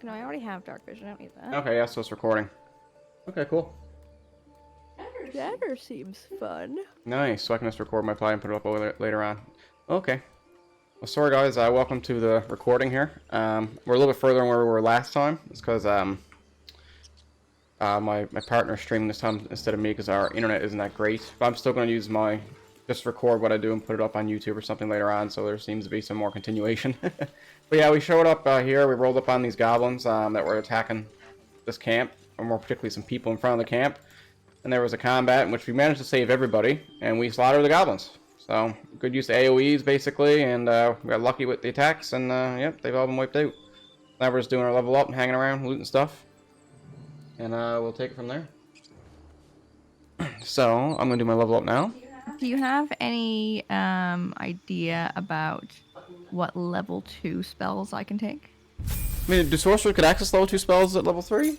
No, I already have dark vision. I don't need that. Okay, yeah, so it's recording. Okay, cool. Dagger seems fun. Nice. So I can just record my play and put it up later on. Okay. Well, sorry guys. Welcome to the recording here. We're a little bit further than where we were last time. It's because my partner's streaming this time instead of me because our internet isn't that great. But I'm still going to use my just record what I do and put it up on YouTube or something later on. So there seems to be some more continuation. But yeah, we showed up here. We rolled up on these goblins that were attacking this camp, or more particularly some people in front of the camp. And there was a combat in which we managed to save everybody, and we slaughtered the goblins. So, good use of AoEs, basically, and we got lucky with the attacks, and yep, they've all been wiped out. Now we're just doing our level up and hanging around, looting stuff. And we'll take it from there. So, I'm going to do my level up now. Do you have any idea about what level 2 spells I can take? I mean, do sorcerers could access level 2 spells at level 3?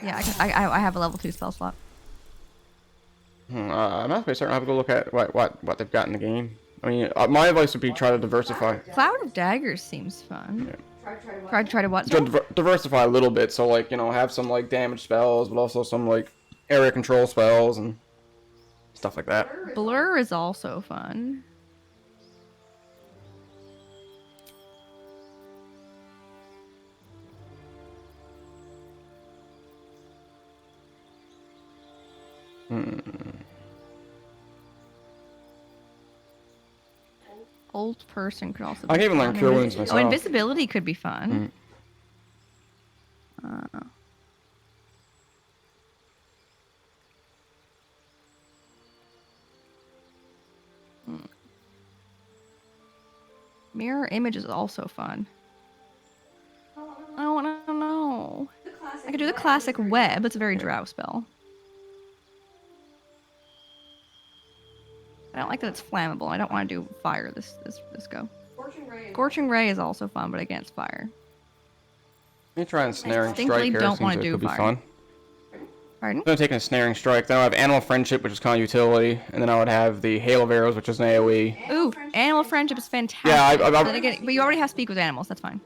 Yeah, I have a level 2 spell slot. I'm not pretty certain. I have to go look at what they've got in the game. I mean, my advice would be try to diversify. Cloud of Daggers seems fun. Yeah. Try to what? Diversify a little bit, so like, you know, have some like damage spells, but also some like area control spells and stuff like that. Blur is also fun. Old person could also be I can even fun. learn Cure Wounds myself. Oh, invisibility could be fun. Mirror image is also fun. Oh, I don't know. I could do the classic web. It's a very drow spell. I don't like that it's flammable. I don't want to do fire this go. Scorching Ray is also fun, but against fire. Let me try and Snaring Strike distinctly here. don't Seems wanna like it do could be fire. fun. Pardon? I'm going to take a Snaring Strike. Then I have Animal Friendship, which is kind of utility. And then I would have the Hail of Arrows, which is an AoE. Ooh, animal friendship is fantastic. Yeah, Then again, but you already have speak with animals. That's fine.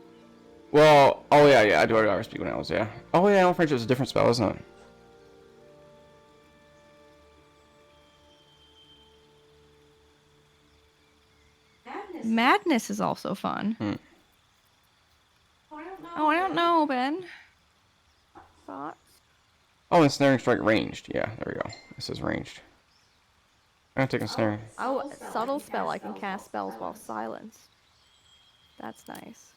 Well, oh yeah, I do already speak with animals, yeah. Oh yeah, Animal Friendship is a different spell, isn't it? Madness is also fun. Oh, I don't know, Ben. Thoughts? Oh, and Snaring Strike ranged. Yeah, there we go. This is ranged. I'm taking Snaring. Oh, subtle spell. I can cast spells while silenced. That's nice.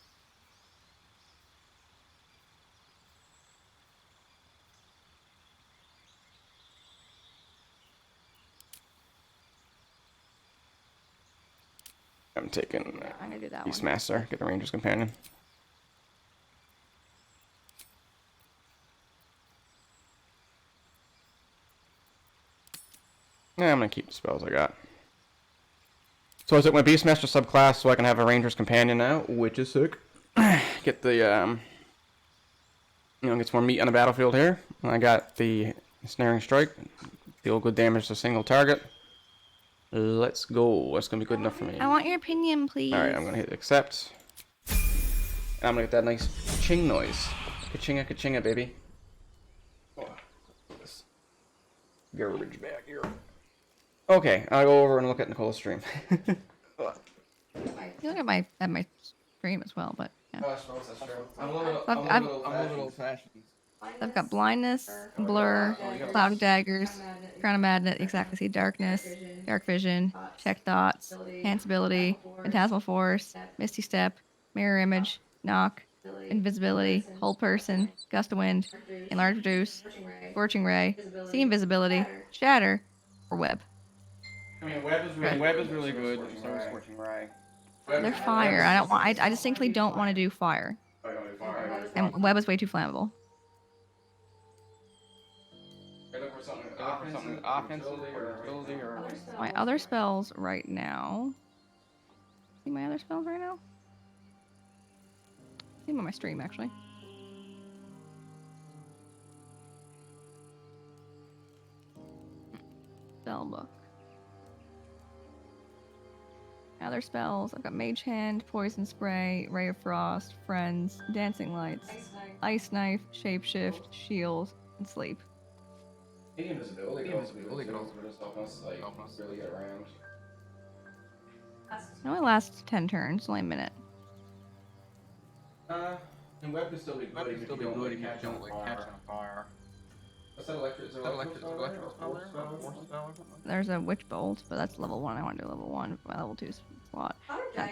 I'm taking I'm gonna do that one. Beastmaster, get the Ranger's Companion. Yeah, I'm gonna keep the spells I got. So I took my Beastmaster subclass so I can have a Ranger's Companion now, which is sick. Get the, you know, get some more meat on the battlefield here. And I got the Snaring Strike, deal good damage to a single target. Let's go. That's gonna be good enough for me. I want your opinion, please. Alright, I'm gonna hit accept. And I'm gonna get that nice ching noise. Ka-chinga, ka-chinga, baby. Oh, this garbage bag here. Okay, I'll go over and look at Nicola's stream. You look at my stream as well, but yeah. Oh, I suppose that's true. I'm a little old-fashioned. I've got blindness, blur, cloud of daggers, crown of madness, exactly. See darkness, dark vision, check thoughts, enhance ability, phantasmal force, misty step, mirror image, knock, invisibility, whole person, gust of wind, enlarge reduce, scorching ray, see invisibility, shatter, or web. I mean, web is really good. So is Scorching Ray. They're fire. I distinctly don't want to do fire. And web is way too flammable. Something offensively or ability or... My other spells right now. See my other spells right now? See them on my stream, actually. Spell book. Other spells. I've got Mage Hand, Poison Spray, Ray of Frost, Friends, Dancing Lights, Ice Knife, Shapeshift, Shield, and Sleep. Maybe invisibility could also be good too, for just helping us like really get around. It only lasts 10 turns, only a minute. And web could still be good even if you don't like catch on fire. Is that electric? Is there electrical spell there? Or force spell? There's a Witch Bolt, but that's level 1. I want to do level 1 for my level 2 slot.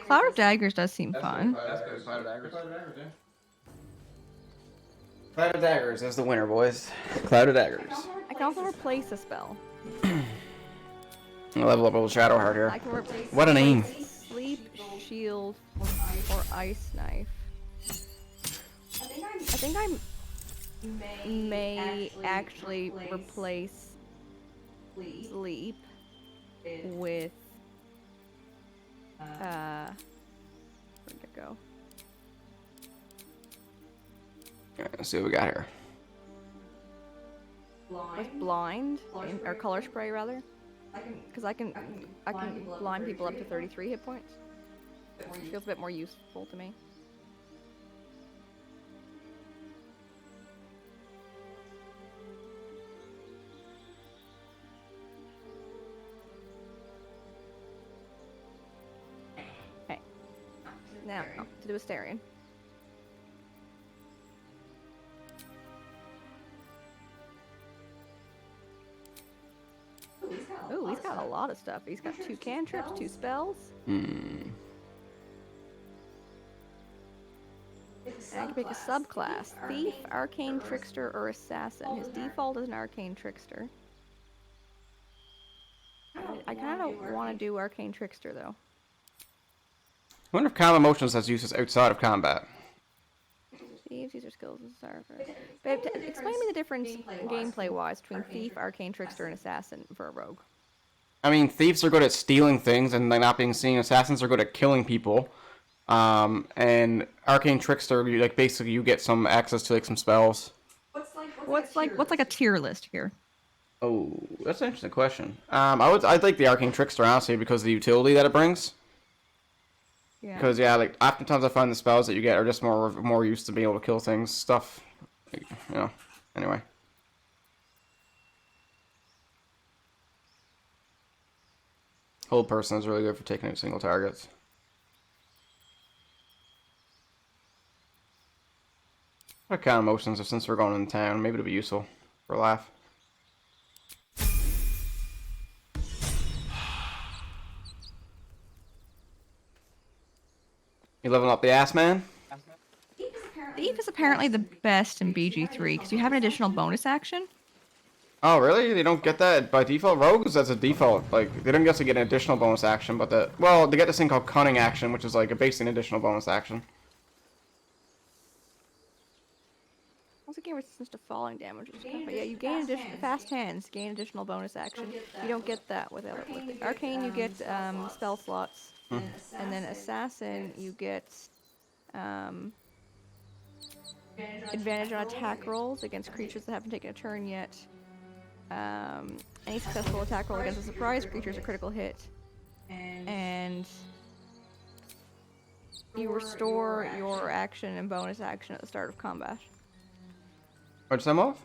Cloud of Daggers does seem fun. That's good. Cloud of Daggers. Yeah. Cloud of Daggers is the winner, boys. Cloud of Daggers. I can also replace a spell. I'll level up a little Shadowheart here. I can replace What a name. Sleep, Shield, or Ice Knife. I think I may actually replace Sleep with where'd it go? Alright, let's see what we got here. With Blind, or Color Spray rather, because I can blind people up to 33 hit points. It feels a bit more useful to me. Okay. Now to do Asterion. Ooh, he's got a lot of stuff. He's got 2 cantrips, 2 spells. And I can pick a subclass. Thief, Arcane Trickster, or Assassin. His default is an Arcane Trickster. I kind of want to do Arcane Trickster, though. I wonder if Calm Emotions has uses outside of combat. Thieves, use their skills as Sorcerer. Babe, explain to me the difference gameplay-wise between Thief, Arcane Trickster, and Assassin for a rogue. I mean, thieves are good at stealing things and like not being seen. Assassins are good at killing people. And Arcane Trickster, basically you get some access to like some spells. What's like a tier list here? Oh, that's an interesting question. I'd like the Arcane Trickster honestly because of the utility that it brings. Yeah. Because yeah, like oftentimes I find the spells that you get are just more used to being able to kill things, stuff. Anyway. Hold Person is really good for taking out single targets. What kind of motions, since we're going in town, maybe it'll be useful for a laugh. You leveling up the ass, man? Thief is apparently the best in BG3 because you have an additional bonus action. Oh, really? They don't get that by default? Rogues, that's a default. Like, they don't get to get an additional bonus action, but they get this thing called Cunning Action, which is like basically an additional bonus action. Also gain resistance to falling damage. But yeah, you gain additional fast hands, gain additional bonus action. You don't get that with Arcane. You get spell slots, and then Assassin you get advantage on attack rolls against creatures that haven't taken a turn yet. Any successful attack roll against a surprise creature is a critical hit, and you restore your action and bonus action at the start of combat. What'd you say, Mauve?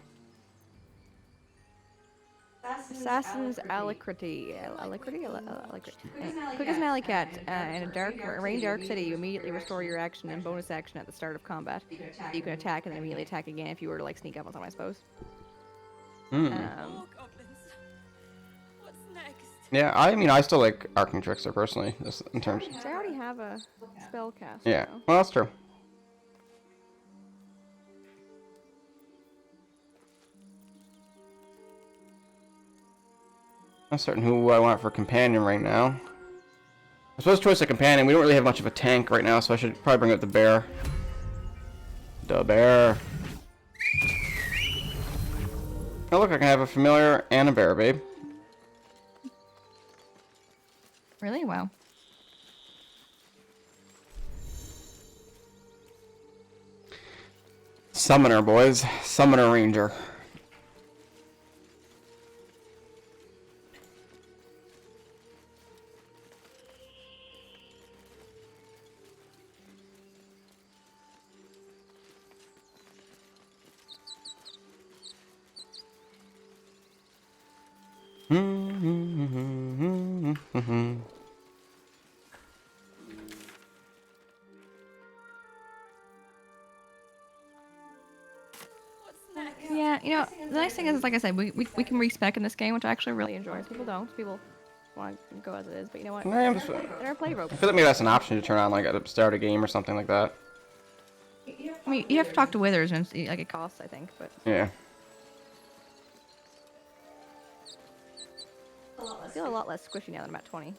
Assassin's Alacrity. Quick as an alley cat. In a rain dark city, you immediately restore your action and bonus action at the start of combat. You can attack and then immediately attack again if you were to like sneak up on someone, I suppose. Goblins. What's next? Yeah, I mean, I still like Arcane Trickster personally, just in terms. I already have a spell cast. Yeah, Though. well, that's true. I'm not certain who I want for companion right now. I suppose choice of companion. We don't really have much of a tank right now, so I should probably bring up the bear. The bear. Oh, look, I can have a familiar and a bear, babe. Really? Wow. Summoner, boys. Summoner Ranger. What's next? Yeah, you know, the nice thing is, like I said, we can respec in this game, which I actually really enjoy. People don't. People want to go as it is, but you know what? Nah, I'm just, There are play ropes. I feel like maybe that's an option to turn on, like, at the start of a game or something like that. I mean, you have to talk to withers, and like it costs, I think, but Yeah. I feel a lot less squishy now that I'm at 20.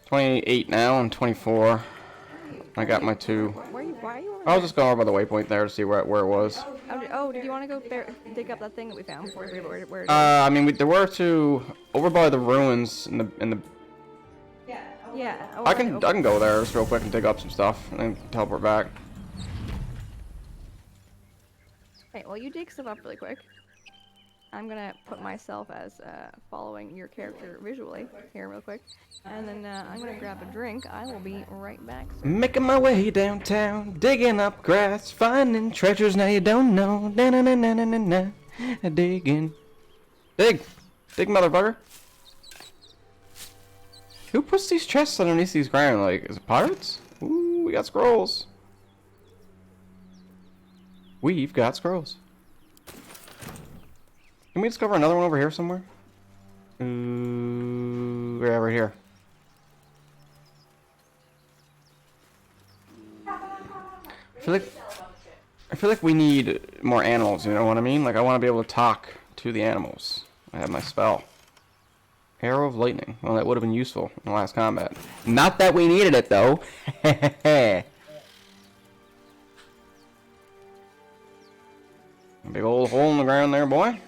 28 now and 24. I got my 2. Why are you over I was there? just going over by the waypoint there to see where it was. Did you want to go dig up that thing that we found before we where it is? I mean, there were 2 over by the ruins in the. Yeah. I can go there just real quick and dig up some stuff and then teleport back. Okay, well, you dig stuff up really quick. I'm gonna put myself as following your character visually here real quick, and then I'm gonna grab a drink. I will be right back. Sir. Making my way downtown, digging up grass, finding treasures now you don't know. Na na na na na na na. Digging. Dig, motherfucker. Who puts these chests underneath these ground? Like, is it pirates? Ooh, we got scrolls. We've got scrolls. Can we discover another one over here somewhere? Yeah, right here. I feel like we need more animals, you know what I mean? Like, I want to be able to talk to the animals. I have my spell. Arrow of Lightning. Well, that would have been useful in the last combat. Not that we needed it, though. Big old hole in the ground there, boy.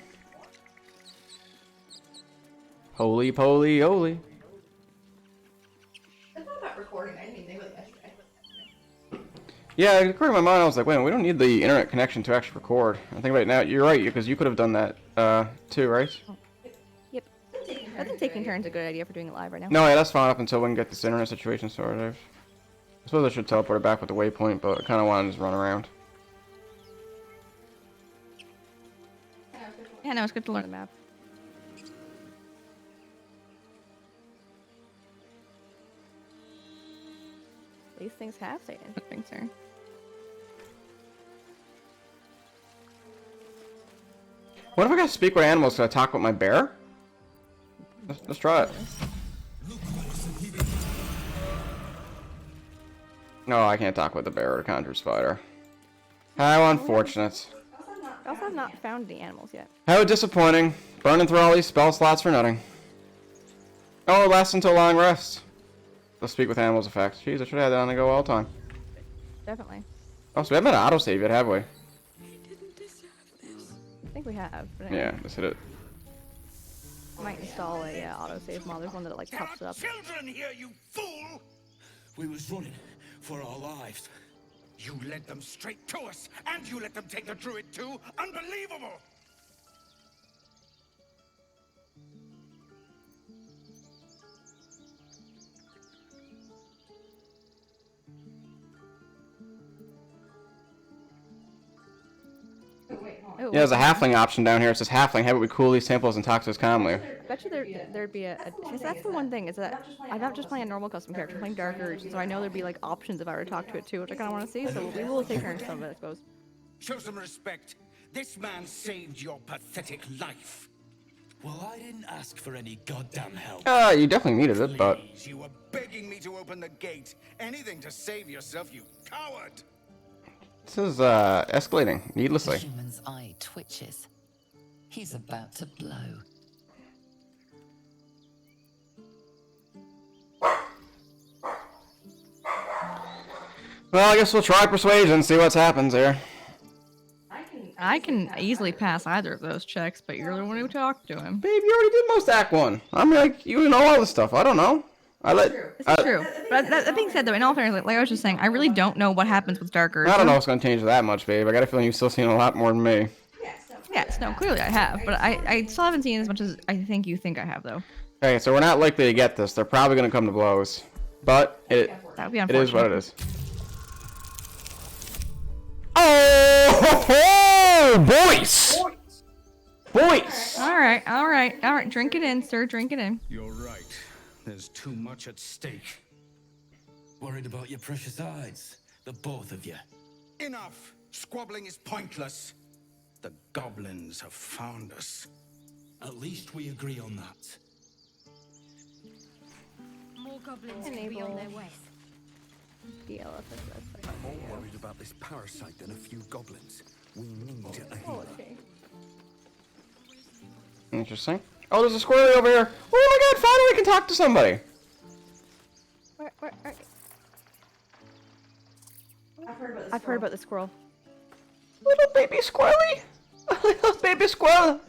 Holy poly oly. I thought about recording. I didn't even think about it yesterday. Yeah, according to my mind, I was like, wait, we don't need the internet connection to actually record. I think about it now, you're right, because you could have done that, too, right? Yep. I think taking turns is a good idea for doing it live right now. No, yeah, that's fine up until we can get this internet situation sorted out. I suppose I should teleport it back with the waypoint, but I kind of want to just run around. Yeah, no, it's good to learn the map. These things have stayed interesting, sir. What if I gotta speak with animals? Can I talk with my bear? Let's try it. No, I can't talk with the bear or the conjure spider. How unfortunate. I also have not found any animals yet. How disappointing. Burning through all these spell slots for nothing. Oh, it lasts until long rest. Let's speak with animals effect. Jeez, I should have had that on the go all the time. Definitely. Oh, so we haven't had an autosave yet, have we? Didn't deserve this. I think we have. But anyway, Yeah, let's hit it. I might install a autosave mod. There's one that like pops up. Children here, you fool! We was running for our lives. You led them straight to us, and you let them take the druid too? Unbelievable! Oh, Yeah, there's a halfling option down here. It says halfling. How about we cool these samples and talk to us calmly? bet you there'd be cause that's the one thing is that I'm not just playing a normal custom character, I'm playing Dark Urge, so I know there'd be like options if I were to talk to it too, which I kind of want to see. So we will take turns some of it, I suppose. Show some respect. This man saved your pathetic life. Well, I didn't ask for any goddamn help. You definitely needed it, but Please, you were begging me to open the gate. Anything to save yourself, you coward! this is escalating The needlessly. human's eye twitches. He's about to blow. Well, I guess we'll try persuasion, see what happens here. I can easily pass either of those checks, but you're the one who talked to him. Babe, you already did most Act 1. I'm like, you know all this stuff. I don't know. This is true. But that being said, though, in all fairness, like I was just saying, I really don't know what happens with Dark Urge. I don't know if it's going to change that much, babe. I got a feeling you've still seen a lot more than me. Yes, no, clearly I have, but I still haven't seen as much as I think you think I have, though. Okay, so we're not likely to get this. They're probably going to come to blows. But it That would be it unfortunate. is what it is. Oh, boys! Boys! Alright. Drink it in, sir. Drink it in. You're right. There's too much at stake. Worried about your precious hides, the both of you. Enough! Squabbling is pointless. The goblins have found us. At least we agree on that. More goblins could be on their way. More worried about this parasite than a few goblins. We need a healer. Interesting. Oh, there's a squirrely over here. Oh my god, finally we can talk to somebody. Where I've heard about the squirrel. Little baby squirrely. Little baby squirrel.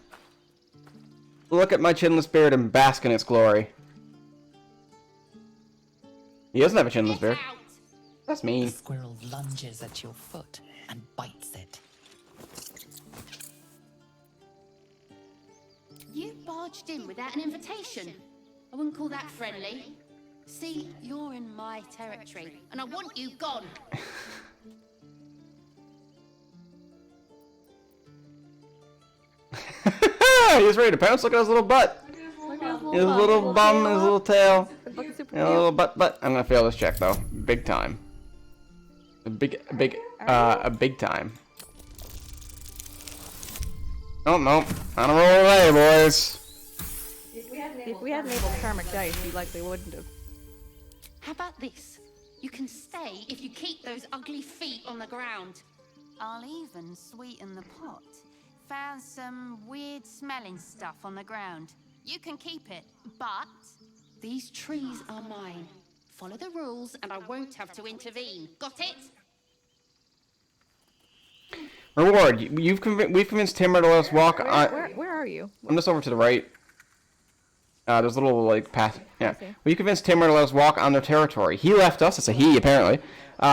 Look at my chinless beard and bask in its glory. He doesn't have a chinless beard. That's The mean. squirrel lunges at your foot and bites it. You barged in without an invitation. I wouldn't call that friendly. See, you're in my territory, and I want you gone. He's ready to pounce. Look at his little butt. His little bum, his little tail. And a little butt. I'm gonna fail this check though. Big time. A big time. Oh no. On a roll away, boys. If we hadn't enabled karmic dice, we likely wouldn't have. How about this? You can stay if you keep those ugly feet on the ground. I'll even sweeten the pot. Found some weird smelling stuff on the ground. You can keep it, but these trees are mine. Follow the rules and I won't have to intervene. Got it? Reward. We've convinced Timber to let us walk. Where are you? I'm just over to the right. There's a little like path. Yeah. see. We convinced Timber to let us walk on their territory. He left us. It's a he apparently.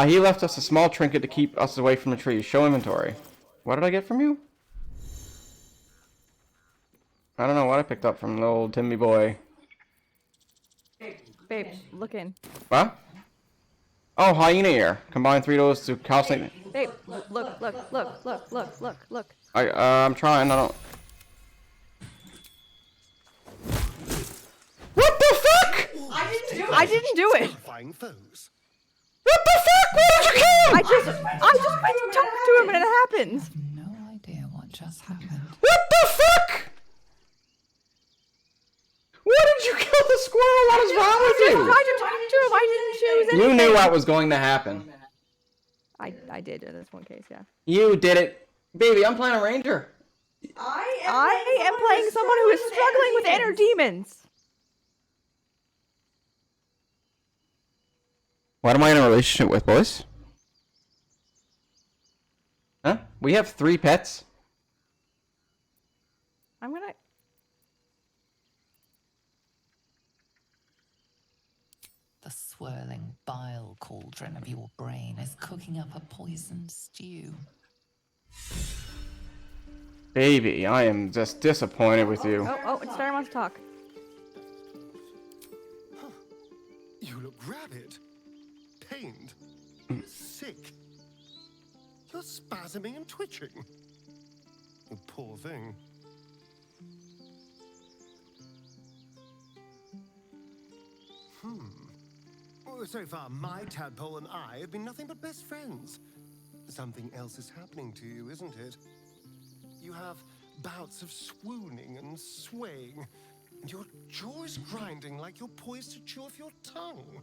He left us a small trinket to keep us away from the trees. Show inventory. What did I get from you? I don't know what I picked up from the old Timmy boy. Babe, look in. What? Oh, hyena ear. Combine 3 of those to calcinate. Babe, look. I'm trying. I don't. What the fuck? I didn't do it. Terrifying foes. What the fuck? Why did you kill him? I just went to talk to him and it happens. No idea what just happened. What the fuck? Why did you kill the squirrel? What is wrong I with you? tried to talk to him. I didn't choose anything. You knew what was going to happen. I did in this one case, yeah. You did it. Baby, I'm playing a ranger. I am playing someone who is struggling with inner demons. What am I in a relationship with, boys? Huh? We have 3 pets. I'm gonna. The swirling bile cauldron of your brain is cooking up a poisoned stew. Baby, I am just disappointed with you. Oh, and Star wants to talk. You look rabid. Pained. Sick. You're spasming and twitching. You poor thing. So far, my tadpole and I have been nothing but best friends. Something else is happening to you, isn't it? You have bouts of swooning and swaying, and your jaw is grinding like you're poised to chew off your tongue.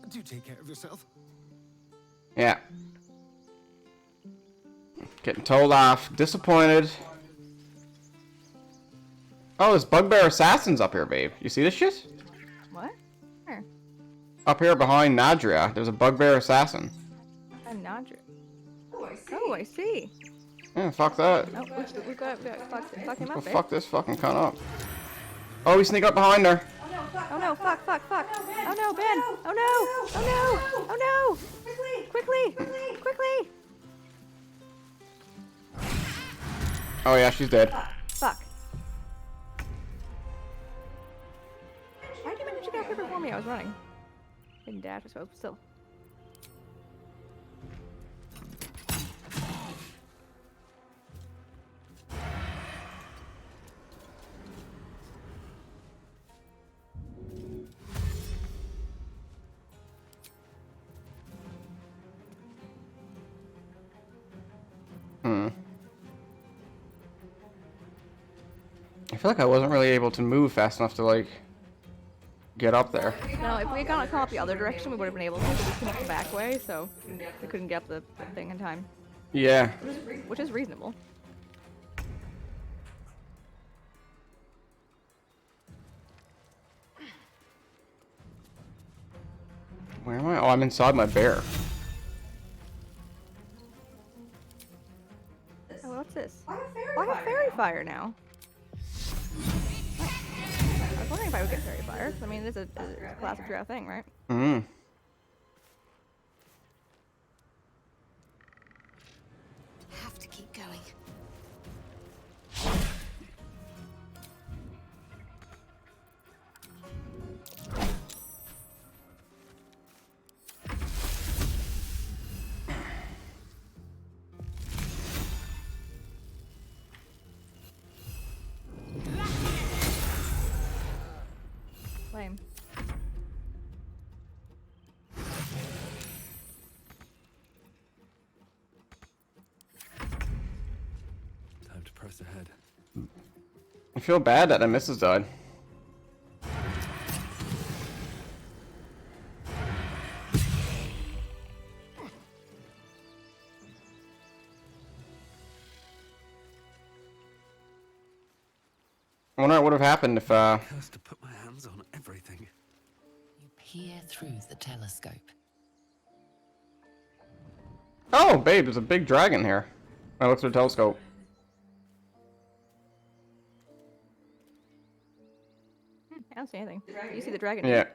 Do take care of yourself. Yeah. Getting told off. Disappointed. Oh, there's bugbear assassins up here, babe. You see this shit? What? Where? Up here behind Nadria, there's a bugbear assassin. I'm not. Oh, I see. Yeah, fuck that. Oh, we got fuck him Well, up, babe. fuck this fucking cunt up. Oh, we sneak up behind her. Oh no, fuck. Oh no, Ben. Oh no. Quickly. Oh yeah, she's dead. Fuck. Why did you manage to get up here before me? I was running. Didn't dash, I suppose, but still. I feel like I wasn't really able to move fast enough to, like, get up there. No, if we had come up the other direction, we would have been able to. But we came up the back way, so we couldn't get up the thing in time. Yeah. Which is reasonable. Where am I? Oh, I'm inside my bear. Oh, what's this? Oh, I have fairy fire now. I was wondering if I would get fairy fire. I mean, it's a classic drow thing, right? Hmm. Have to keep going. Lame. Time to press ahead. I feel bad that my missus died. I wonder what would have happened if, Has to put my hands on everything. You peer through the telescope. Oh, babe, there's a big dragon here. I looked through the telescope. I don't see anything. You see the dragon? Yeah.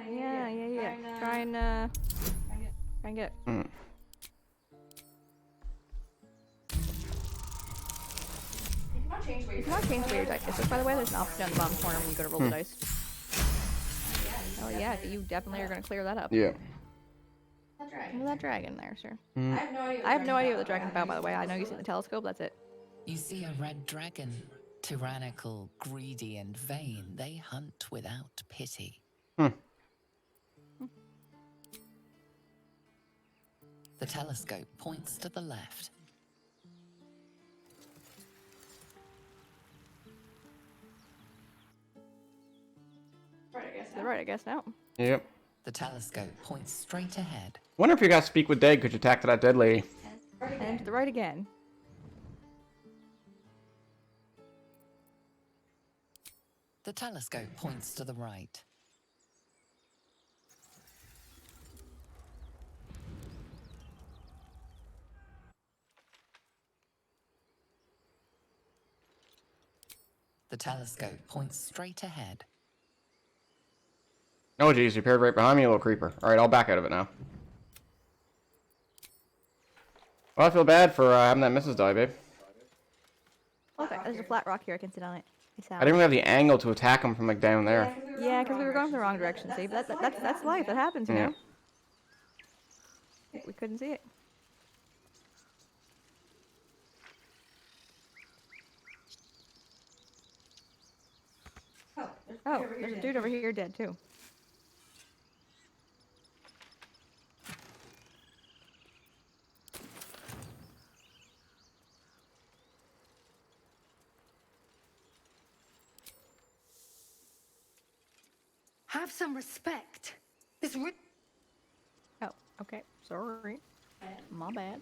Yeah. Try and get. Mm. You cannot change where your dice is. By the way, there's an option down the bottom corner when you go to roll the dice. Oh yeah, you definitely are going to clear that up. Yeah. Look at that dragon there, sir. Mm. I have no idea what the dragon's about, by the way. I know you see the telescope, that's it. You see a red dragon. Tyrannical, greedy, and vain, they hunt without pity. Hmm. The telescope points to the left. Right, I guess now. Yep. The telescope points straight ahead. Wonder if you guys speak with dead, could you attack to that dead lady? And to the right again. The telescope points to the right. The telescope points straight ahead. Oh geez, you appeared right behind me, you little creeper. Alright, I'll back out of it now. Well, I feel bad for having that missus die, babe. Okay, there's a flat rock here. I can sit on it. I didn't even have the angle to attack him from like down there. Yeah, because we were going in the wrong direction. See, but that's life. That happens, you Yeah. know. We couldn't see it. Oh, there's a dude over here dead too. Have some respect. Oh, okay. Sorry. My bad.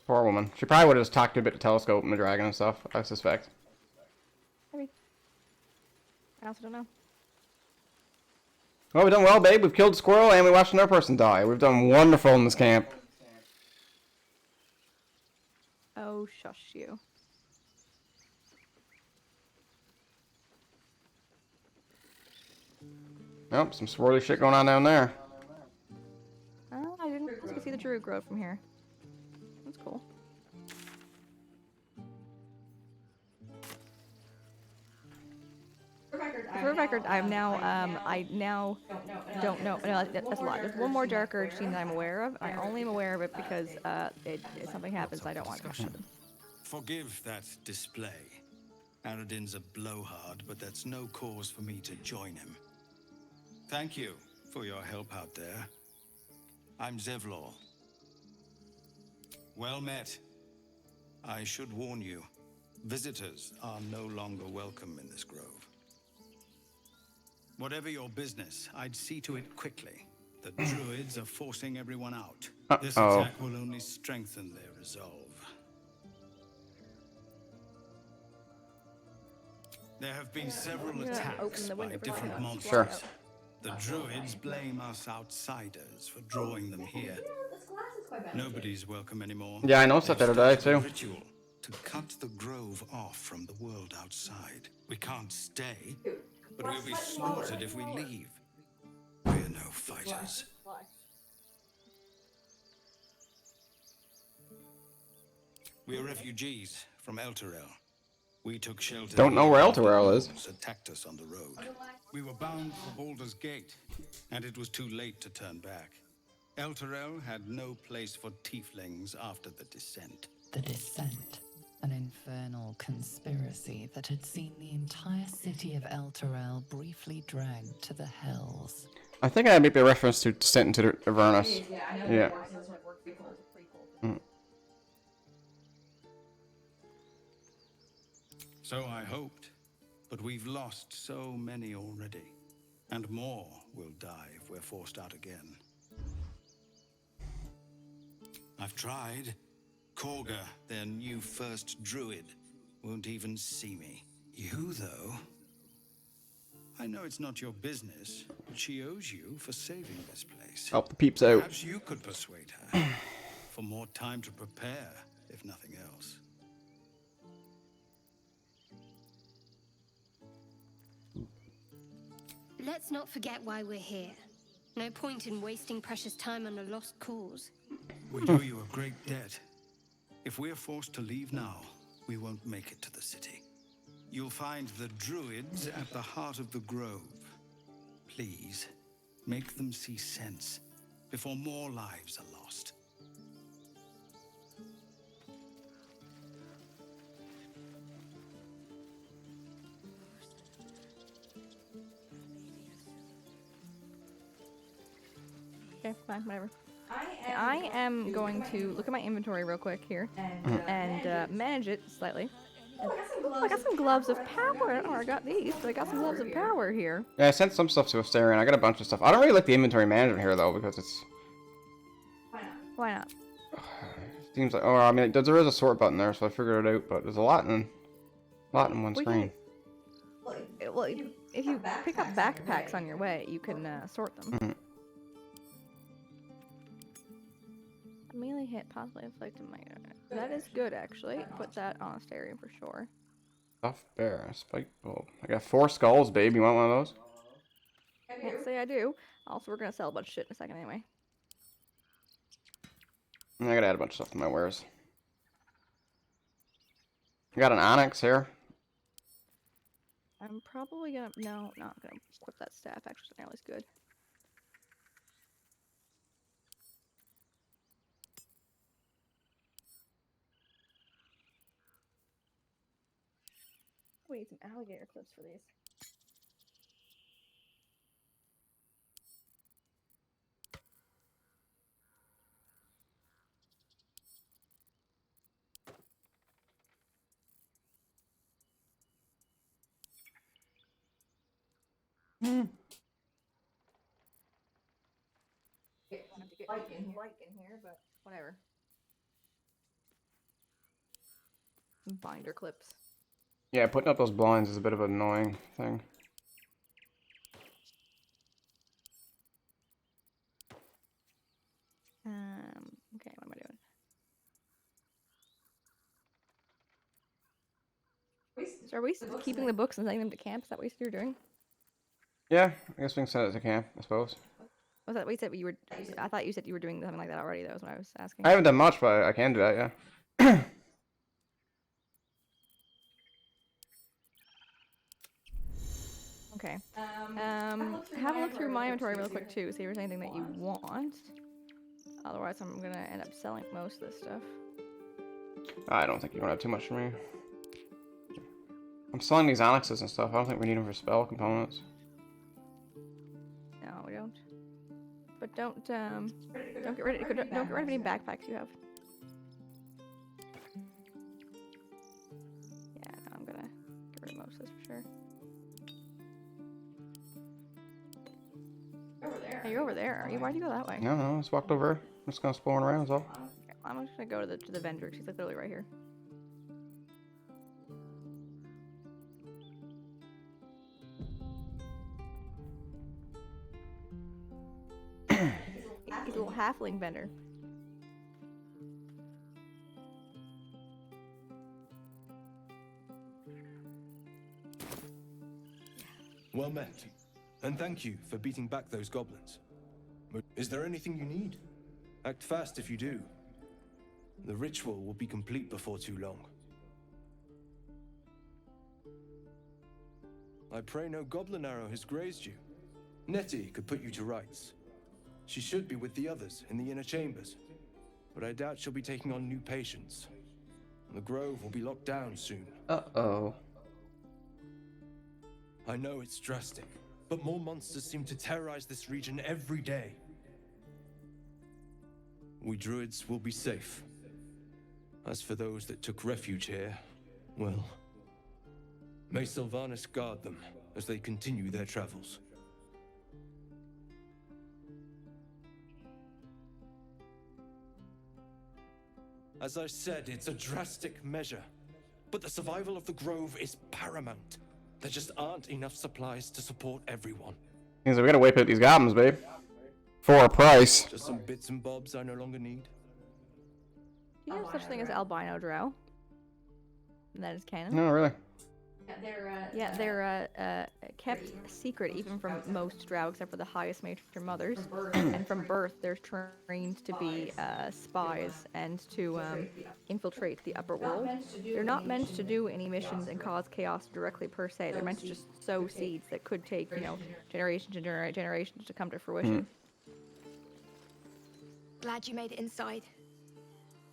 Poor woman. She probably would have just talked to a bit of telescope and the dragon and stuff, I suspect. Maybe. I also don't know. Well, we've done well, babe. We've killed a squirrel and we watched another person die. We've done wonderful in this camp. Oh, shush you. Nope, some swirly shit going on down there. Oh, I didn't see the Druid grow from here. That's cool. For the record, I now don't know. No, that's a lot. There's one more dark urge scene that I'm aware of. I only am aware of it because if something happens, I don't want to go happen. Forgive that display. Aradin's a blowhard, but that's no cause for me to join him. Thank you for your help out there. I'm Zevlor. Well met. I should warn you, visitors are no longer welcome in this grove. Whatever your business, I'd see to it quickly. The Druids are forcing everyone out. This Uh-oh. attack will only strengthen their resolve. There have been several attacks by different monsters. Sure. The Druids blame us outsiders for drawing them here. Nobody's welcome anymore. Yeah, I noticed that the They've other day, started a too. ritual to cut the grove off from the world outside. We can't stay, but we'll be slaughtered if we leave. We're no fighters. We're refugees from Elturel. We took shelter. Don't know where Elturel is. Attacked us on the road. We were bound for Baldur's Gate, and it was too late to turn back. Elturel had no place for tieflings after the descent. The Descent, an infernal conspiracy that had seen the entire city of Elturel briefly dragged to the hells. I think I make a reference to Descent into Avernus. Yeah. So I hoped, but we've lost so many already. And more will die if we're forced out again. I've tried. Korga, their new first druid, won't even see me. You, though... I know it's not your business, but she owes you for saving this place. Help the peeps out. Perhaps you could persuade her for more time to prepare, if nothing else. Let's not forget why we're here. No point in wasting precious time on a lost cause. We owe you a great debt. If we're forced to leave now, we won't make it to the city. You'll find the Druids at the heart of the grove. Please, make them see sense before more lives are lost. Okay, fine, whatever. I am going to look at my inventory real quick here and manage it slightly. Oh, I got some gloves of power. I don't know where I got these, but I got some gloves of power here. Yeah, I sent some stuff to Astarion. I got a bunch of stuff. I don't really like the inventory management here, though, because it's... Why not? Seems like... Oh, I mean, there is a sort button there, so I figured it out, but there's a lot in one screen. Well, if you pick up backpacks on your way, you can sort them. Melee hit possibly inflicted my... That is good, actually. Put that on Astarion for sure. Stuffed bear, spike bulb. I got 4 skulls, babe. You want one of those? Can't say I do. Also, we're gonna sell a bunch of shit in a second anyway. I gotta add a bunch of stuff to my wares. I got an onyx here. I'm probably gonna... No, not gonna equip that staff. Actually, it's always good. We need some alligator clips for these. I have to get light in here, but whatever. Binder clips. Yeah, putting up those blinds is a bit of an annoying thing. Okay, what am I doing? So are we keeping the books and sending them to camp? Is that what you're doing? Yeah, I guess we can send it to camp, I suppose. Was that what you said you were... I thought you said you were doing something like that already. That was what I was asking. I haven't done much, but I can do that, yeah. Okay. Have a look through my inventory real quick too, see if there's anything that you want. Otherwise, I'm gonna end up selling most of this stuff. I don't think you're gonna have too much for me. I'm selling these onyxes and stuff. I don't think we need them for spell components. No, Don't get rid of any backpacks you have. Yeah, no, I'm gonna get rid of most of this for sure. Hey, you're over there, are you? Why'd you go that way? No, I just walked over. I'm just gonna spawn around, so. Okay, I'm just gonna go to the vendor. She's like literally right here. He's a little halfling vendor. Well met. And thank you for beating back those goblins. Is there anything you need? Act fast if you do. The ritual will be complete before too long. I pray no goblin arrow has grazed you. Nettie could put you to rights. She should be with the others in the inner chambers, but I doubt she'll be taking on new patients. The grove will be locked down soon. Uh-oh. I know it's drastic, but more monsters seem to terrorize this region every day. We Druids will be safe. As for those that took refuge here, well, may Sylvanas guard them as they continue their travels. As I said, it's a drastic measure, but the survival of the grove is paramount. There just aren't enough supplies to support everyone. Means we gotta wipe out these goblins, babe. For a price. Just some bits and bobs I no longer need. Do you know such thing as albino drow? And that is canon? No, really. Yeah, they're kept secret even from most drow, except for the highest matron mothers. And from birth, they're trained to be spies and to infiltrate the upper world. They're not meant to do any missions and cause chaos directly per se. They're meant to just sow seeds that could take, you know, generations and generations to come to fruition. Glad you made it inside.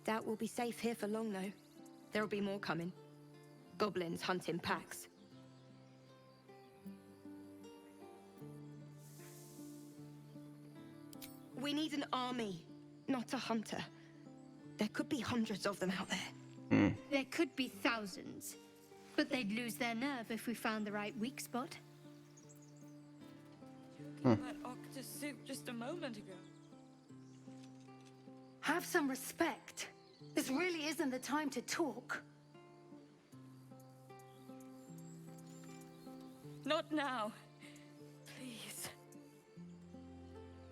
Doubt we'll be safe here for long, though. There'll be more coming. Goblins hunt in packs. We need an army, not a hunter. There could be hundreds of them out there. There could be thousands, but they'd lose their nerve if we found the right weak spot. That octopus soup just a moment ago. Have some respect. This really isn't the time to talk. Not now. Please.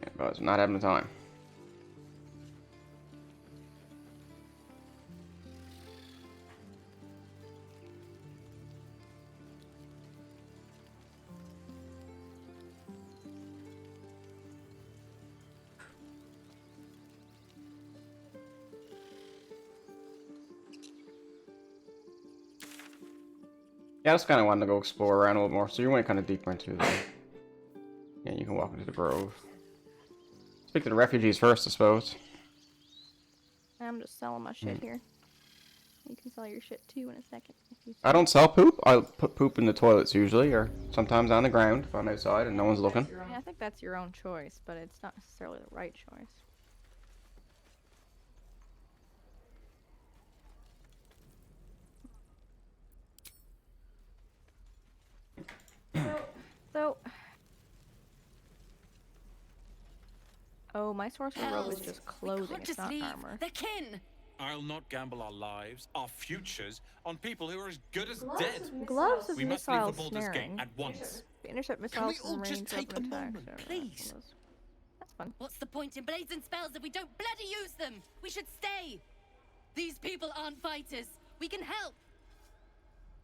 Yeah, but it's not having the time. Yeah, I just kind of wanted to go explore around a little more, so you went kind of deeper into the... Yeah, you can walk into the grove. Speak to the refugees first, I suppose. I'm just selling my shit here. You can sell your shit too in a second. If you I don't sell poop. I put poop in the toilets usually, or sometimes on the ground if I'm outside and no one's looking. Yeah, I think that's your own choice, but it's not necessarily the right choice. So, oh, my sorcerer robe is just clothing, it's not armor. They're kin! I'll not gamble our lives, our futures, on people who are as good as dead. Gloves of We must leave missile for Baldur's Gate snaring. at once. Intercept Can we missiles all from just range take a weapon attacks. moment, please? That's fun. What's the point in blazing spells if we don't bloody use them? We should stay! These people aren't fighters. We can help!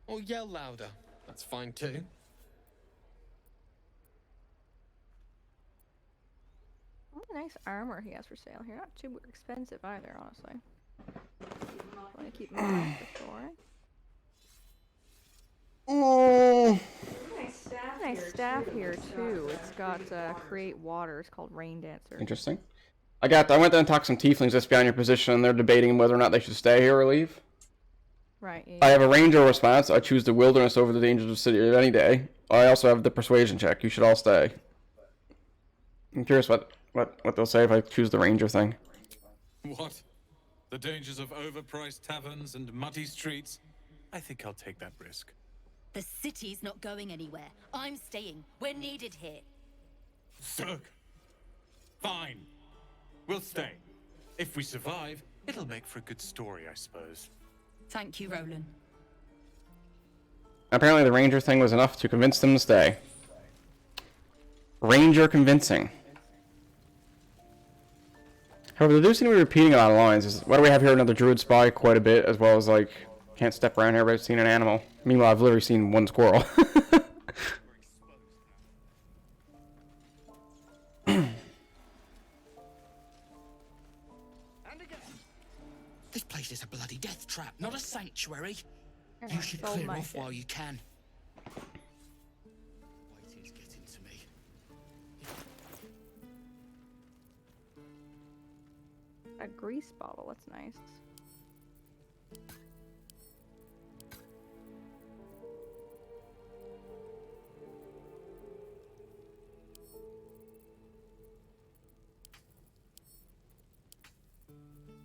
Or yell louder. That's fine too. What a nice armor he has for sale here. Not too expensive either, honestly. Want to keep moving before. Nice staff here too. It's got create water. It's called Rain Dancer. Interesting. I went there and talked to some tieflings just beyond your position, and they're debating whether or not they should stay here or leave. Right. Yeah. I have a ranger response. I choose the wilderness over the dangers of the city any day. I also have the persuasion check. You should all stay. I'm curious what what they'll say if I choose the ranger thing. What? The dangers of overpriced taverns and muddy streets? I think I'll take that risk. The city's not going anywhere. I'm staying. We're needed here. Zerg! Fine. We'll stay. If we survive, it'll make for a good story, I suppose. Thank you, Roland. Apparently the ranger thing was enough to convince them to stay. Ranger convincing. However, they do seem to be repeating a lot of lines. What do we have here? Another druid spy quite a bit, as well as, like, can't step around here, but I've seen an animal. Meanwhile, I've literally seen one squirrel. This place is a bloody death trap, not a sanctuary. Here, You should sold clear my off shit. while you can. Waiting's getting to me. A grease bottle, that's nice.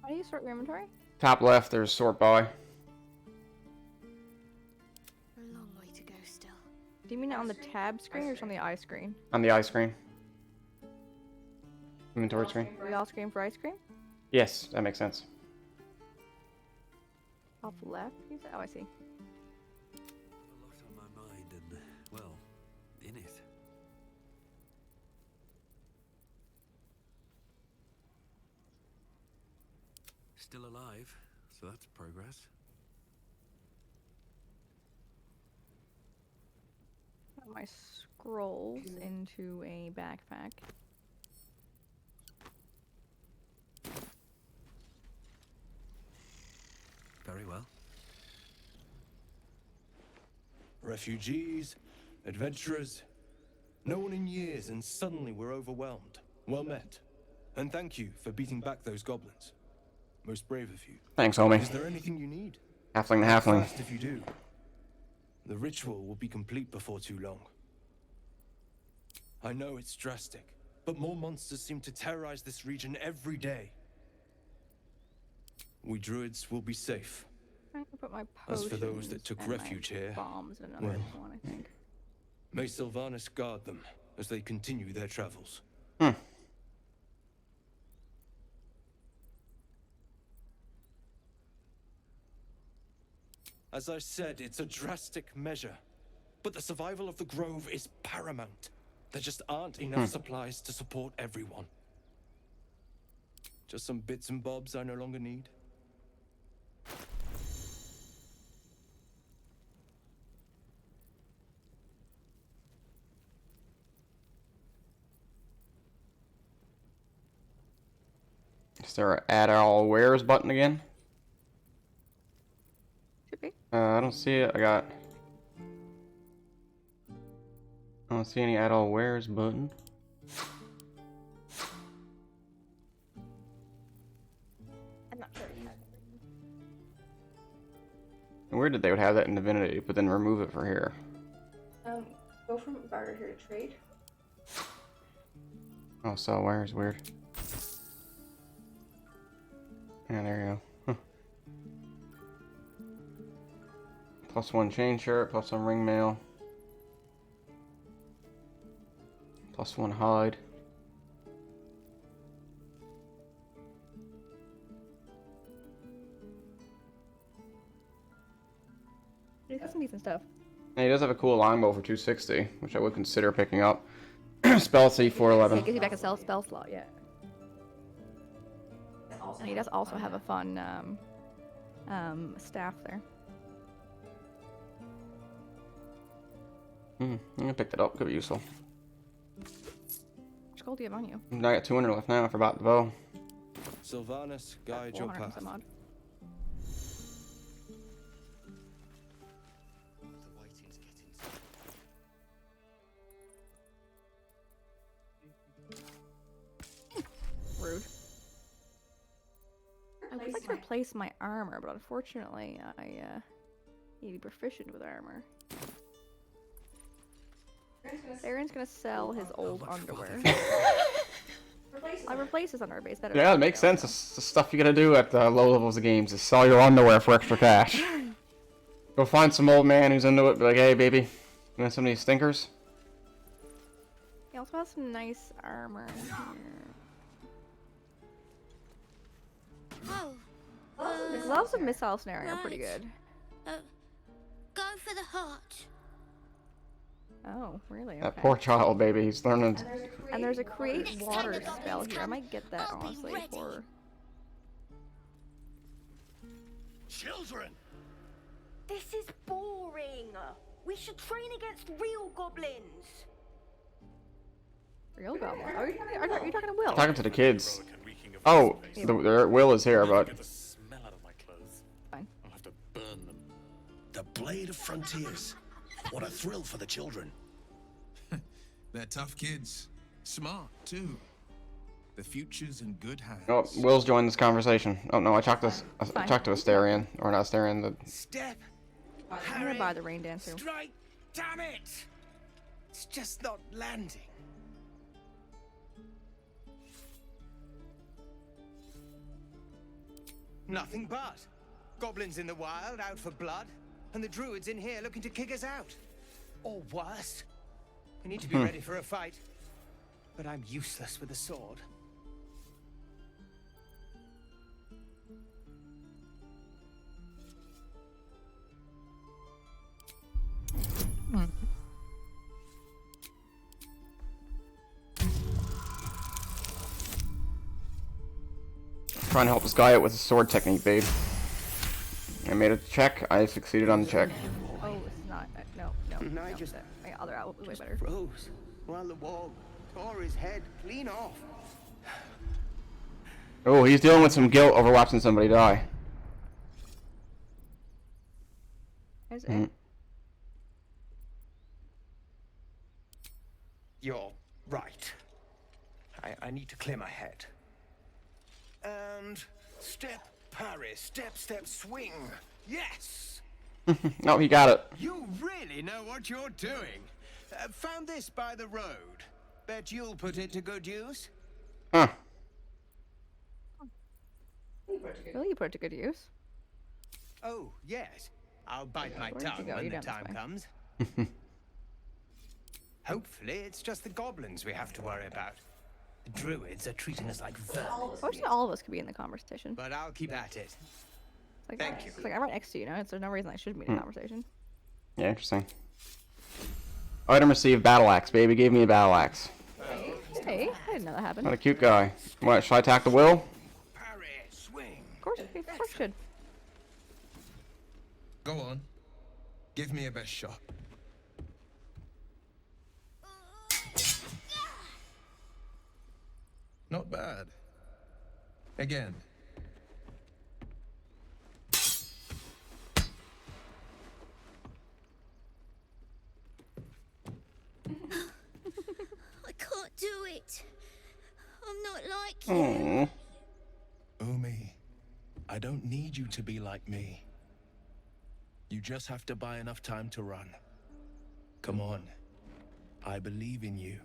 How do you sort your inventory? Top left, there's sort by. A long way to go still. Do you mean on the tab screen or just on the eye screen? On the eye screen. Inventory screen. We all screen for ice cream? Yes, that makes sense. Top left? Oh, I see. A lot on my mind and, well, in it. Still alive, so that's progress. Put my scrolls into a backpack. Very well. Refugees, adventurers. No one in years, and suddenly we're overwhelmed. Well met. And thank you for beating back those goblins. Most brave of you. Thanks, homie. Is there anything you need? Halfling to Act halfling. fast if you do. The ritual will be complete before too long. I know it's drastic, but more monsters seem to terrorize this region every day. We druids will be safe. I'm gonna put my As potions for those that took and my refuge here, bombs in another well, one, I think. may Sylvanas guard them as they continue their travels. As I said, it's a drastic measure, but the survival of the Grove is paramount. There just aren't enough supplies to support everyone. Just some bits and bobs I no longer need. Is there a add all wares button again? Should be. I don't see it. I don't see any add all wares button. I'm not sure yet. Weird that they would have that in Divinity, but then remove it for here. Go from barter here to trade. Oh, sell wares, weird. Yeah, there you go. +1 chain shirt, +1 ring mail. +1 hide. He's got some decent stuff. And he does have a cool longbow for 260, which I would consider picking up. Spell C It 411. gives you back a spell slot, yeah. And he does also have a fun staff there. I'm gonna pick that up, could be useful. Which gold do you have on you? I got 200 left now, I forgot the bow. Sylvanas, guide your 400 path. some odd. Rude. I would like to replace my armor, but unfortunately, I need to be proficient with armor. Aaron's gonna sell his old underwear. I replace this on our base. Better. Yeah, it makes sense. It's the stuff you gotta do at low levels of games is sell your underwear for extra cash. Go find some old man who's into it. Be like, hey, baby, you want some of these stinkers? He also has some nice armor in here. Oh. The gloves of missile snaring are pretty good. Go for the heart. Oh, really? Okay. That poor child, baby. He's learning. And there's a create water spell here. I might get that honestly for. Children! This is boring. We should train against real goblins. Real goblin? Are you talking to Will? Talking to the kids. Oh, the Will is here, but. Fine. I'll have to burn them. The Blade of Frontiers. What a thrill for the children. They're tough kids. Smart, too. The future's in good hands. Oh, Will's joined this conversation. Oh no, I talked to Asterion, or not Asterion. The Step. I'm gonna buy the rain dancer. Strike. Damn it! It's just not landing. Nothing but. Goblins in the wild, out for blood, and the Druids in here looking to kick us out. Or worse. We need to be ready for a fight. But I'm useless with a sword. trying to help this guy out with his sword technique, babe. I made a check. I succeeded on the check. Oh, it's not. No. I just my other out was way better. froze while the wall tore his head clean off. Oh, he's dealing with some guilt over watching somebody die. Is it? You're right. I need to clear my head. And step, parry, step, swing. Yes! No, he got it. You really know what you're doing. Found this by the road. Bet you'll put it to good use. Huh. Well, you put it to good use. Oh, yes. I'll bite my Where'd you tongue go? when You're the down this time way. comes. Hopefully, it's just the goblins we have to worry about. The Druids are treating us like vermin. I wish that all of us could be in the conversation. But I'll keep at it. Thank you. It's like I'm right next to you, you know? There's no reason I shouldn't be in a conversation. Yeah, interesting. Item received, battle axe. Baby gave me a battle axe. Hey, I didn't know that happened. What a cute guy. What, should I attack the Will? Of course you should. Go on. Give me a best shot. Not bad. Again. I can't do it. I'm not like you. Umi, I don't need you to be like me. You just have to buy enough time to run. Come on. I believe in you.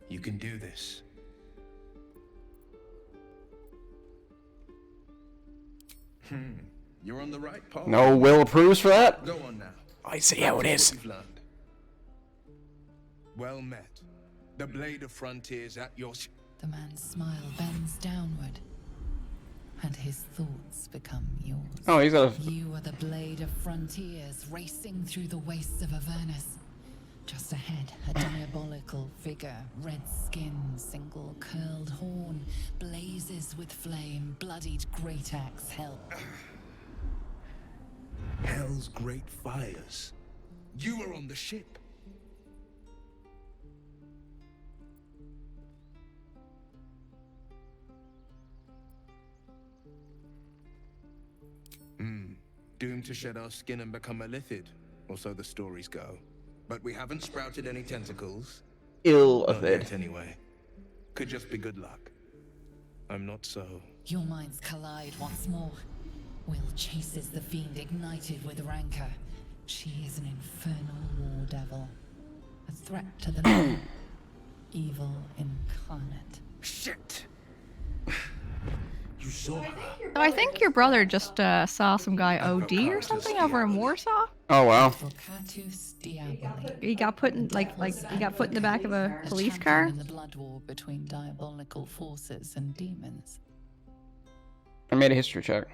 You can do this. You're on the right path. No Will approves for that? Go on now. I see how it is. We've learned. Well met. The Blade of Frontiers at your... The man's smile bends downward, and his thoughts become yours. Oh, he's got a... You are the Blade of Frontiers, racing through the wastes of Avernus. Just ahead, a diabolical figure, red skin, single curled horn, blazes with flame, bloodied great axe held. Hell's great fires. You were on the ship. Doomed to shed our skin and become a lithid, or so the stories go. But we haven't sprouted any tentacles. Not yet, anyway. Could just be good luck. I'm not so... Your minds collide once more. Will chases the fiend ignited with rancor. She is an infernal war devil. A threat to the norm. Evil incarnate. Shit. You saw her. So I think your brother just saw some guy OD or something over in Warsaw. Oh wow. He got put in he got put in the back of a police car. In the blood war between diabolical forces and demons. I made a history check.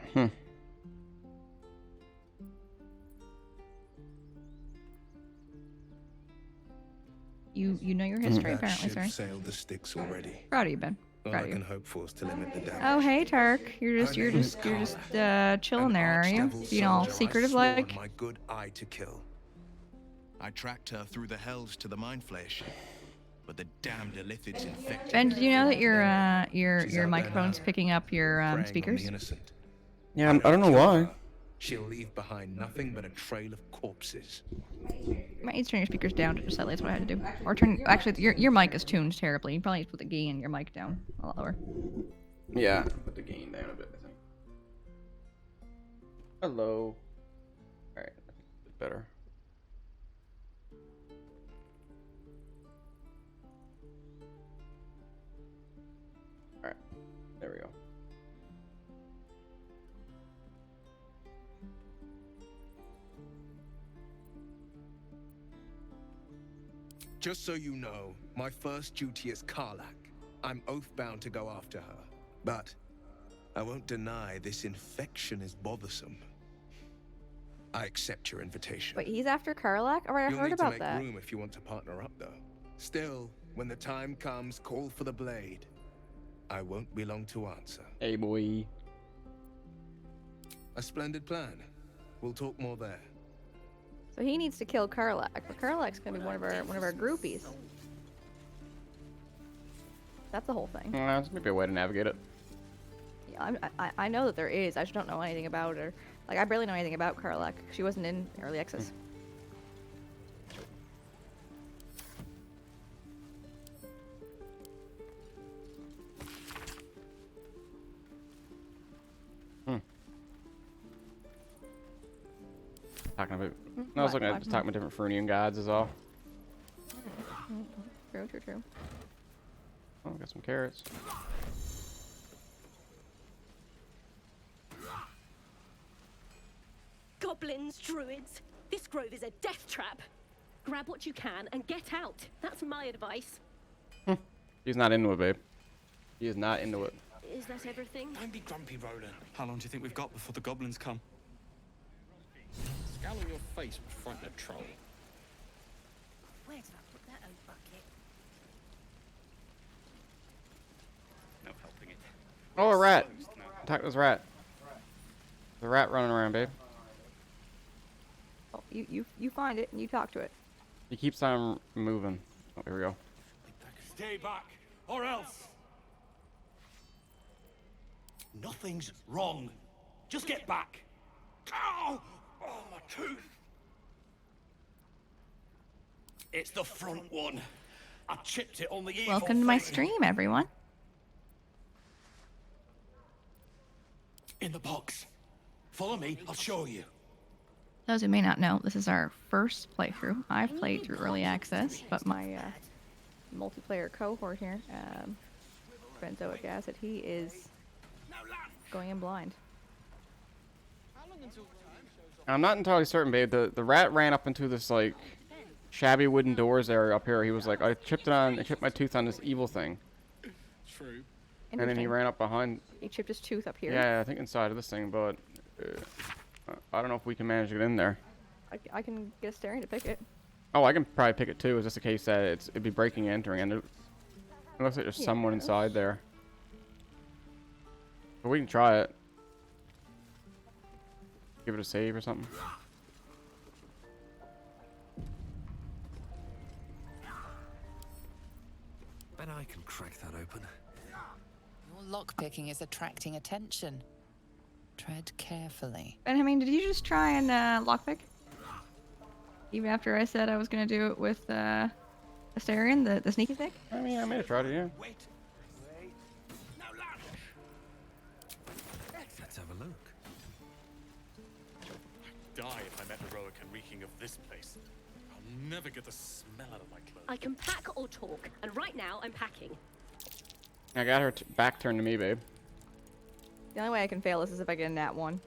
You know your history That apparently, ship sir. sailed the Styx already. Proud of you, Ben. All Proud I of can you. hope for is to limit the damage. Oh hey Tark, you're just chilling there, are you? Being all secretive like? My good eye to kill. I tracked her through the hells to the mind flash, but the damned Illithids infected. Ben, did you know that your She's out there microphone's now, picking up your preying on the speakers? innocent. Yeah, I don't know why. She'll leave behind nothing but a trail of corpses. You might need to turn your speakers down just slightly. That's what I had to do. Or turn. Actually, your mic is tuned terribly. You probably need to put the gain in your mic down a lot lower. Yeah, put the gain down a bit, I think. Hello. Alright, a bit better. Alright, there we go. Just so you know, my first duty is Karlak. I'm oath-bound to go after her. But I won't deny this infection is bothersome. I accept your invitation. Wait, he's after Karlak? Alright, I've You'll heard need to about make that. room if you want to partner up, though. Still, when the time comes, call for the blade. I won't be long to answer. Hey, boy. A splendid plan. We'll talk more there. So he needs to kill Karlak, but Karlak's gonna be one of our groupies. That's the whole thing. That's maybe a way to navigate it. Yeah, I know that there is. I just don't know anything about her. Like, I barely know anything about Karlak. She wasn't in early access. Talking about. I was looking at just talking about different Frunian gods is all. True. Oh, got some carrots. Goblins, druids. This grove is a death trap. Grab what you can and get out. That's my advice. He's not into it, babe. He is not into it. Is that everything? Don't be grumpy, Roland. How long do you think we've got before the goblins come? Scowl on your face would frighten a troll. Where did I put that old bucket? No helping it. Oh, a rat. Attack this rat. The rat running around, babe. Oh, you find it and you talk to it. He keeps on moving. Oh, here we go. Stay back, or else. Nothing's wrong. Just get back. Ow! Oh, my tooth. It's the front one. I chipped it on the evil Welcome to my thing. stream, everyone. In the box. Follow me, I'll show you. Those who may not know, this is our first playthrough. I've played through early access, but my Multiplayer cohort here, Benzoic Acid, he is going in blind. I'm not entirely certain, babe. The rat ran up into this like shabby wooden doors area up here. He was like, I chipped my tooth on this evil thing. True. And then he ran up behind. He chipped his tooth up here. Yeah, I think inside of this thing, but I don't know if we can manage to get in there. I can get Astarion to pick it. Oh, I can probably pick it too. It's just a case that it'd be breaking and entering, and it looks like there's someone inside there. But we can try it. Give it a save or something. Bet I can crack that open. Your lockpicking is attracting attention. Tread carefully. Benjamin, did you just try and lockpick? Even after I said I was gonna do it with Astarion, the sneaky stick? I mean, I may have tried it, yeah. Let's have a look. Die if I met a Roican reeking of this place. I'll never get the smell out of my clothes. I can pack or talk, and right now I'm packing. I got her back turned to me, babe. The only way I can fail this is if I get a nat 1.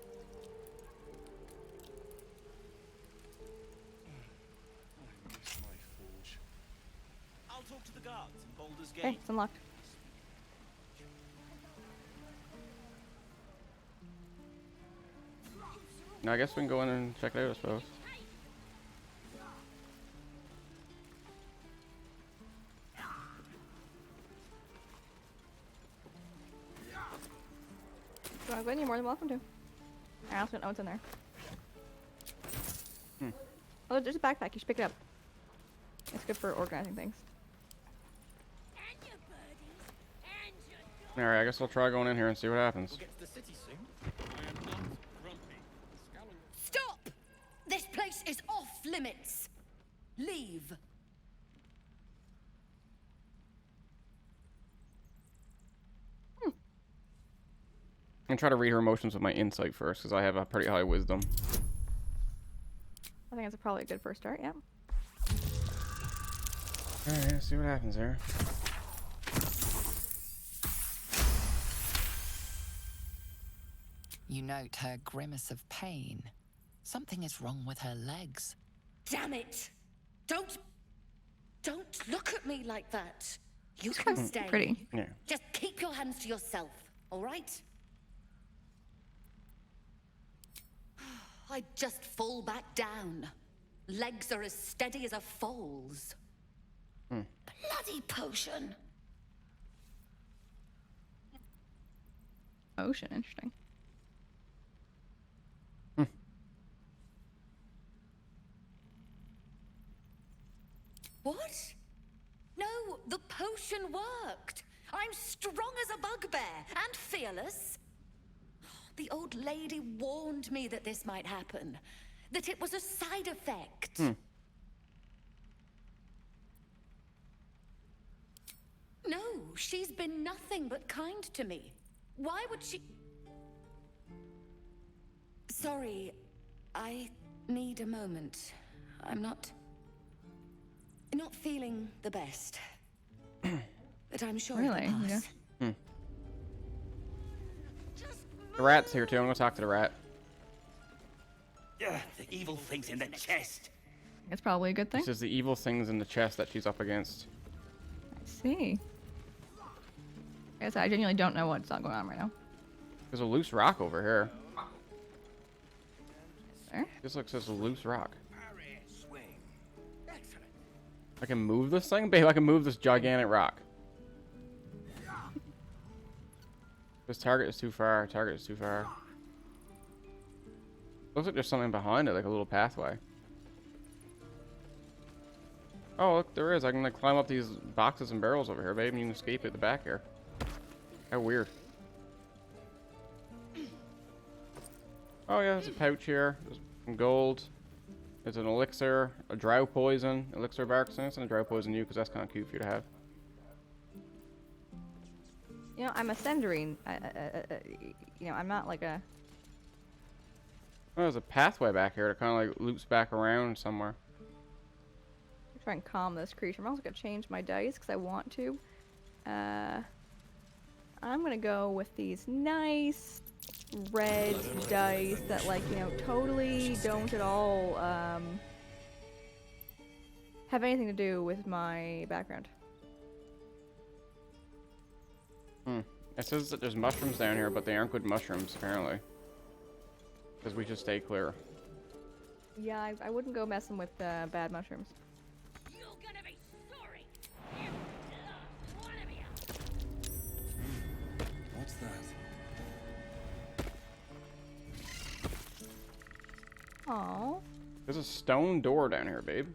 I'll talk to the guards in Baldur's Gate. Okay, it's unlocked. Now I guess we can go in and check it out, I suppose. If you want to go in, you're more than welcome to. I also don't know what's in there. Oh, there's a backpack. You should pick it up. It's good for organizing things. Alright, I guess I'll try going in here and see what happens. Stop! This place is off limits. Leave. I'm gonna try to read her emotions with my insight first, because I have a pretty high wisdom. I think it's probably a good first start, yeah. Alright, let's see what happens there. You note her grimace of pain. Something is wrong with her legs. Damn it! Don't look at me like that. You can stay. Pretty. Yeah. Just keep your hands to yourself, all right? I just fall back down. Legs are as steady as a foal's. Bloody potion. Ocean, interesting. What? No, the potion worked. I'm strong as a bugbear and fearless. The old lady warned me that this might happen, that it was a side effect. No, she's been nothing but kind to me. Why would she... Sorry, I need a moment. I'm not feeling the best. But I'm sure Really? it'll pass. Yeah. The rat's here too. I'm gonna talk to the rat. The evil thing's in the chest. It's probably a good thing. This is the evil things in the chest that she's up against. I see. I guess I genuinely don't know what's going on right now. There's a loose rock over here. There? This looks like a loose rock. I can move this thing? Babe, I can move this gigantic rock. This target is too far. Target is too far. Looks like there's something behind it, like a little pathway. Oh, look, there is. I can like climb up these boxes and barrels over here, babe, and you can escape at the back here. How weird. Oh yeah, there's a pouch here. There's some gold. There's an elixir, a drow poison, elixir bark. So I'm gonna drow poison you because that's kind of cute for you to have. You know, I'm a Sendrine. You know, I'm not like a... Oh, there's a pathway back here that kind of like loops back around somewhere. Try and calm this creature. I'm also gonna change my dice because I want to. I'm gonna go with these nice red dice that, like, you know, totally don't at all have anything to do with my background. It says that there's mushrooms down here, but they aren't good mushrooms apparently. Because we should stay clear. Yeah, I wouldn't go messing with bad mushrooms. What's that? Oh. There's a stone door down here, babe.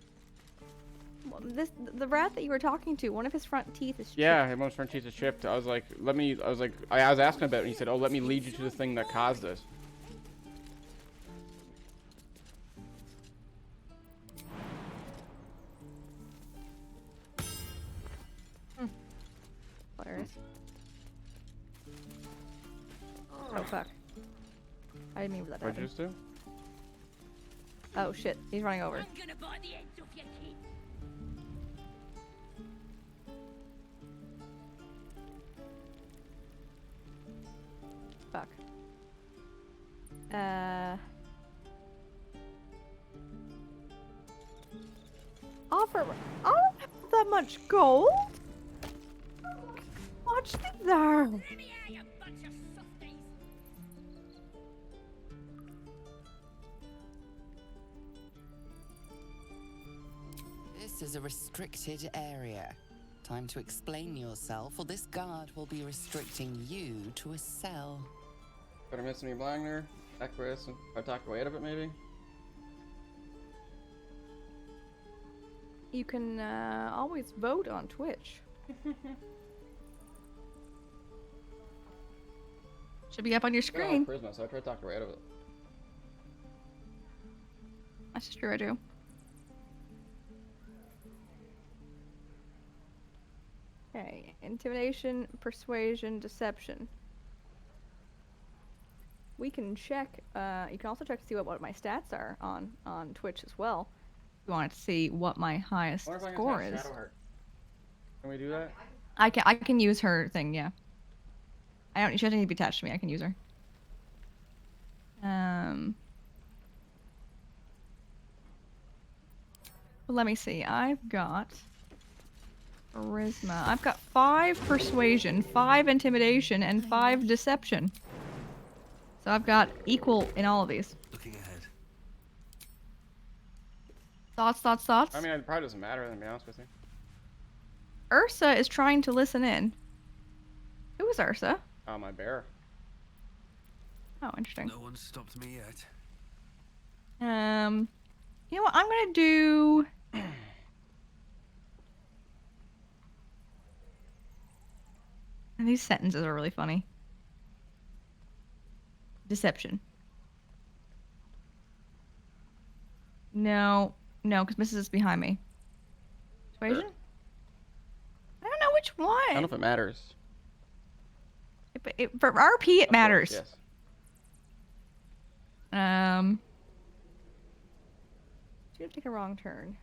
Well, the rat that you were talking to, one of his front teeth is chipped. Yeah, his front teeth is chipped. I was like, I was asking about it, and he said, oh, let me lead you to the thing that caused this. Hilarious. Oh fuck. I didn't mean for that to What'd you happen. just do? Oh shit, he's running over. I'm gonna buy the ends off your kid. Fuck. Offer. I don't have that much gold. Watch me there. This is a restricted area. Time to explain yourself, or this guard will be restricting you to a cell. Better miss me blind there. Acquiesce. If I talk away out of it, maybe. You can always vote on Twitch. Should be up on your screen. Charisma, so I try to talk her way out of it. That's true, I do. Okay, intimidation, persuasion, deception. We can check. You can also check to see what my stats are on Twitch as well. You want to see what my highest score is? Can we do that? I can use her thing. Yeah. I don't. She doesn't need to be attached to me. I can use her. Well, let me see. I've got charisma. I've got 5 persuasion, 5 intimidation, and 5 deception. So I've got equal in all of these. Looking ahead. Thoughts? I mean, it probably doesn't matter, to be honest with you. Ursa is trying to listen in. Who is Ursa? Oh, my bear. Oh, interesting. No one stopped me yet. You know what? I'm gonna do. And these sentences are really funny. Deception. No, because Mrs. is behind me. Persuasion? Sure. I don't know which one. I don't know if it matters. For RP, it matters. Yes. You're gonna take a wrong turn.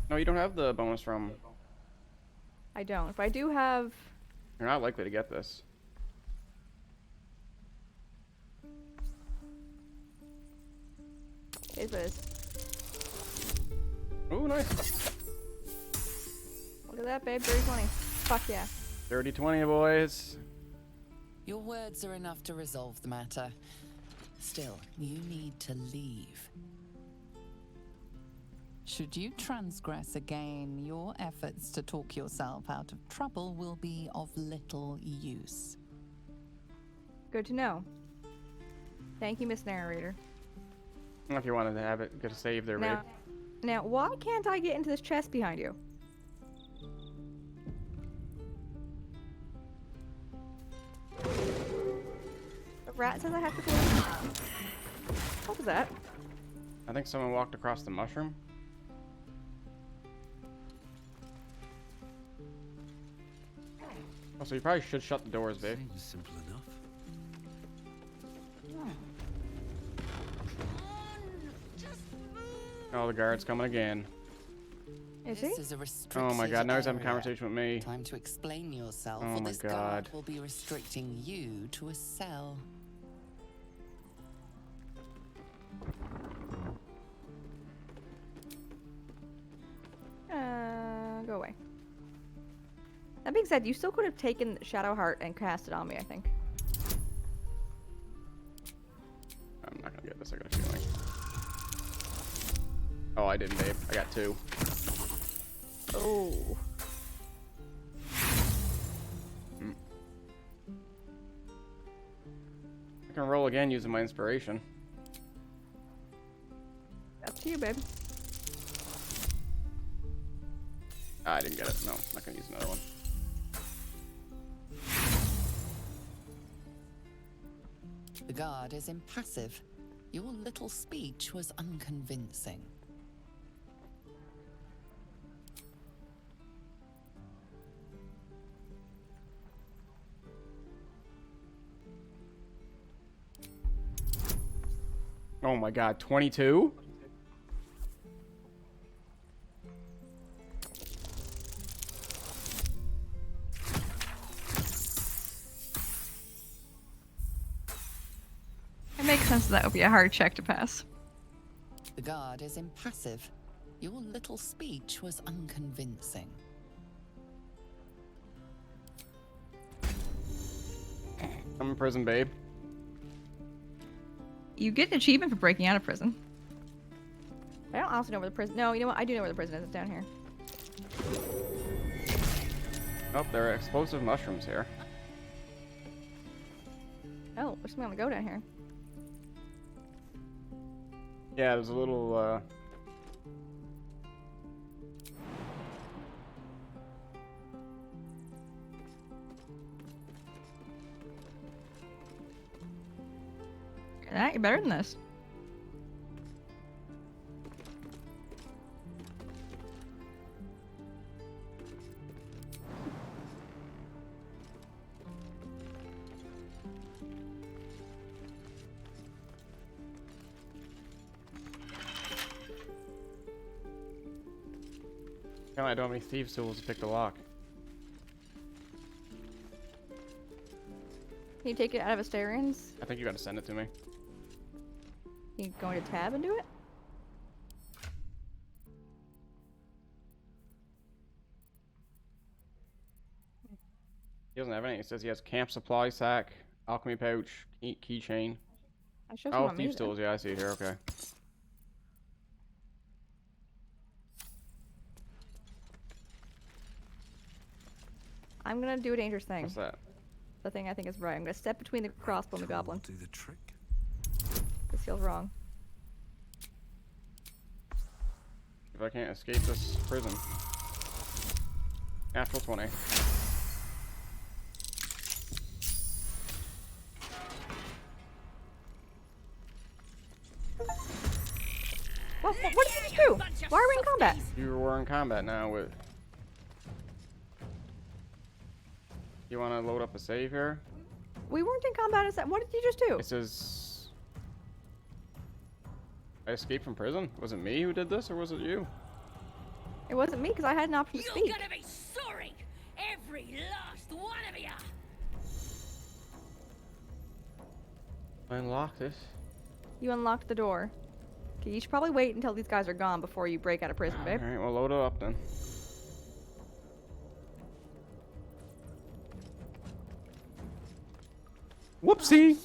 No, you don't have the bonus from. I don't. If I do have. You're not likely to get this. It is what it is. Ooh, nice. Look at that, babe. Dirty 20. Fuck yeah. Dirty 20, boys. Your words are enough to resolve the matter. Still, you need to leave. Should you transgress again, your efforts to talk yourself out of trouble will be of little use. Good to know. Thank you, Miss Narrator. I don't know if you wanted to have it, get a save there, babe. Now, why can't I get into this chest behind you? The rat says I have to go. What was that? I think someone walked across the mushroom. Oh, so you probably should shut the doors, babe. Seems simple enough. Oh, the guard's coming again. Is he? Oh my god, now he's having a conversation with me. Time to explain yourself, Oh or my this god. guard will be restricting you to a cell. Go away. That being said, you still could have taken Shadow Heart and cast it on me, I think. I'm not gonna get this, I got a feeling. Oh, I didn't, babe. I got 2. Oh. I can roll again using my inspiration. Up to you, babe. Ah, I didn't get it. No, I'm not gonna use another one. The guard is impassive. Your little speech was unconvincing. Oh my god, 22? sense that would be a hard check to pass. The guard is impassive. Your little speech was unconvincing. I'm in prison, babe. You get an achievement for breaking out of prison. I don't also know where the prison. No, you know what? I do know where the prison is. It's down here. Oh, there are explosive mushrooms here. Oh, we're just gonna go down here. Yeah, there's a little, You're better than this. I don't have any thieves' tools to pick the lock. Can you take it out of Asterian's? I think you gotta send it to me. Can you go into tab and do it? He doesn't have any. It says he has camp supply sack, alchemy pouch, keychain. I should Oh, thieves' tools. Yeah, I see it here. Okay. I'm gonna do a dangerous thing. What's that? The thing I think is right. I'm gonna step between the crossbow and the goblin. Do the trick. This feels wrong. If I can't escape this prison. Natural 20. What did you just do? Why are we in combat? We're in combat now with... You want to load up a save here? We weren't in combat. What did you just do? It says... I escaped from prison? Was it me who did this, or was it you? It wasn't me, because I had an option to speak. You're gonna be sorry! Every last one of you! I unlocked it. You unlocked the door. Okay, you should probably wait until these guys are gone before you break out of prison, babe. Alright, well, load it up then. Whoopsie!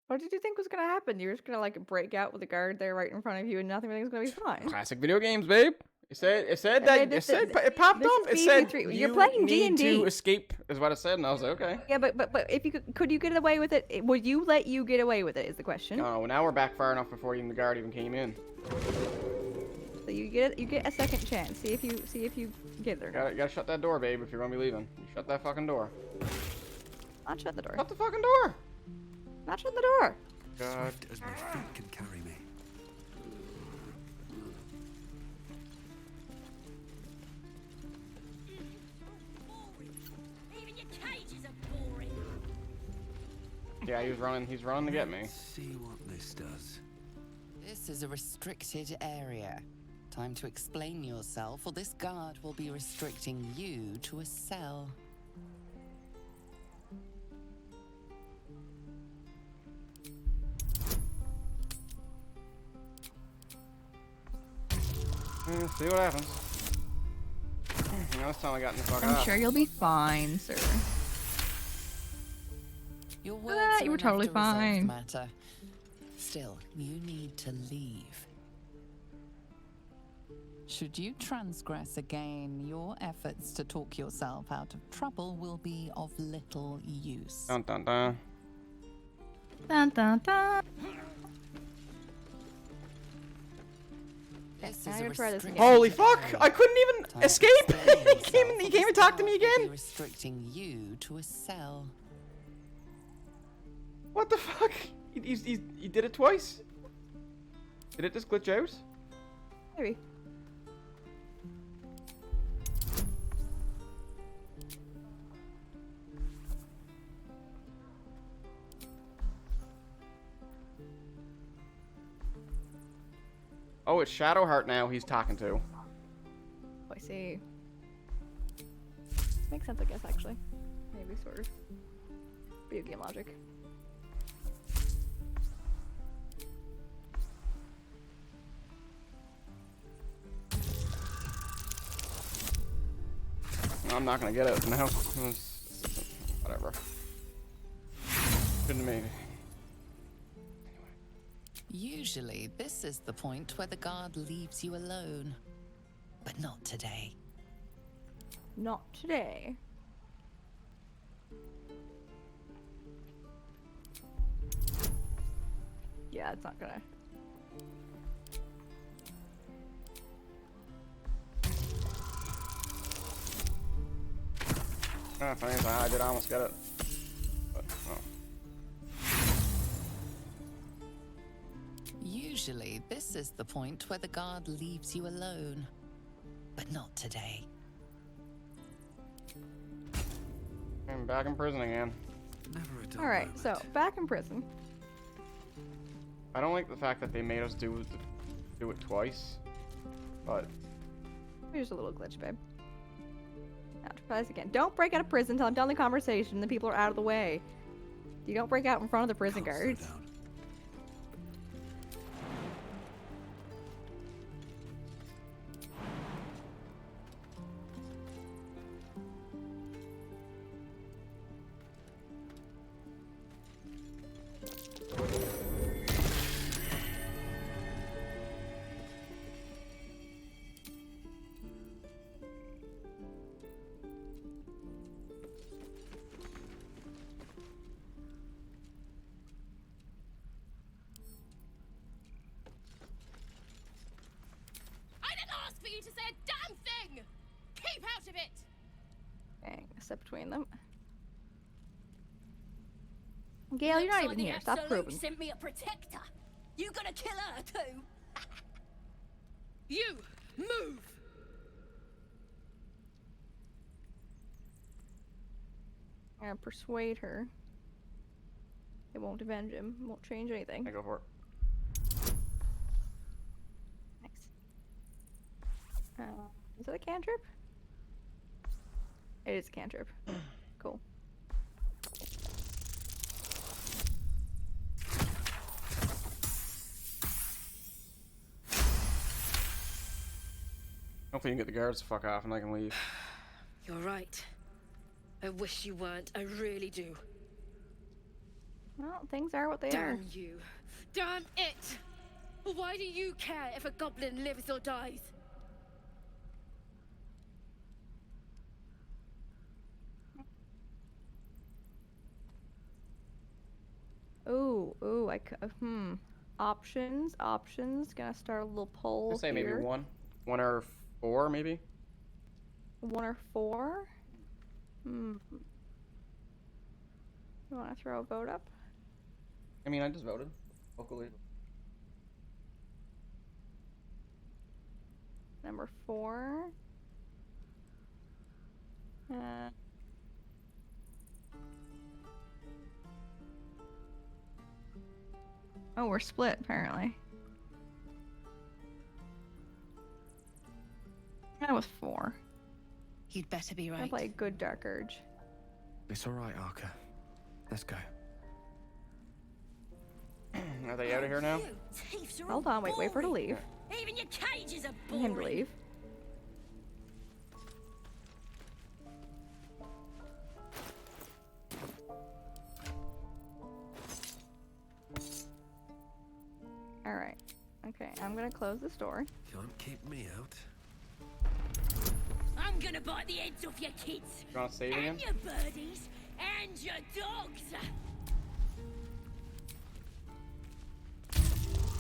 What did you think was gonna happen? You were just gonna like break out with a guard there right in front of you and nothing was gonna be fine. Classic video games, babe. It said it popped up. It said you're playing need D&D. to escape is what it said, and I was like, okay. Yeah, but if you could you get away with it? Would you let you get away with it? Is the question. Oh, now we're back far enough before even the guard even came in. So you get a second chance. See if you get there. Gotta shut that door, babe. If you're gonna be leaving, you shut that fucking door. Not shut the door. Shut the fucking door. Not shut the door. God. Swift as my feet can carry me. Even your cages are boring. Yeah, he's running to get me. Let's see what this does. This is a restricted area. Time to explain yourself, or this guard will be restricting you to a cell. See what happens. This time I got in the fuck I'm out. sure you'll be fine, sir. Your words You are were enough totally to resolve the fine. matter. Still, you need to leave. Should you transgress again, your efforts to talk yourself out of trouble will be of little use. Dun dun dun. Dun dun dun. This I'm is gonna a try this again. Holy fuck! I couldn't even Time to escape. explain He came yourself, and talked to me this guard will be again. restricting you to a cell. What the fuck? He did it twice. Did it just glitch out? Maybe. Oh, it's Shadowheart now he's talking to. I see. Makes sense, I guess, actually. Maybe, sort of. Video game logic. I'm not gonna get it now. Whatever. Couldn't maybe. Usually, this is the point where the guard leaves you alone. But not today. Not today. Yeah, it's not gonna. Funny as I did almost get it. But, oh. Usually, this is the point where the guard leaves you alone. But not today. I'm back in prison again. Alright, so, back in prison. I don't like the fact that they made us do it twice, but... Here's a little glitch, babe. Now, try this again. Don't break out of prison until I'm done the conversation and the people are out of the way. You don't break out in front of the prison guards. For you to say a damn thing! Keep out of it! Okay, a step between them. Gail, you're not even here. Stop probing. Sent me a protector. You gonna kill her too? You move! I'm gonna persuade her. It won't avenge him. It won't change anything. I go for it. Is that a cantrip? It is a cantrip. Cool. Hopefully you can get the guards to fuck off and I can leave. You're right. I wish you weren't. I really do. Well, things are what they are. Damn you. Damn it! Why do you care if a goblin lives or dies? Ooh, options. Gonna start a little poll I'd say here. maybe one or four, maybe. 1 or 4. You want to throw a vote up? I mean, I just voted locally. Number 4. Oh, we're split, apparently. That was 4. You'd better be right. I play a good Dark Urge. It's all right, Arca. Let's go. Are they out of here now? Hold on, wait for her to leave. Even your cages are And him to boring. leave. Alright. Okay, I'm gonna close this door. Can't keep me out. I'm gonna bite the heads off your kids. You want to save again? And your birdies. And your dogs.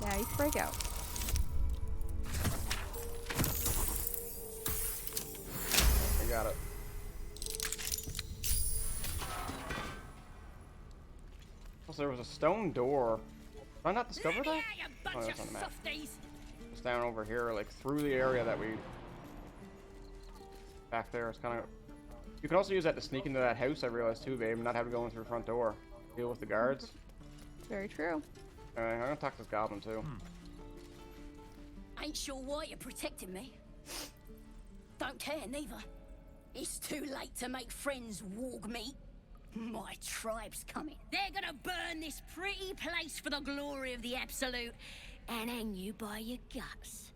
Yeah, you can break out. I got it. Also, there was a stone door. Did I not discover that? Oh, that's on the map. It's down over here, like through the area that we... Back there, it's kind of... You can also use that to sneak into that house, I realized too, babe, and not have to go in through the front door. Deal with the guards. Very true. I'm gonna talk to this goblin too. Ain't sure why you're protecting me. Don't care, neither. It's too late to make friends, warg meat. My tribe's coming. They're gonna burn this pretty place for the glory of the Absolute and hang you by your guts.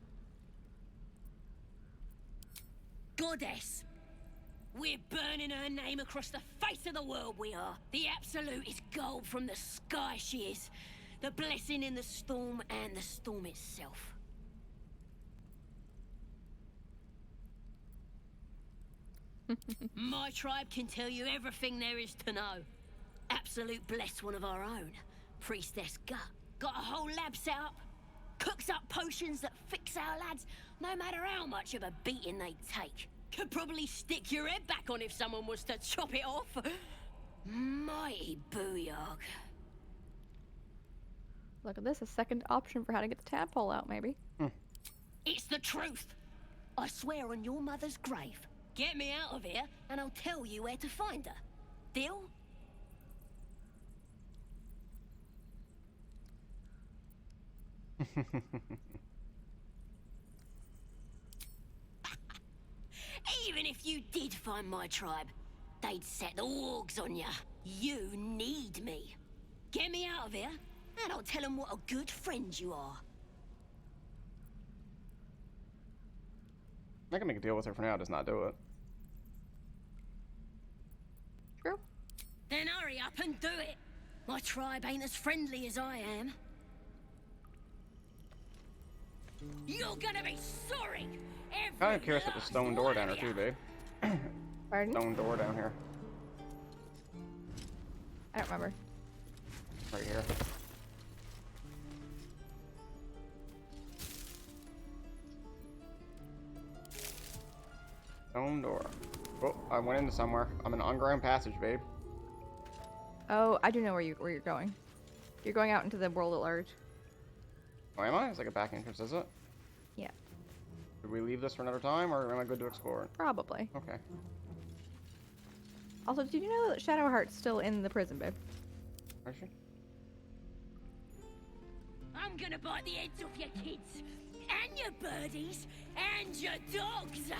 Goddess, we're burning her name across the face of the world, we are. The Absolute is gold from the sky, she is. The blessing in the storm and the storm itself. My tribe can tell you everything there is to know. Absolute bless one of our own. Priestess Gut. Got a whole lab set up. Cooks up potions that fix our lads, no matter how much of a beating they take. Could probably stick your head back on if someone was to chop it off. Mighty booyog. Look at this, a second option for how to get the tadpole out, maybe. It's the truth. I swear on your mother's grave. Get me out of here, and I'll tell you where to find her. Deal? Even if you did find my tribe, they'd set the wargs on you. You need me. Get me out of here, and I'll tell them what a good friend you are. I can make a deal with her for now, just not do it. True. Then hurry up and do it. My tribe ain't as friendly as I am. You're gonna be sorry. Kind of curious about the stone door down here too, babe. Pardon? Stone door down here. I don't remember. Right here. Stone door. Oh, I went into somewhere. I'm in an underground passage, babe. Oh, I do know where you're going. You're going out into the world at large. Oh, am I? It's like a back entrance, is it? Yeah. Should we leave this for another time, or am I good to explore it? Probably. Okay. Also, did you know that Shadowheart's still in the prison, babe? Is she? I'm gonna bite the heads off your kids, and your birdies, and your dogs.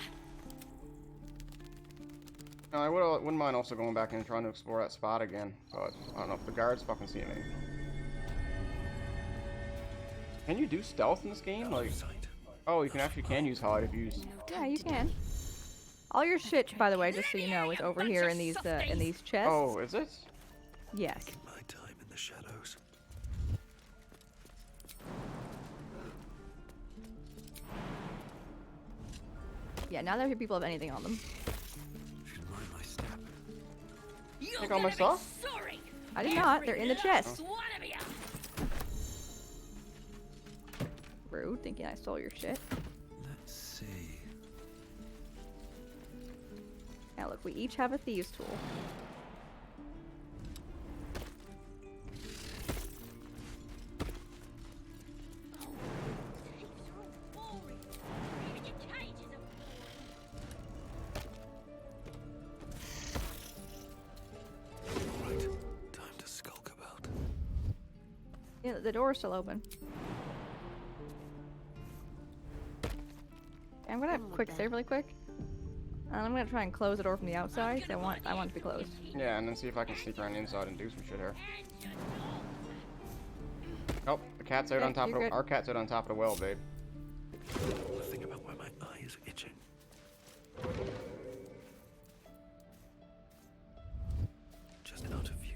No, I wouldn't mind also going back and trying to explore that spot again, but I don't know if the guards fucking see me. Can you do stealth in this game? Like, oh, you can use hide if you use. Yeah, you can. All your shit, by the way, just so you know, is over here in these chests. Oh, is it? Yes. My time in the shadows. Yeah, now that people have anything on them. Take all my stuff? I did not. They're in the chest. Oh. Rude, thinking I stole your shit. Let's see. Now look, we each have a thieves tool. Yeah, the door's still open. Okay, I'm gonna quick save really quick. And I'm gonna try and close the door from the outside. 'Cause I want it to be closed. Yeah, and then see if I can sneak around the inside and do some shit here. Oh, the cat's out on top of the, our cat's out on top of the well, babe. The thing about why my eye is itching. Just out of view.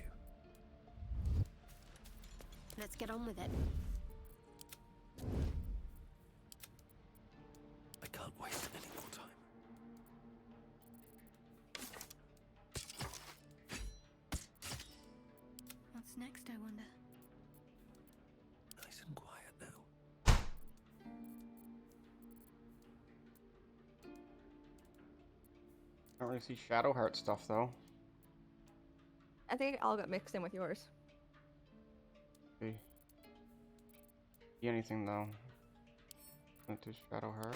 Let's get on with it. I can't waste any more time. What's next, I wonder? Nice and quiet now. Don't really see Shadowheart stuff though. I think it all got mixed in with yours. See anything though? Into Shadowheart.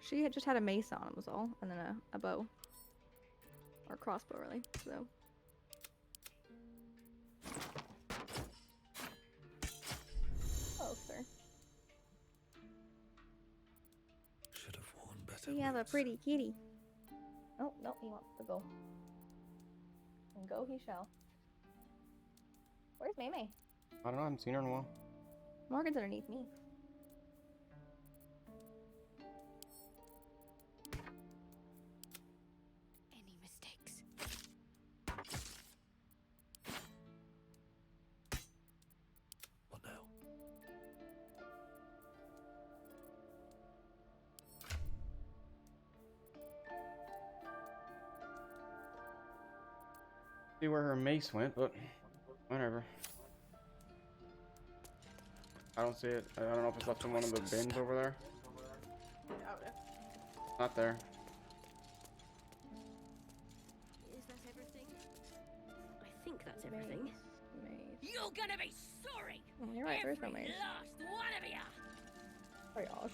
She had just had a mace on, was all, and then a bow. Or crossbow, really, so. Oh, sir. We have a pretty kitty. Oh, no, he wants to go. And go he shall. Where's Maymay? I don't know, I haven't seen her in a while. Morgan's underneath me. Any mistakes? What now? See where her mace went, but whatever. I don't see it. I don't know if it's left in one of the bins over there. Not there. Is that everything? I think that's everything. You're gonna be sorry! Oh, you're right, there's no Every mace. last one of you! Sorry, y'all.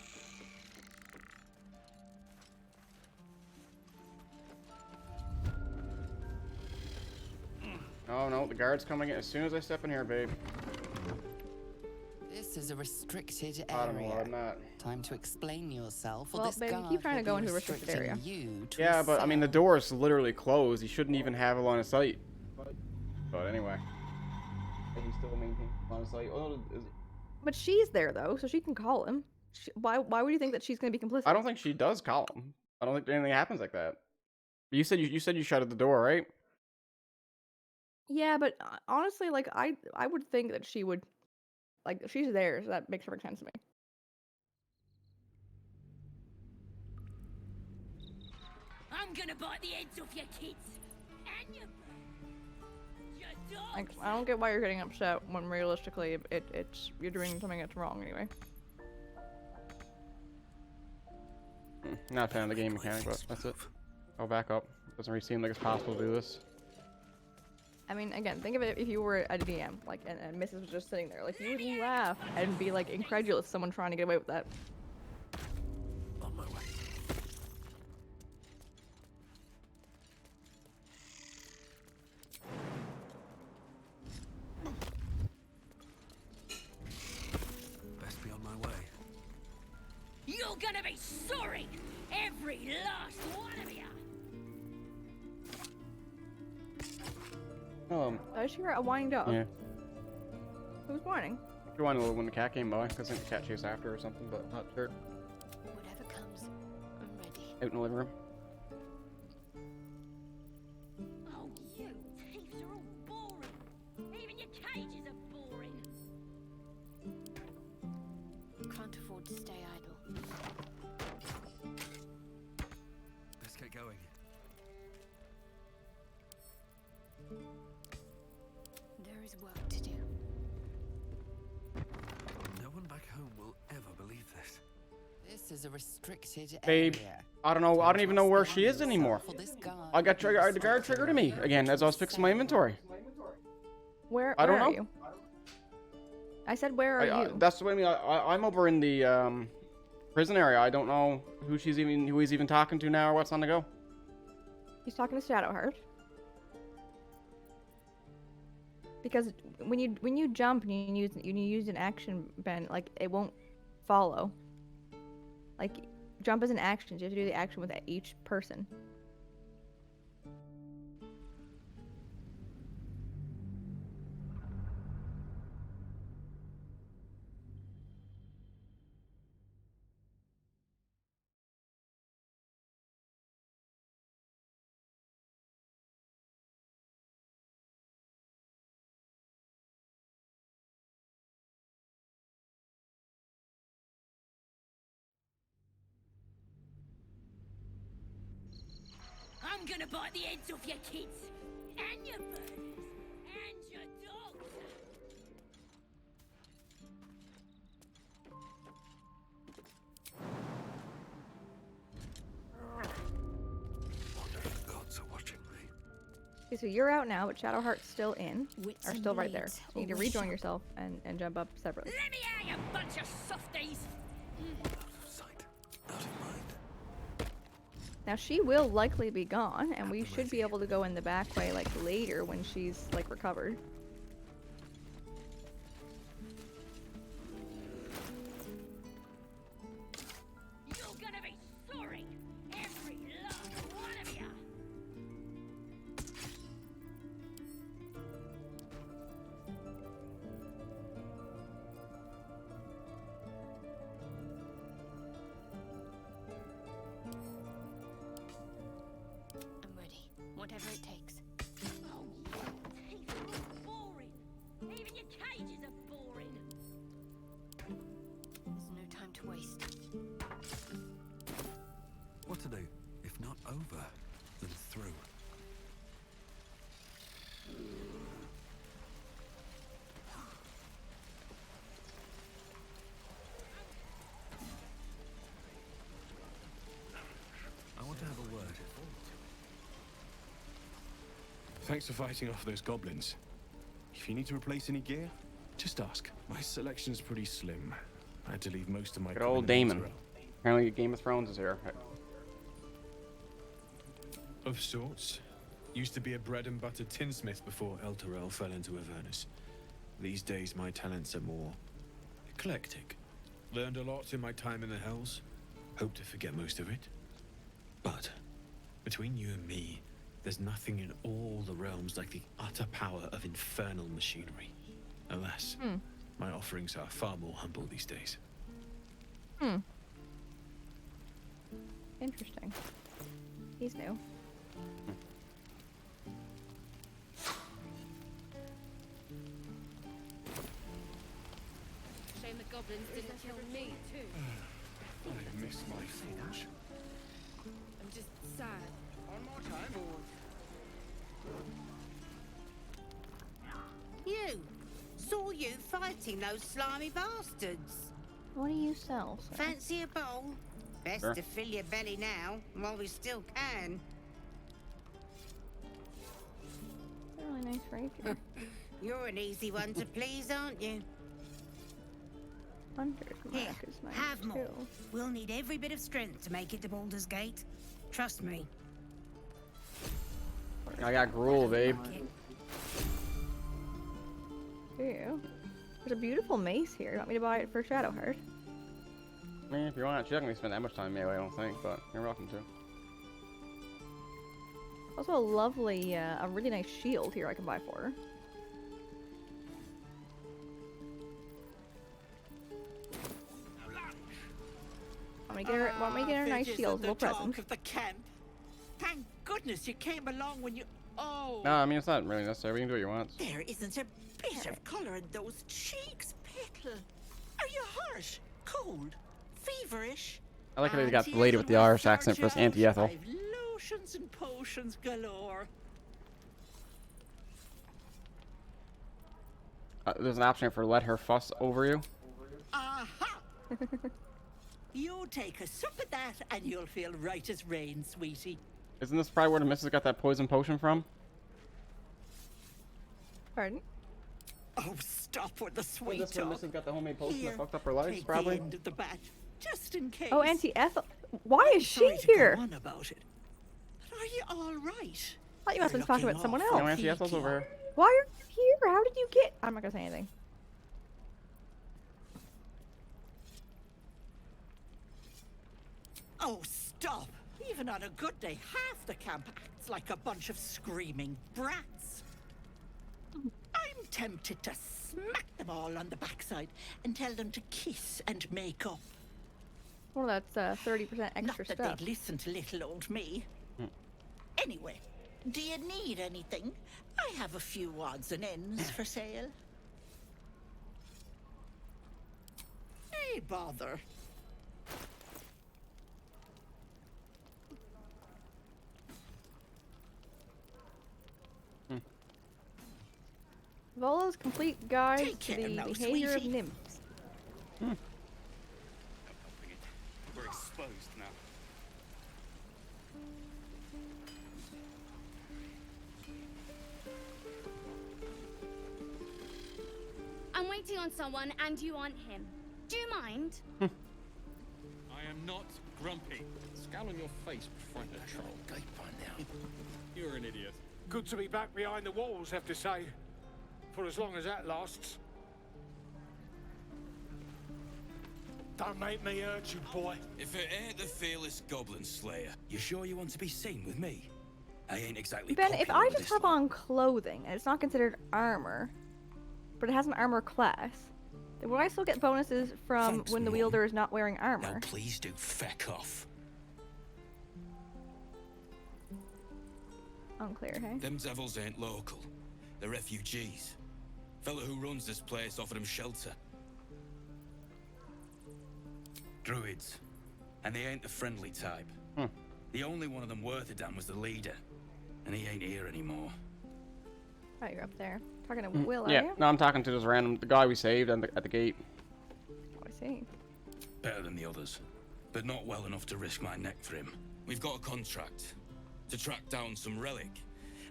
Oh no, the guard's coming in as soon as I step in here, babe. This is a restricted I don't know area. why I'm not. Time to explain yourself. Or Well, this babe, you guard keep trying to will go be into a restricted area. restricting you to Yeah, a but I mean the cell. door is literally closed. He shouldn't even have a line of sight. But anyway, I can still maintain line of sight. Oh, But she's there though, so she can call him. Why would you think that she's gonna be complicit? I don't think she does call him. I don't think anything happens like that. You said you shut the door, right? Yeah, but honestly, like I would think that she would, like she's there, so that makes perfect sense to me. I'm gonna bite the heads off your kids! And your dogs! Like I don't get why you're getting upset when realistically it's you're doing something that's wrong anyway. Not a fan of the game mechanic, but that's it. I'll back up. Doesn't really seem like it's possible to do this. I mean, again, think of it if you were a DM, like, and Mrs. was just sitting there, like, you would laugh and be, like, incredulous someone trying to get away with that. On my way. Best be on my way. You're gonna be sorry! Every last one of you! I just hear a whining dog. Yeah. Who's whining? She whined a little when the cat came by, because I think the cat chased after her or something, but not sure. Whatever comes, I'm ready. Out in the living room. Oh, you thieves are all boring! Even your cages are boring! Can't afford to stay idle. Let's get going. There is work to do. No one back home will ever believe this. This is a restricted Babe, area. I don't know. I don't even know where she is anymore. I got triggered. The guard triggered me again as I was fixing my inventory. Where I don't are know. you? I said, where are you? That's what I mean. I'm over in the prison area. I don't know who he's even talking to now or what's on the go. He's talking to Shadowheart. Because when you jump and you use an action bend, like it won't follow. Like jump is an action. So you have to do the action with each person. I'm gonna bite the heads off your kids! And your birds! And your dogs! Wonder if the gods are watching me. Okay, so you're out now, but Shadowheart's still in, Wits or and still right there. blades, So you need to always Oh, rejoin sharp. yourself and jump up separately. Let me out, you bunch of softies! Out of sight, out of mind. Now she will likely be gone, and we should be able to go in the back way like later when she's like recovered. You're gonna be sorry! Whatever it takes. Oh, you teeth are boring. Even your cages are boring. There's no time to waste. What to do, if not over, then through. I want to have a word. Thanks for fighting off those goblins. If you need to replace any gear, just ask. My selection's pretty slim. I had to leave most of my Good old Damon. Apparently Game of Thrones is here. Of sorts. Used to be a bread and butter tinsmith before Elturel fell into Avernus. These days my talents are more eclectic. Learned a lot in my time in the Hells. Hope to forget most of it. But between you and me, there's nothing in all the realms like the utter power of infernal machinery. Alas, my offerings are far more humble these days. Interesting. He's new. Shame the goblins didn't kill me too. I miss my forge. I'm just sad. One more time. You! Saw you fighting those slimy bastards. What do you sell, sir? Fancy a bowl? Best Sure. to fill your belly now, while we still can. A really nice rapier. You're an easy one to please, aren't you? Hunter's Here, mark is nice have more. too. We'll need every bit of strength to make it to Baldur's Gate. Trust me. I got gruel, babe. Ew. There's a beautiful mace here. You want me to buy it for Shadowheart? I mean, if you want, she's not gonna spend that much time melee, I don't think, but you're welcome to. Also a lovely, a really nice shield here I can buy for her. Want me to get her a nice shield, little present. Of the camp. Thank goodness you came along when you. Oh. No, I mean, it's not really necessary. We can do what you want. There isn't a bit of colour in those cheeks, Petal. Are you harsh, cold, feverish? I like how they got the lady with the Irish accent for this Auntie Ethel. I've lotions and potions galore. There's an option for let her fuss over you. Aha! You take a sip of that and you'll feel right as rain, sweetie. Isn't this probably where the missus got that poison potion from? Pardon? Oh, stop with the sweet This where talk. missus got the homemade potion Here, that fucked up her legs, take probably? the end of the batch, just in case. Oh, Auntie Ethel. Why is she Sorry to here? go on about it. But are you all right? I thought you must have been talking about someone else. No, Auntie Ethel's over here. Why are you here? How did you get? I'm not gonna say anything. Oh, stop! Even on a good day, half the camp acts like a bunch of screaming brats. I'm tempted to smack them all on the backside and tell them to kiss and make up. Well, that's 30% extra Not that stuff. they'd listen to little old me. Anyway, do you need anything? I have a few odds and ends for sale. Hey, bother. Volo's complete guide Take to care the now, behavior of sweetie. nymphs. We're exposed now. I'm waiting on someone and you aren't him. Do you mind? I am not grumpy. Scowl on your face, frightened troll. Gate by now. You're an idiot. Good to be back behind the walls, have to say. For as long as that lasts. Don't make me hurt you, boy. If it ain't the fearless Goblin Slayer, you sure you want to be seen with me? I ain't exactly Ben, if popular I with just this have lot. on clothing and it's not considered armor, but it has an armor class, then would I still get bonuses from Thanks, when the Mom. wielder is not wearing armor? Now please do feck off. Unclear, hey? Them devils ain't local. They're refugees. Fella who runs this place offered them shelter. Druids. And they ain't the friendly type. The only one of them worth a damn was the leader. And he ain't here anymore. Oh, you're up there. Talking to Will, are yeah, you? no, I'm talking to this the guy we saved at the gate. Oh, I see. Better than the others, but not well enough to risk my neck for him. We've got a contract to track down some relic,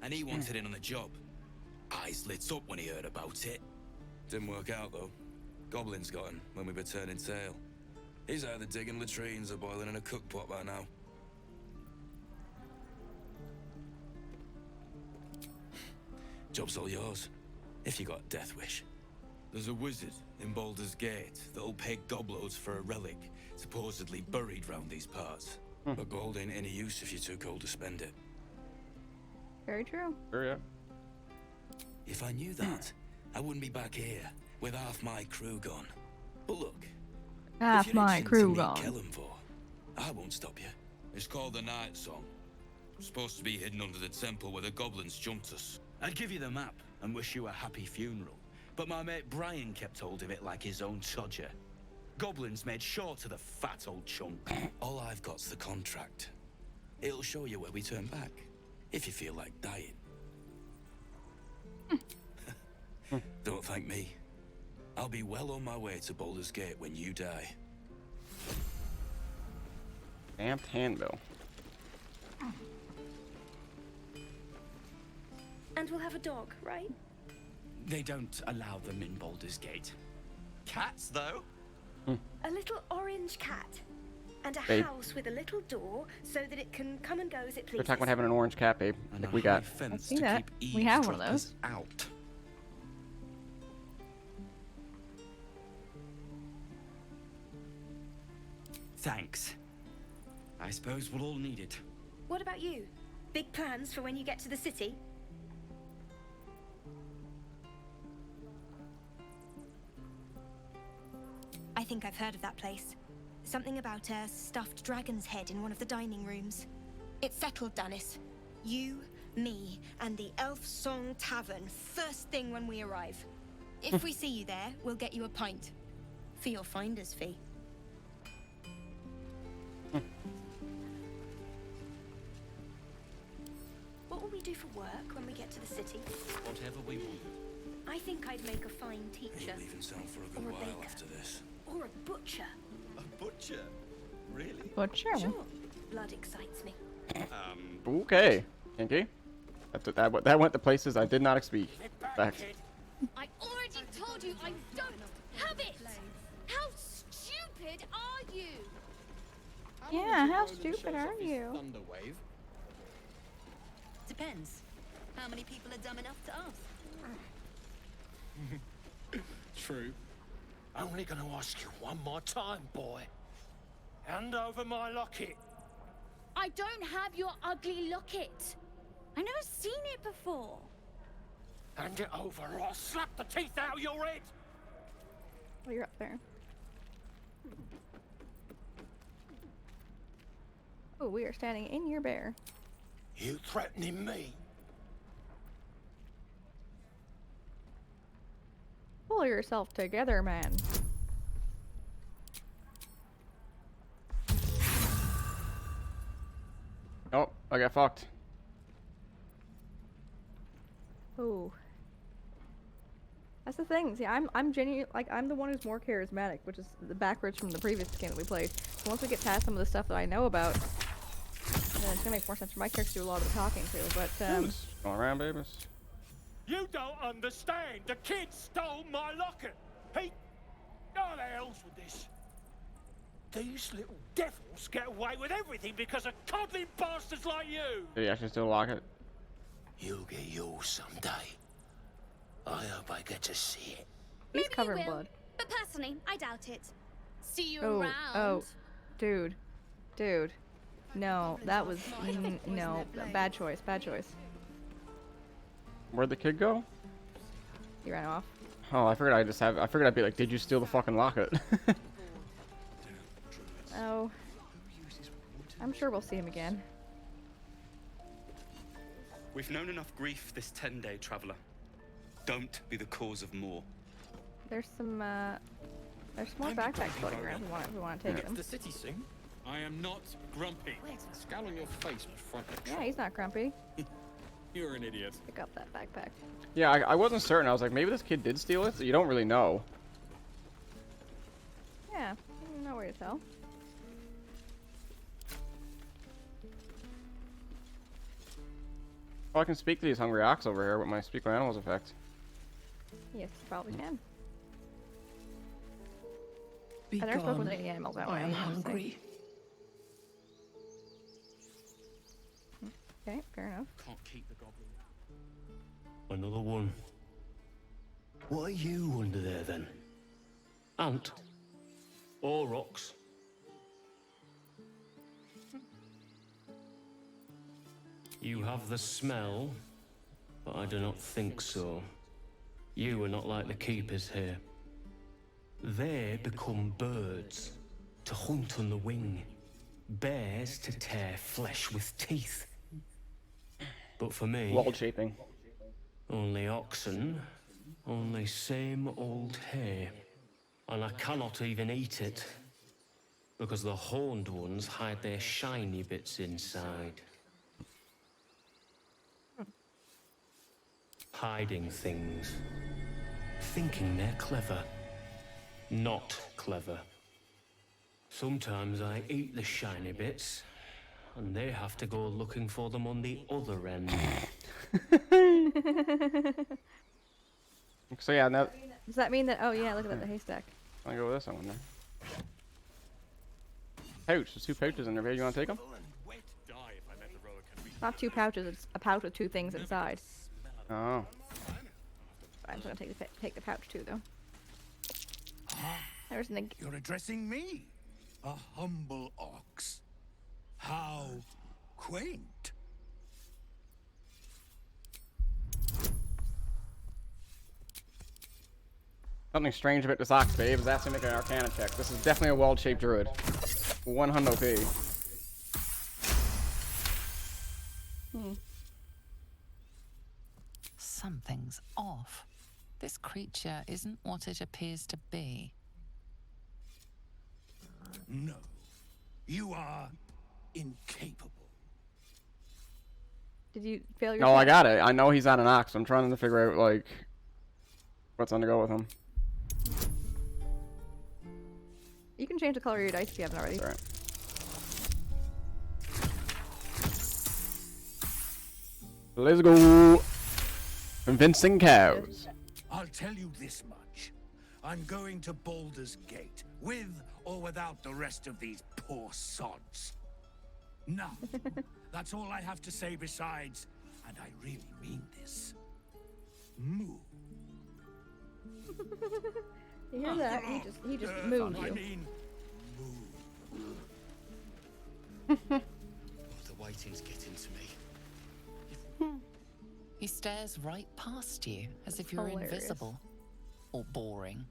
and he wanted in on the job. Eyes lit up when he heard about it. Didn't work out, though. Goblins got him when we were turning tail. He's either digging latrines or boiling in a cookpot by now. Job's all yours, if you got a death wish. There's a wizard in Baldur's Gate that'll pay gobloads for a relic supposedly buried round these parts. But gold ain't any use if you're too cold to spend it. Very true. Sure, yeah. If I knew that, I wouldn't be back here with half my crew gone. But look, Half my crew gone. Kellenvor, I won't stop you. It's called the Night Song. Supposed to be hidden under the temple where the goblins jumped us. I'd give you the map and wish you a happy funeral, but my mate Brian kept hold of it like his own Todger. Goblins made sure to the fat old chunk. All I've got's the contract. It'll show you where we turn back, if you feel like dying. Don't thank me. I'll be well on my way to Baldur's Gate when you die. Stamped handbill. And we'll have a dog, right? They don't allow them in Baldur's Gate. Cats, though? A little orange cat. And a Babe. house with a little door so that it can come and go as it We're pleases. talking about having an orange cat, babe. Like we got. I see that. We have one of those. Out. Thanks. I suppose we'll all need it. What about you? Big plans for when you get to the city? I think I've heard of that place. Something about a stuffed dragon's head in one of the dining rooms. It's settled, Danis. You, me, and the Elf Song Tavern first thing when we arrive. If we see you there, we'll get you a pint. For your finder's fee. What will we do for work when we get to the city? Whatever we want. I think I'd make a fine teacher. You'll even sound for a good Or a while baker. after this. Or a butcher. A butcher? Really? Butcher? Sure. Blood excites me. Okay, Kinky. That went to places I did not expect. I already told you I don't have it! How stupid are you? Yeah, how stupid are you? Thunderwave. Depends. How many people are dumb enough to ask? True. Only gonna ask you one more time, boy. Hand over my locket. I don't have your ugly locket. I've never seen it before. Hand it over or I'll slap the teeth out of your head. Oh, you're up there. Oh, we are standing in your bear. You threatening me? Pull yourself together, man. Oh, I got fucked. Oh. That's the thing. See, I'm genuine. Like, I'm the one who's more charismatic, which is the backwards from the previous game that we played. So once we get past some of the stuff that I know about, then it's gonna make more sense for my character to do a lot of the talking too. But Who's going around, babies? You don't understand. The kid stole my locket. He... Oh, the hell's with this? These little devils get away with everything because of coddling bastards like you. Did he actually still lock it? You'll get yours someday. I hope I get to see it. he's Maybe covered you in will, blood. but personally, I doubt it. See you Oh, around. oh, dude, no, that was no, bad choice, bad choice. Where'd the kid go? He ran off. Oh, I figured I'd be like, did you steal the fucking locket? Oh, I'm sure we'll see him again. We've known enough grief this 10-day traveler. Don't be the cause of more. There's some more backpacks floating around if we want to take them. The city soon. I am not grumpy. Scowl on your face before I Yeah, he's not grumpy. You're an idiot. Pick up that backpack. Yeah, I wasn't certain. I was like, maybe this kid did steal it. You don't really know. Yeah, no way to tell. Oh, I can speak to these hungry ox over here with my speak with animals effect. Yes, probably can. Be I never spoke with gone. any animals. I am hungry. Okay, fair enough. Can't keep the goblin. Another one. What are you under there then? Ant? Or rocks? You have the smell, but I do not think so. You are not like the keepers here. They become birds, to hunt on the wing. Bears to tear flesh with teeth. But for me... World shaping. Only oxen, only same old hay. And I cannot even eat it, because the horned ones hide their shiny bits inside. Hiding things. Thinking they're clever. Not clever. Sometimes I eat the shiny bits, and they have to go looking for them on the other end. So yeah, now... Does that mean that? Oh yeah, look at that, the haystack. I'll go with this one then. Pouch. There's 2 pouches in there, babe. You want to take them? Not 2 pouches. It's a pouch with 2 things inside. Oh. I'm just gonna take the pouch too, though. There's an. You're addressing me, a humble ox. How quaint. Something strange about this ox, babe, is asking me to make an Arcana check. This is definitely a world-shaped druid. 100p. Something's off. This creature isn't what it appears to be. No, you are incapable. Did you fail your? No, I got it. I know he's on an ox. I'm trying to figure out like what's on the go with him. You can change the color of your dice if you haven't already. Right. Let's go. Convincing cows. I'll tell you this much. I'm going to Baldur's Gate, with or without the rest of these poor sods. Now, that's all I have to say besides, and I really mean this. Moo. You hear that? He just moved you. I mean, The waiting's getting to me. He stares right past you, as if you're Hilarious. invisible. Or boring.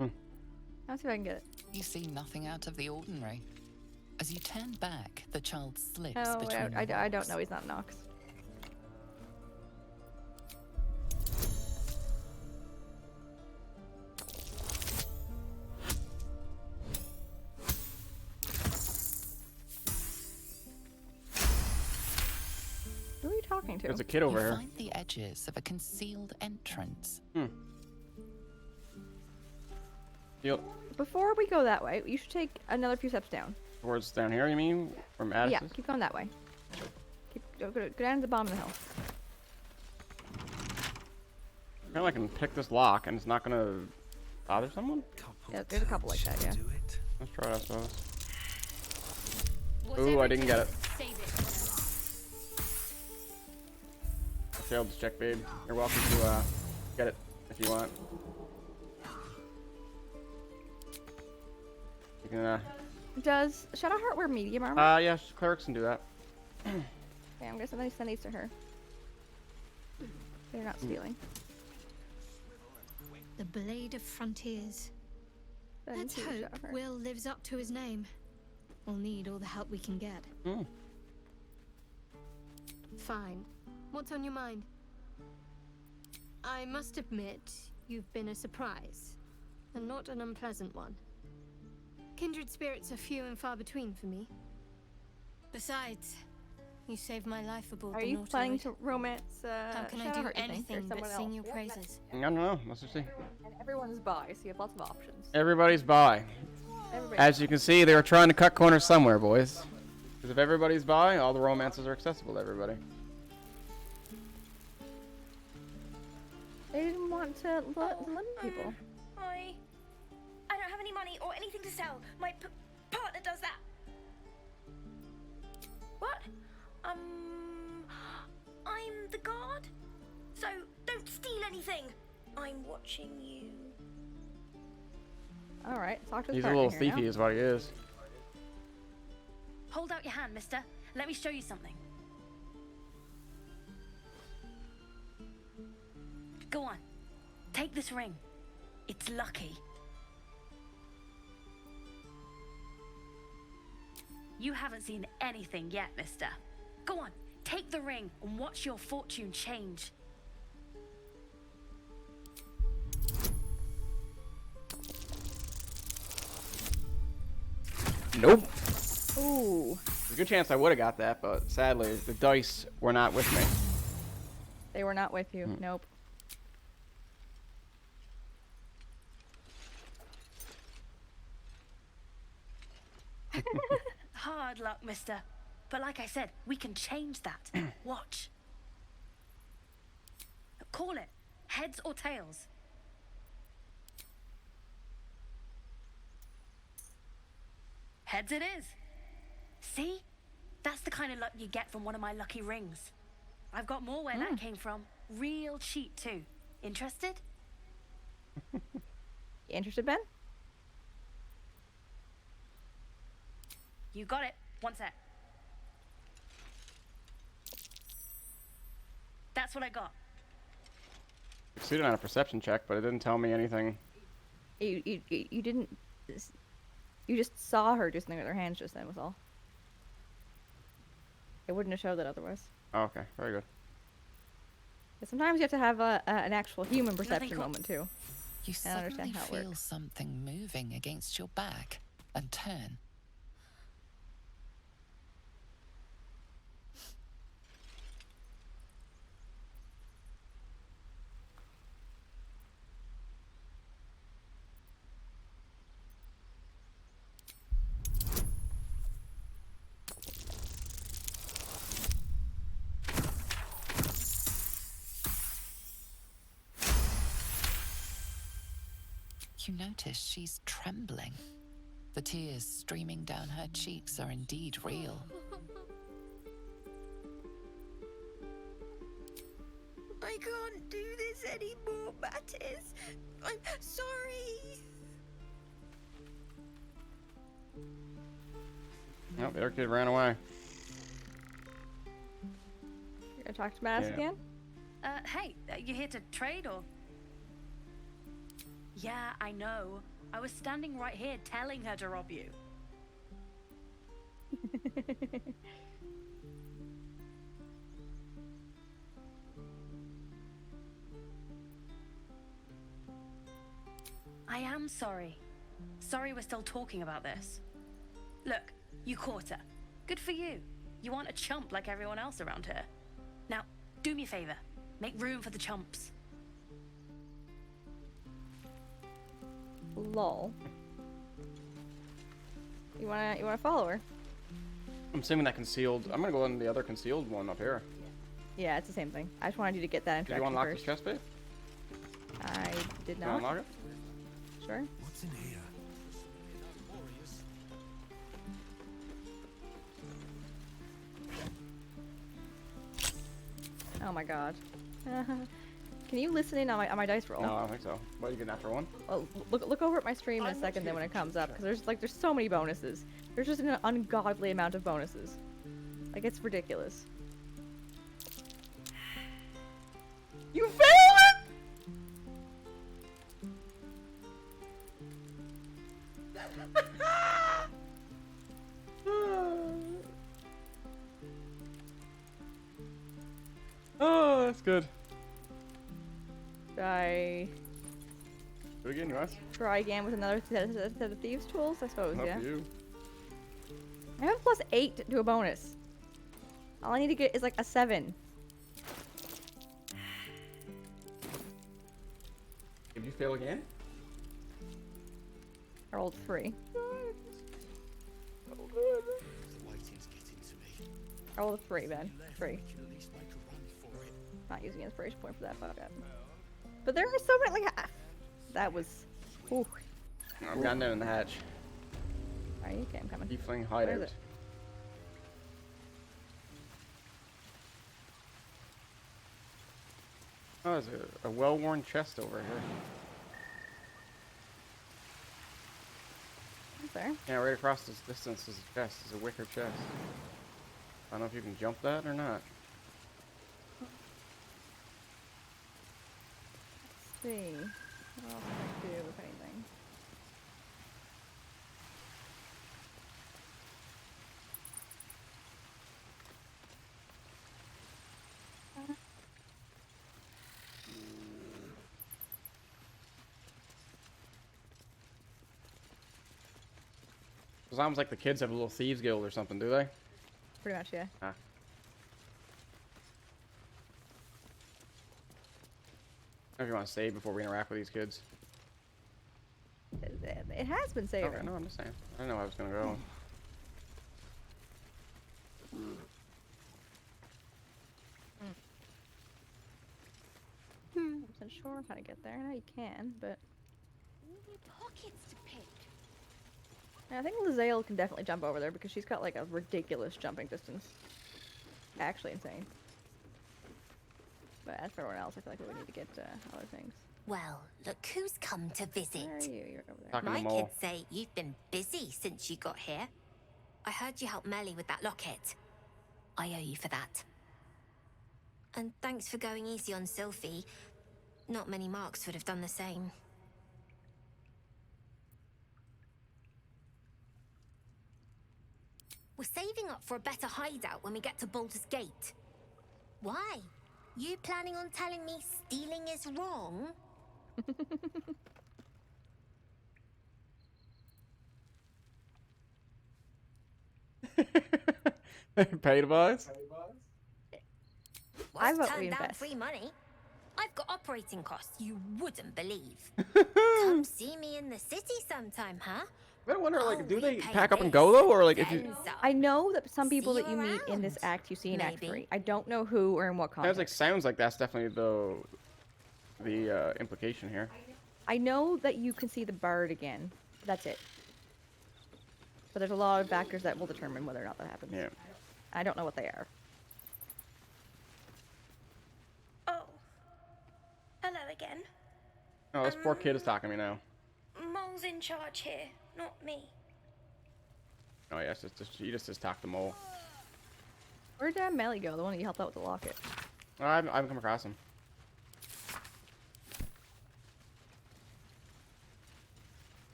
I'll see if I can get it. You see nothing out of the ordinary. As you turn back, the child slips Oh, between I the don't rocks. know. He's not an ox. Who are you talking to? There's a kid over You here. find the edges of a concealed entrance. Before we go that way, you should take another few steps down. Towards down here, you mean? From Addis's? Yeah, keep going that way. Go down to the bottom of the hill. I feel like I can pick this lock and it's not gonna bother someone? Yeah, there's a couple like that, yeah. Let's try it, I suppose. Ooh, I didn't get it. I failed this check, babe. You're welcome to get it if you want. You can, Does Shadowheart wear medium armor? yeah, clerics can do that. Okay, I'm gonna send these to her. They're not stealing. The Blade of Frontiers. Let's hope Will lives up to his name. We'll need all the help we can get. Fine. What's on your mind? I must admit, you've been a surprise, and not an unpleasant one. Kindred spirits are few and far between for me. Besides, you saved my life aboard Are the you Nautiloid. planning to romance How can I Shadowheart, do you think, or anything but someone sing else? your praises? I don't know. Let's just see. And everyone's bi, so you have lots of options. Everybody's bi. As you can see, they were trying to cut corners somewhere, boys. Because if everybody's bi, all the romances are accessible to everybody. They didn't want to limit people. I don't have any money or anything to sell. My partner does that. What? I'm the guard, so don't steal anything. I'm watching you. All right, talk to the He's a partner little here thiefy, now. is what he is. Hold out your hand, mister. Let me show you something. Go on. Take this ring. It's lucky. You haven't seen anything yet, mister. Go on. Take the ring and watch your fortune change. Nope. Ooh. There's a good chance I would have got that, but sadly, the dice were not with me. They were not with you. Nope. Hard luck, mister. But like I said, we can change that. Watch. Call it. Heads or tails? Heads it is. See? That's the kind of luck you get from one of my lucky rings. I've got more where that came from. Real cheap, too. Interested? You interested, Ben? You got it. One sec. That's what I got. Succeeded on a perception check, but it didn't tell me anything. You didn't. You just saw her do something with her hands just then, was all. It wouldn't have showed that otherwise. Oh, okay, very good. But sometimes you have to have an actual human perception cool. moment too. You and understand suddenly how it feel works. something moving against your back and turn. You notice she's trembling. The tears streaming down her cheeks are indeed real. I can't do this anymore, Mattis. I'm sorry. Nope, the other kid ran away. You gonna talk to Mattis again? Hey, you here to trade or? Yeah, I know. I was standing right here telling her to rob you. I am sorry. Sorry we're still talking about this. Look, you caught her. Good for you. You aren't a chump like everyone else around here. Now, do me a favor. Make room for the chumps. Lol. You wanna follow her? I'm assuming that concealed. I'm gonna go on the other concealed one up here. Yeah, it's the same thing. I just wanted you to get that Did you interaction unlock this first. chest bit? I did Did you not. unlock it? Sure. What's in here? Oh my god. Can you listen in on my dice roll? No, I don't think so. What, you get an natural one? Well, look over at my stream in a second then when it comes up, because there's so many bonuses. There's just an ungodly amount of bonuses. Like, it's ridiculous. You failed it! That's good. Should I Do it again, you ask? try again with another set of thieves tools? I suppose, Up yeah. to you. I have a +8 to do a bonus. All I need to get is like a 7. Did you fail again? I rolled 3. I rolled a 3, Ben. 3. Not using inspiration point for that, but there are so many, like, that was, ooh. I'm gone down in the hatch. Alright, okay, I'm coming. Tiefling Where is hideout. it? Oh, there's a well-worn chest over here. Is there? Yeah, right across this distance is a chest. It's a wicker chest. I don't know if you can jump that or not. Let's see. What else can I do, if anything? It's almost like the kids have a little thieves guild or something, do they? Pretty much, yeah. Ah. If you want to save before we interact with these kids. It has been saving. Okay, no, I'm just saying. I didn't know how I was gonna go. I wasn't sure how to get there. I know you can, but Pockets to pick. yeah, I think Lizelle can definitely jump over there because she's got like a ridiculous jumping distance. Actually insane. But as for everyone else, I feel like we need to get other things. Well, look who's come to visit. Where are you? You're over there. Talking My to Mole. kids say you've been busy since you got here. I heard you helped Melly with that locket. I owe you for that. And thanks for going easy on Sylphie. Not many marks would have done the same. We're saving up for a better hideout when we get to Baldur's Gate. Why? You planning on telling me stealing is wrong? Pay to buys? I What's vote we turned down invest. free money? I've got operating costs you wouldn't believe. Come see me in the city sometime, huh? I wonder, like, do they repay pack up and go though, or like if you? Then some. I know that some people See that you meet in this act you see in Act maybe. 3. I don't know who or in what context. Sounds like that's definitely the implication here. I know that you can see the bard again. That's it. But there's a lot of factors that will determine whether or not that happens. Yeah. I don't know what they are. Oh. Hello again. Oh, this poor kid is talking to me now. Mole's in charge here, not me. Oh yes, it's just, he just talked to Mole. Where'd Melly go? The one that you helped out with the locket. I haven't come across him.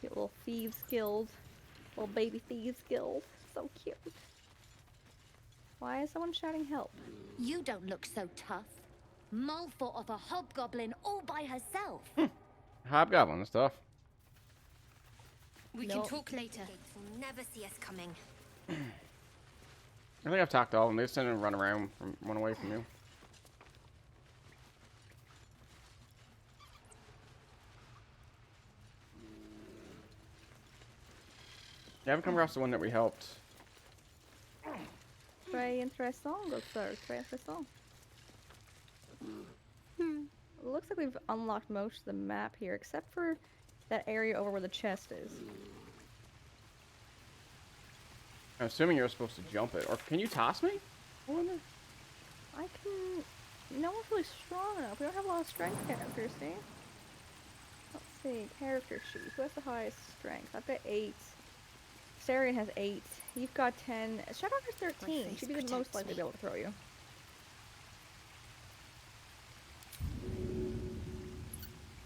Get little thieves guild. Little baby thieves guild. So cute. Why is someone shouting help? You don't look so tough. Mole fought off a hobgoblin all by herself. Hobgoblin and stuff. We Nope. can talk later. Gates will never see us coming. I think I've talked to all of them. They just tend to run around, run away from you. Yeah, I haven't come across the one that we helped. Très intéressant, doctor. Très intéressant. It looks like we've unlocked most of the map here, except for that area over where the chest is. I'm assuming you're supposed to jump it. Or can you toss me? I wonder. I can... No one's really strong enough. We don't have a lot of strength characters, see? Let's see. Character sheet. Who has the highest strength? I've got 8. Sarian has 8. You've got 10. Shadow has 13. She'd be the most likely to be able to throw you.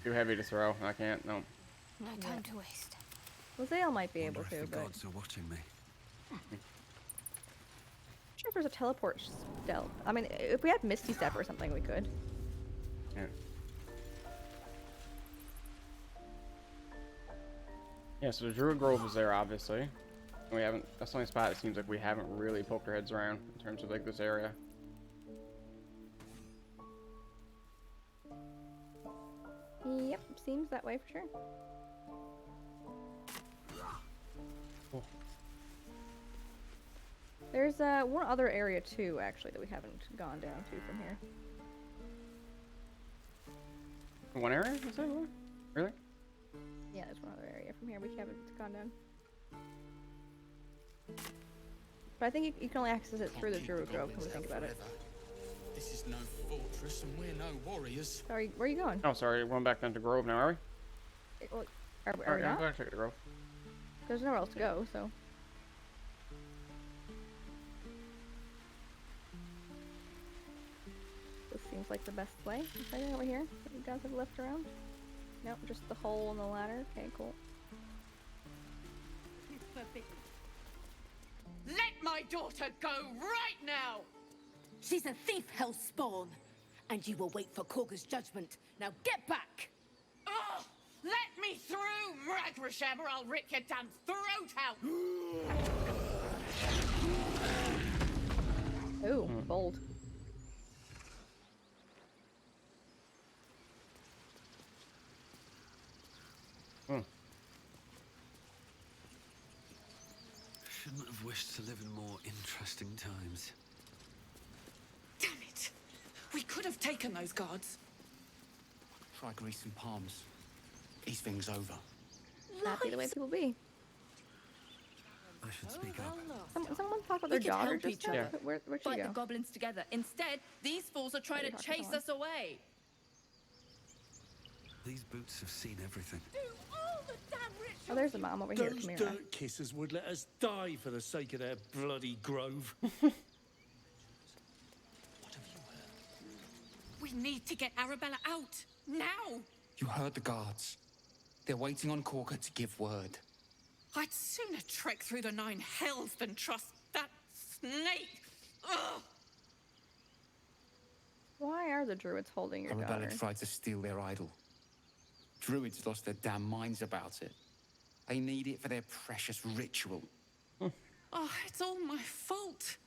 Too heavy to throw. I can't. No. No time to waste. Lizelle might be able to, The but... gods are watching me. Sure, if there's a teleport stealth. I mean, if we had Misty Step or something, we could. Yeah. Yeah, so the Druid Grove is there, obviously. And we haven't, that's the only spot it seems like we haven't really poked our heads around in terms of like this area. Yep, seems that way for sure. Cool. There's one other area too, actually, that we haven't gone down to from here. One area? Is that one? Really? Yeah, there's one other area from here we haven't gone down. But I think you can only access it through the Druid Grove, when we think about it. This is no fortress, and we're no warriors. Sorry, where are you going? Oh, sorry, we're going back down to Grove now, are we? Well, are we Alright, I'm not? going to check the Grove. There's nowhere else to go, so. This seems like the best way. Is anything over here that you guys have left around? Nope, just the hole in the ladder. Okay, cool. It's forbidden. Let my daughter go right now! She's a thief, hellspawn, and you will wait for Korga's judgment. Now get back! Oh, let me through, Ragrasham, or I'll rip your damn throat out! Ooh, bold. Shouldn't have wished to live in more interesting times. Damn it! We could have taken those guards. Try greasing palms. These things over. That'd be the way people be. I should speak up. Someone talk about We their could daughter help just each now? other. Where'd she Fight go? the goblins together. Instead, these fools are trying What are to you talking chase about? us away. These boots have seen everything. Oh, there's the mom over here. Those Come here. dirt kissers would let us die for the sake of their bloody grove. We need to get Arabella out, now! You heard the guards. They're waiting on Korga to give word. I'd sooner trek through the 9 hells than trust that snake! Ugh! Why are the druids holding your Arabella daughter? tried to steal their idol. Druids lost their damn minds about it. They need it for their precious ritual. Oh, it's all my fault.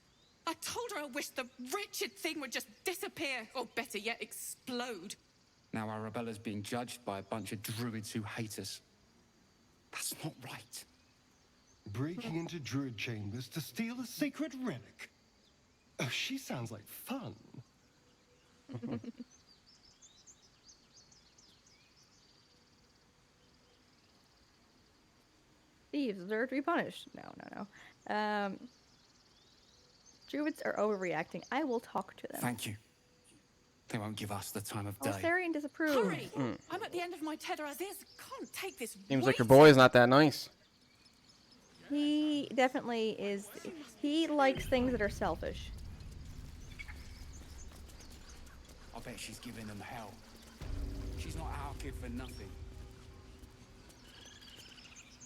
I told her I wished the wretched thing would just disappear, or better yet, explode. Now Arabella's being judged by a bunch of druids who hate us. That's not right. Breaking into druid chambers to steal a sacred relic. Oh, she sounds like fun. Thieves deserve to be punished. No. Druids are overreacting. I will talk to them. Thank you. They won't give us the time of Oh, day. Sarian disapproves. Hurry! I'm at the end of my tether as is. Can't take this. Seems like your boy's not that nice. He definitely is. He likes things that are selfish. I bet she's giving them hell. She's not our kid for nothing.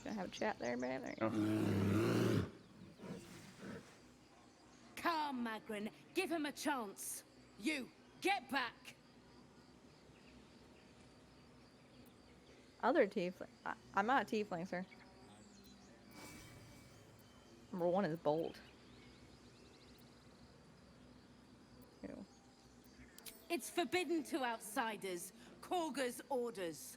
Gonna have a chat there, man. There you go. Come, Magrin. Give him a chance. You, get back. Other tiefling. I'm not a tiefling, sir. Number 1 is bold. Ew. It's forbidden to outsiders. Korga's orders.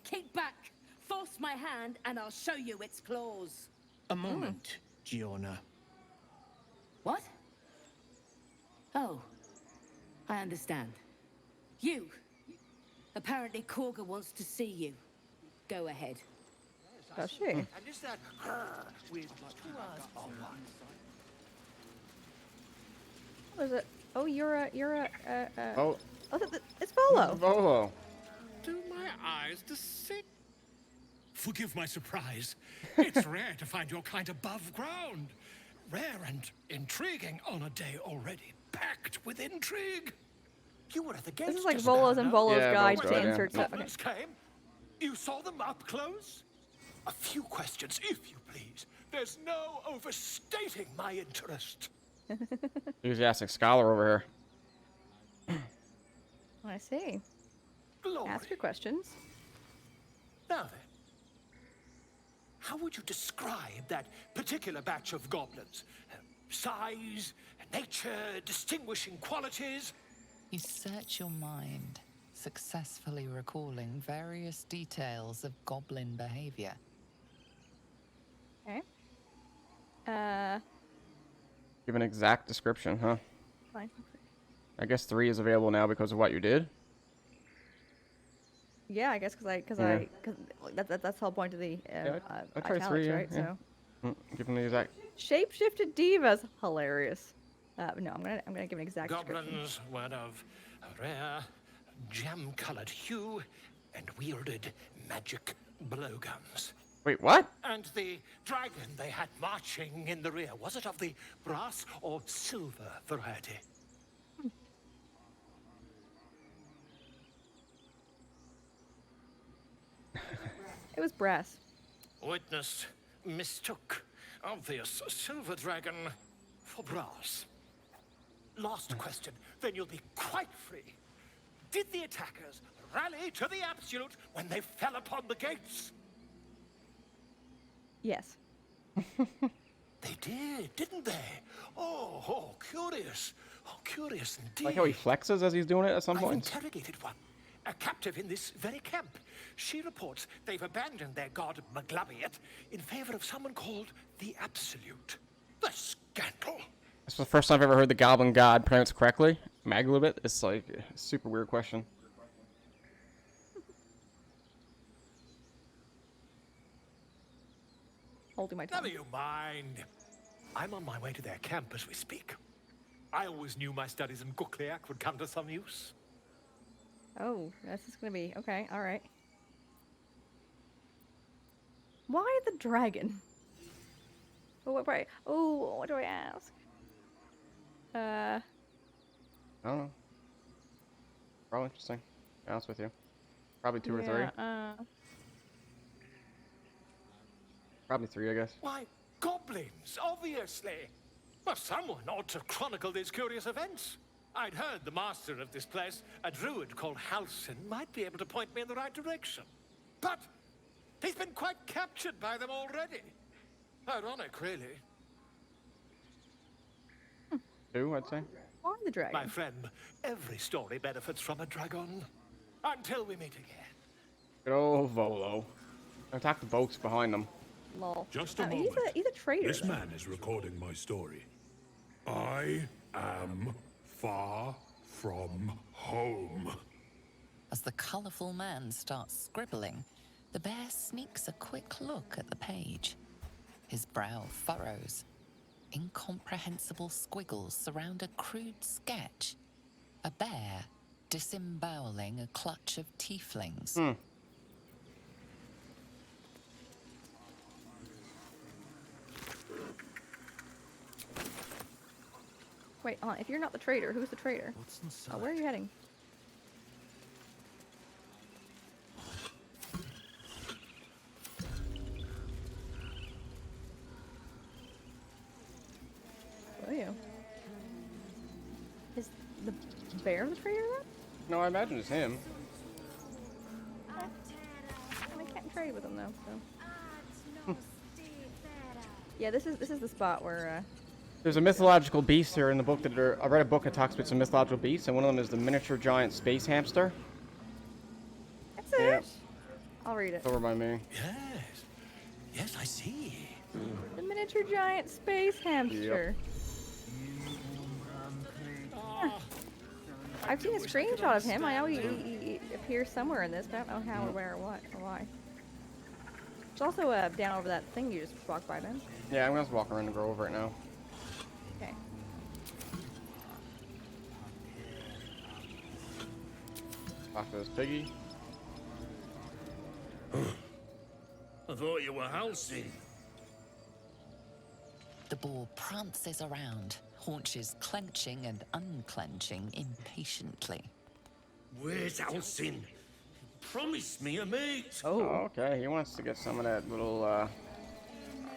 Keep back. Force my hand, and I'll show you its claws. A moment, Giorna. What? Oh, I understand. You. Apparently Korga wants to see you. Go ahead. Does she? And is that her with 2 eyes on one? What is it? Oh, you're a. Oh. Oh, it's Volo. Volo. Do my eyes deceive? Forgive my surprise. It's rare to find your kind above ground. Rare and intriguing on a day already packed with intrigue. You were at the gates. This is like just Volo's now, and no? Volo's guide Volo's to guide, yeah. insert stuff. Okay. Goblins came. You saw them up close? A few questions, if you please. There's no overstating my interest. Enthusiastic scholar over here. I see. Glory. Ask your questions. Now then, how would you describe that particular batch of goblins? Size, nature, distinguishing qualities? You search your mind, successfully recalling various details of goblin behavior. Okay. Give an exact description, huh? Fine. I guess 3 is available now because of what you did. Yeah, I guess because that's the whole point of the I tried italics, 3, yeah, right? yeah. So Give him the exact. shapeshifted divas, hilarious. No, I'm gonna give an exact description. Goblins were of a rare, jam-colored hue and wielded magic blowguns. Wait, what? And the dragon they had marching in the rear, was it of the brass or silver variety? It was brass. Witness mistook obvious silver dragon for brass. Last question, then you'll be quite free. Did the attackers rally to the absolute when they fell upon the gates? Yes. They did, didn't they? Oh, curious. Oh, curious indeed. Like how he flexes as he's doing it at some I've point. interrogated one, a captive in this very camp. She reports they've abandoned their god Maglabiet in favor of someone called the Absolute. The scandal. That's the first time I've ever heard the Goblin God pronounced correctly. Maglubit. It's like a super weird question. Holding my tongue. Never you mind. I'm on my way to their camp as we speak. I always knew my studies in Gukliak would come to some use. Oh, this is gonna be okay. All right. Why the dragon? Oh, what? Right. Oh, what do I ask? I don't know. Probably interesting. To be honest with you. Probably 2 or 3. Probably 3, I guess. Why, goblins, obviously. Well, someone ought to chronicle these curious events. I'd heard the master of this place, a druid called Halsin, might be able to point me in the right direction. But he's been quite captured by them already. Ironic, really. 2, I'd say. Why the dragon? My friend, every story benefits from a dragon. Until we meet again. Good old Volo. Attack the boats behind them. Lol. Just a moment. He's a traitor. This though. man is recording my story. I am far from home. As the colourful man starts scribbling, the bear sneaks a quick look at the page. His brow furrows. Incomprehensible squiggles surround a crude sketch. A bear disemboweling a clutch of tieflings. Wait, if you're not the traitor, who's the traitor? What's inside? Oh, where are you heading? Where are you? Is the bear the traitor then? No, I imagine it's him. I can't trade with him though, so. Yeah, this is the spot where There's a mythological beast here in the book I read a book that talks about some mythological beasts, and one of them is the miniature giant space hamster. That's it. Yeah. I'll read it. It's over by me. Yes. Yes, I see. The miniature giant space hamster. I've seen a screenshot of him. I know he appears somewhere in this, but I don't know how or where or what or why. It's also down over that thing you just walked by then. Yeah, I'm gonna have to walk around and go over it now. Okay. Talk to this piggy. I thought you were Halsey. The boar prances around, haunches clenching and unclenching impatiently. Where's Halsin? Promise me a mate. Oh, okay. He wants to get some of that little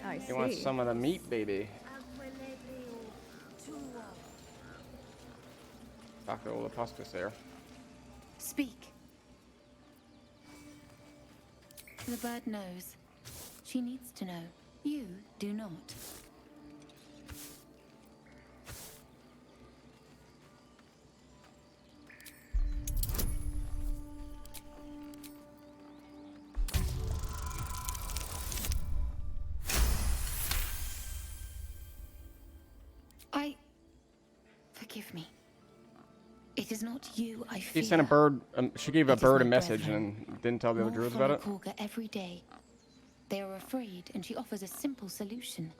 I He wants see. some of the meat, baby. Dr. Olapuscus there. Speak. The bird knows. She needs to know. You do not. Forgive me. It is not you I fear. She sent a bird. She gave a It is bird a my message brethren. and didn't tell the other More druids follow about it. Kulga every day. They are afraid, and she offers a simple solution.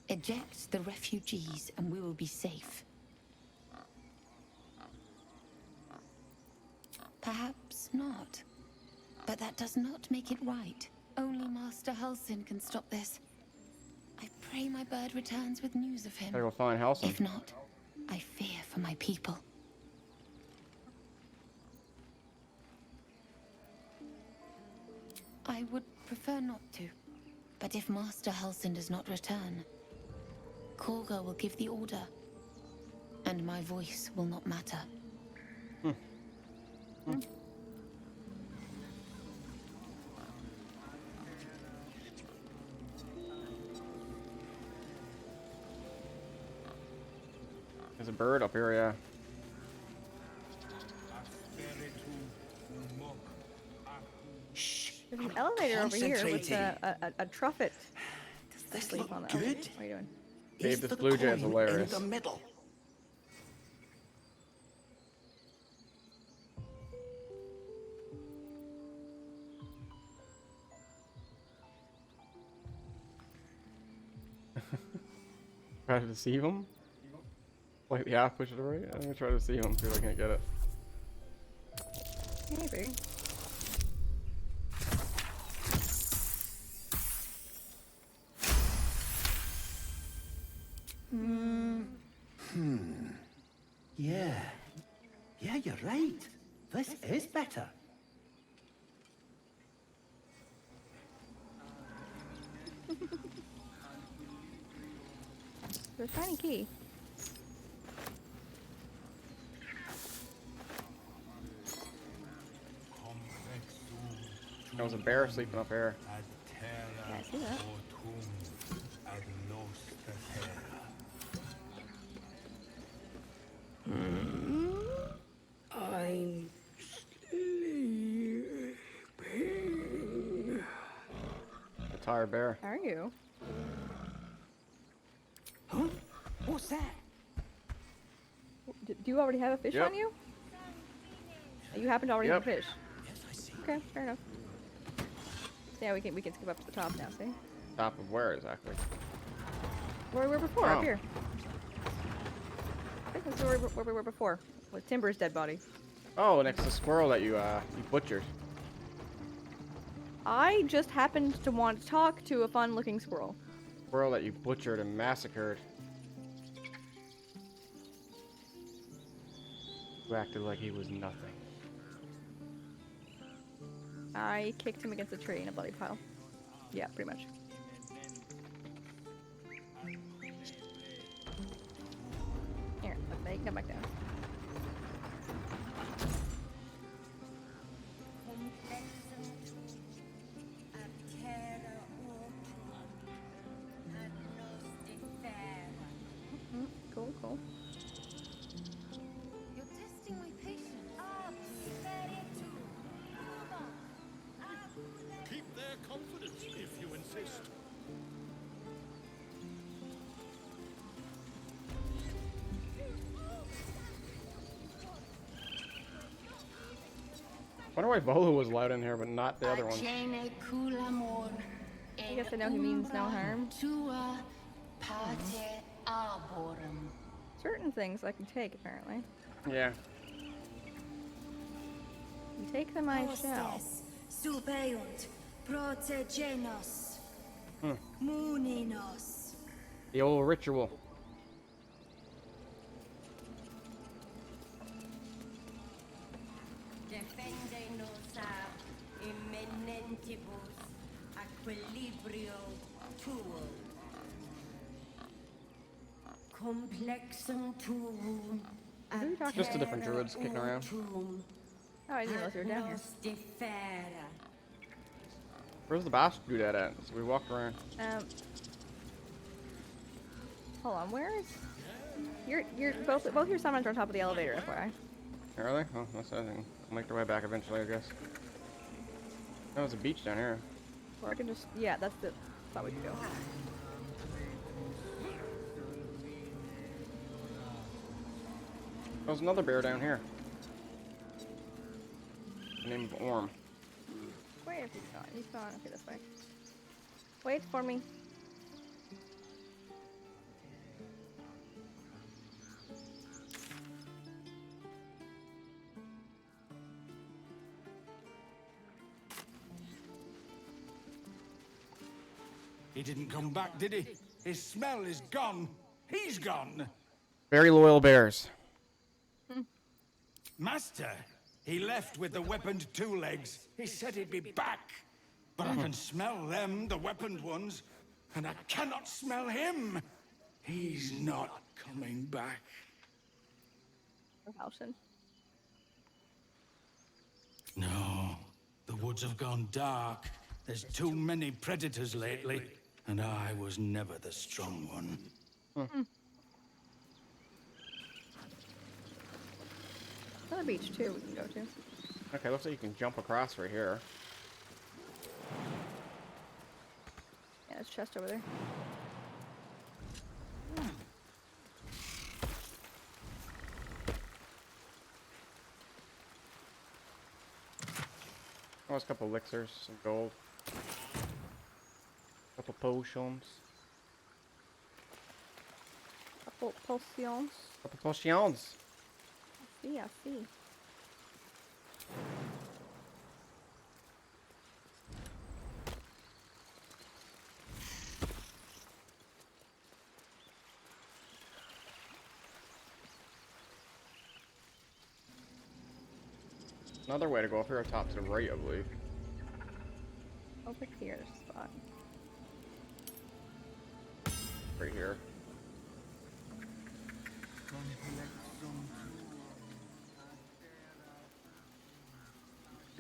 Eject the refugees, and we will be safe. Perhaps not. But that does not make it right. Only Master Halsin can stop this. I pray my bird returns with news of him. Gotta go find Halsin. If not, I fear for my people. I would prefer not to. But if Master Halsin does not return, Kulga will give the order. And my voice will not matter. There's a bird up here, yeah. There's an elevator over here with Concentrating. a truffet. Does this Sleep look on the good? elevator. What are you doing? Babe, Is this the blue jay is coin hilarious. in the middle? Try to deceive him? Like, yeah, push it away. I'm gonna try to deceive him, see if I can't get it. Maybe. Yeah. Yeah, you're right. This is better. There's a tiny key. There was a bear sleeping up here. Yeah, I see that. I'm sleeping. A tired bear. How are you? Huh? What's that? Do you already have a fish Yep. on you? You happen to already have a fish. Okay, fair enough. So yeah, we can skip up to the top now. See? Top of where exactly? Where we were before, Oh. up here. I think that's where we were before, with Timber's dead body. Oh, next to the squirrel that you butchered. I just happened to want to talk to a fun-looking squirrel. Squirrel that you butchered and massacred. Who acted like he was nothing. I kicked him against a tree in a bloody pile. Yeah, pretty much. Here, let me come back down. Cool, cool. You're testing my patience. Keep their confidence if you insist. Wonder why Volu was allowed in here, but not the other one. I guess I know he means no harm. Certain things I can take, apparently. Yeah. You take them, I shall. Supeunt, protegenos, Hmm. muninos. The old ritual. Defendenos ab imminentibus equilibrio tool. Complexum tool. Just the different druids kicking around. Oh, I didn't realize you were down here. Where's the boss do that at? So we walked around. Hold on, where is... You're both your summons are on top of the elevator, FYI. Are they? Oh, that's the thing. I'll make their way back eventually, I guess. Oh, there's a beach down here. Or I can just... Yeah, that's the spot we could go. There's another bear down here. The name of Orm. Where is he gone? He's gone. Okay, this way. Wait for me. He didn't come back, did he? His smell is gone. He's gone. Very loyal bears. Master, he left with the weaponed two legs. He said he'd be back. But I can smell them, the weaponed ones, and I cannot smell him. He's not coming back. No, the woods have gone dark. There's too many predators lately, and I was never the strong one. Another beach too we can go to. Okay, looks like you can jump across right here. Yeah, there's a chest over there. Oh, there's a couple elixirs, some gold. Couple potions. Couple potions. Couple potions. I see. Another way to go up here, top to the right, I believe. Over here, there's a spot. Right here.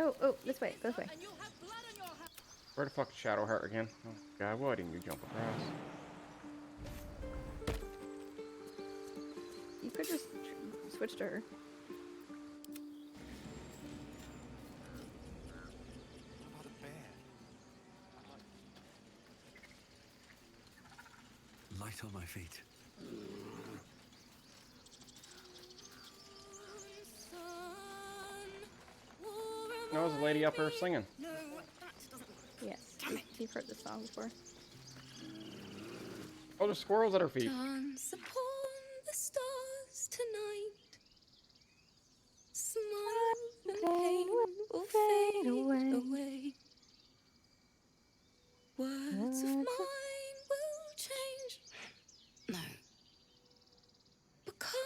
Oh, this way, this way. Where the fuck is Shadowheart again? Oh god, why didn't you jump across? You could just switch to her. Light on my feet. There was a lady up there singing. Yes, you've heard this song before. Oh, there's squirrels at her feet. Dance upon the stars tonight. Smile and pain will fade away. Words of mine will change. No. Become.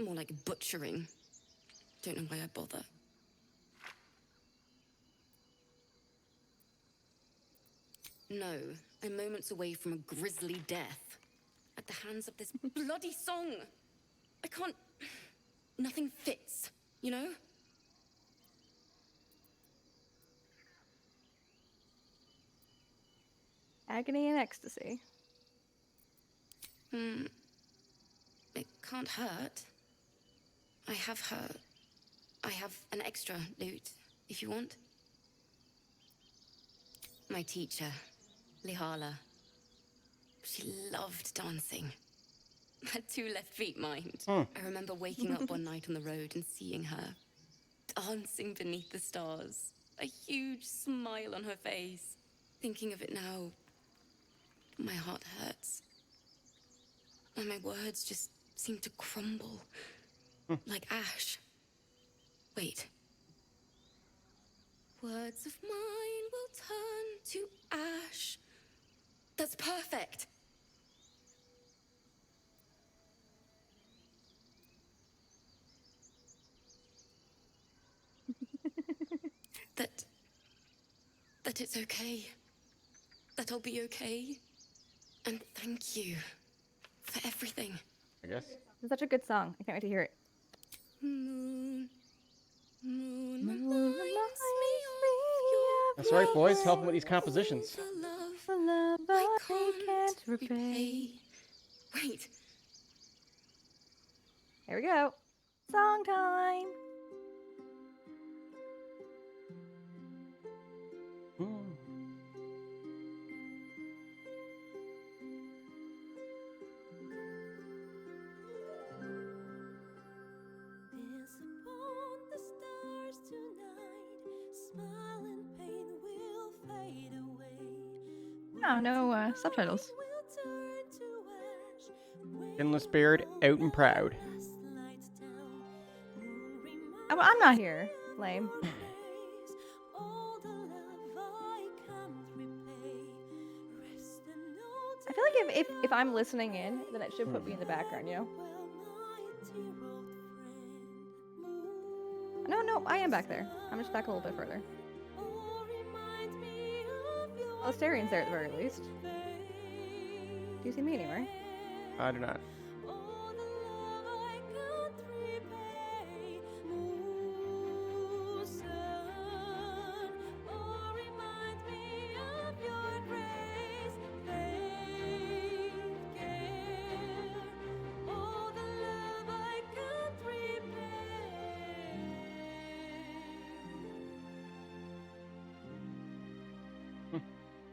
More like butchering. Don't know why I bother. No, I'm moments away from a grisly death. At the hands of this bloody song. I can't... Nothing fits, you know? Agony and ecstasy. It can't hurt. I have an extra loot, if you want. My teacher, Lihala. She loved dancing. Had 2 left feet, mind. I remember waking up one night on the road and seeing her dancing beneath the stars. A huge smile on her face. Thinking of it now, my heart hurts. And my words just seem to crumble. Like ash. Wait. Words of mine will turn to ash. That's perfect. that it's okay. That I'll be okay. And thank you for everything. I guess. It's such a good song. I can't wait to hear it. Moon, moon, That's right, boys. Help him with these compositions. The love I can't repay. Wait. Here we go. Song time. Oh, no subtitles. Endless Beard, out and proud. I'm not here. Lame. I feel like if I'm listening in, then it should put me in the background, you know? No, I am back there. I'm just back a little bit further. Well, Asterian's there at the very least. Do you see me anywhere? I do not.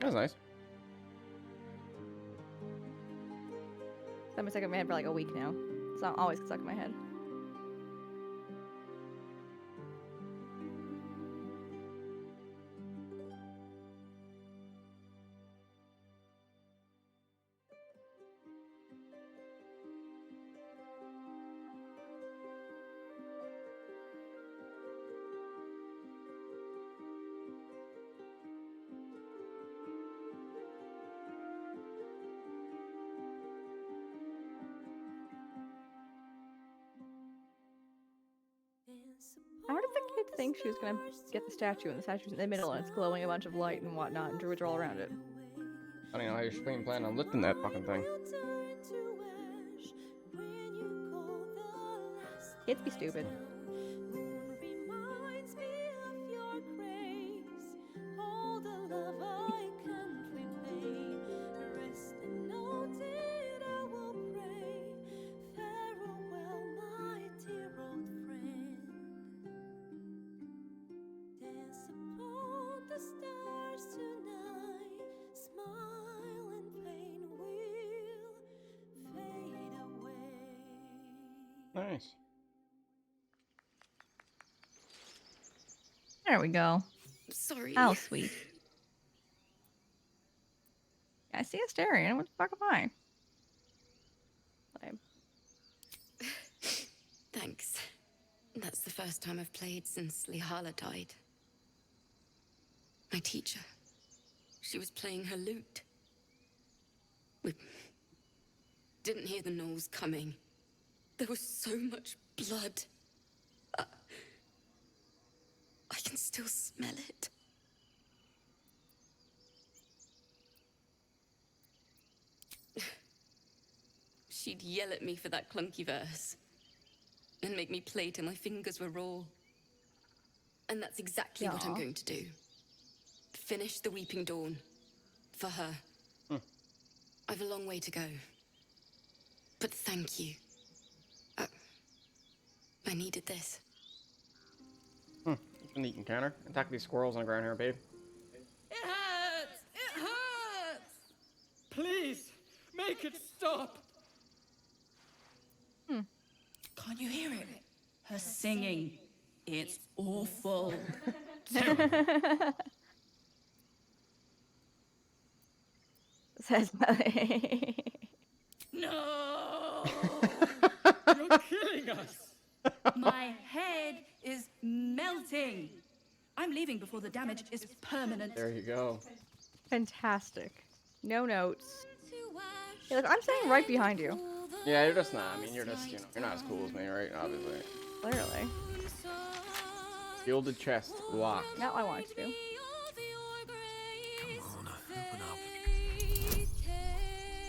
That was nice. That been stuck in my head for like a week now. It's not always stuck in my head. How did the kid think she was gonna get the statue, and the statue's in the middle, and it's glowing a bunch of light and whatnot, and druids are all around it? I don't know how you're planning on lifting that fucking thing. Kids be stupid. Nice. There we go. Sorry. How sweet. I see Asterian. What the fuck am I? Lame. Thanks. That's the first time I've played since Lihala died. My teacher. She was playing her lute. We didn't hear the gnolls coming. There was so much blood. I can still smell it. She'd yell at me for that clunky verse and make me play till my fingers were raw. And that's exactly what I'm going to do. Finish the Weeping Dawn. For her. I've a long way to go. But thank you. I needed this. It's a neat encounter. Attack these squirrels on the ground here, babe. It hurts! It hurts! Please, make it stop! Can't you hear it? Her singing. It's awful. Says No! You're killing us! My head is melting. I'm leaving before the damage is permanent. There you go. Fantastic. No notes. Hey, look, I'm sitting right behind you. Yeah, you're just not. I mean, you're just, you know, you're not as cool as me, right? Obviously. Clearly. Gilded chest, locked. Not what I wanted to do.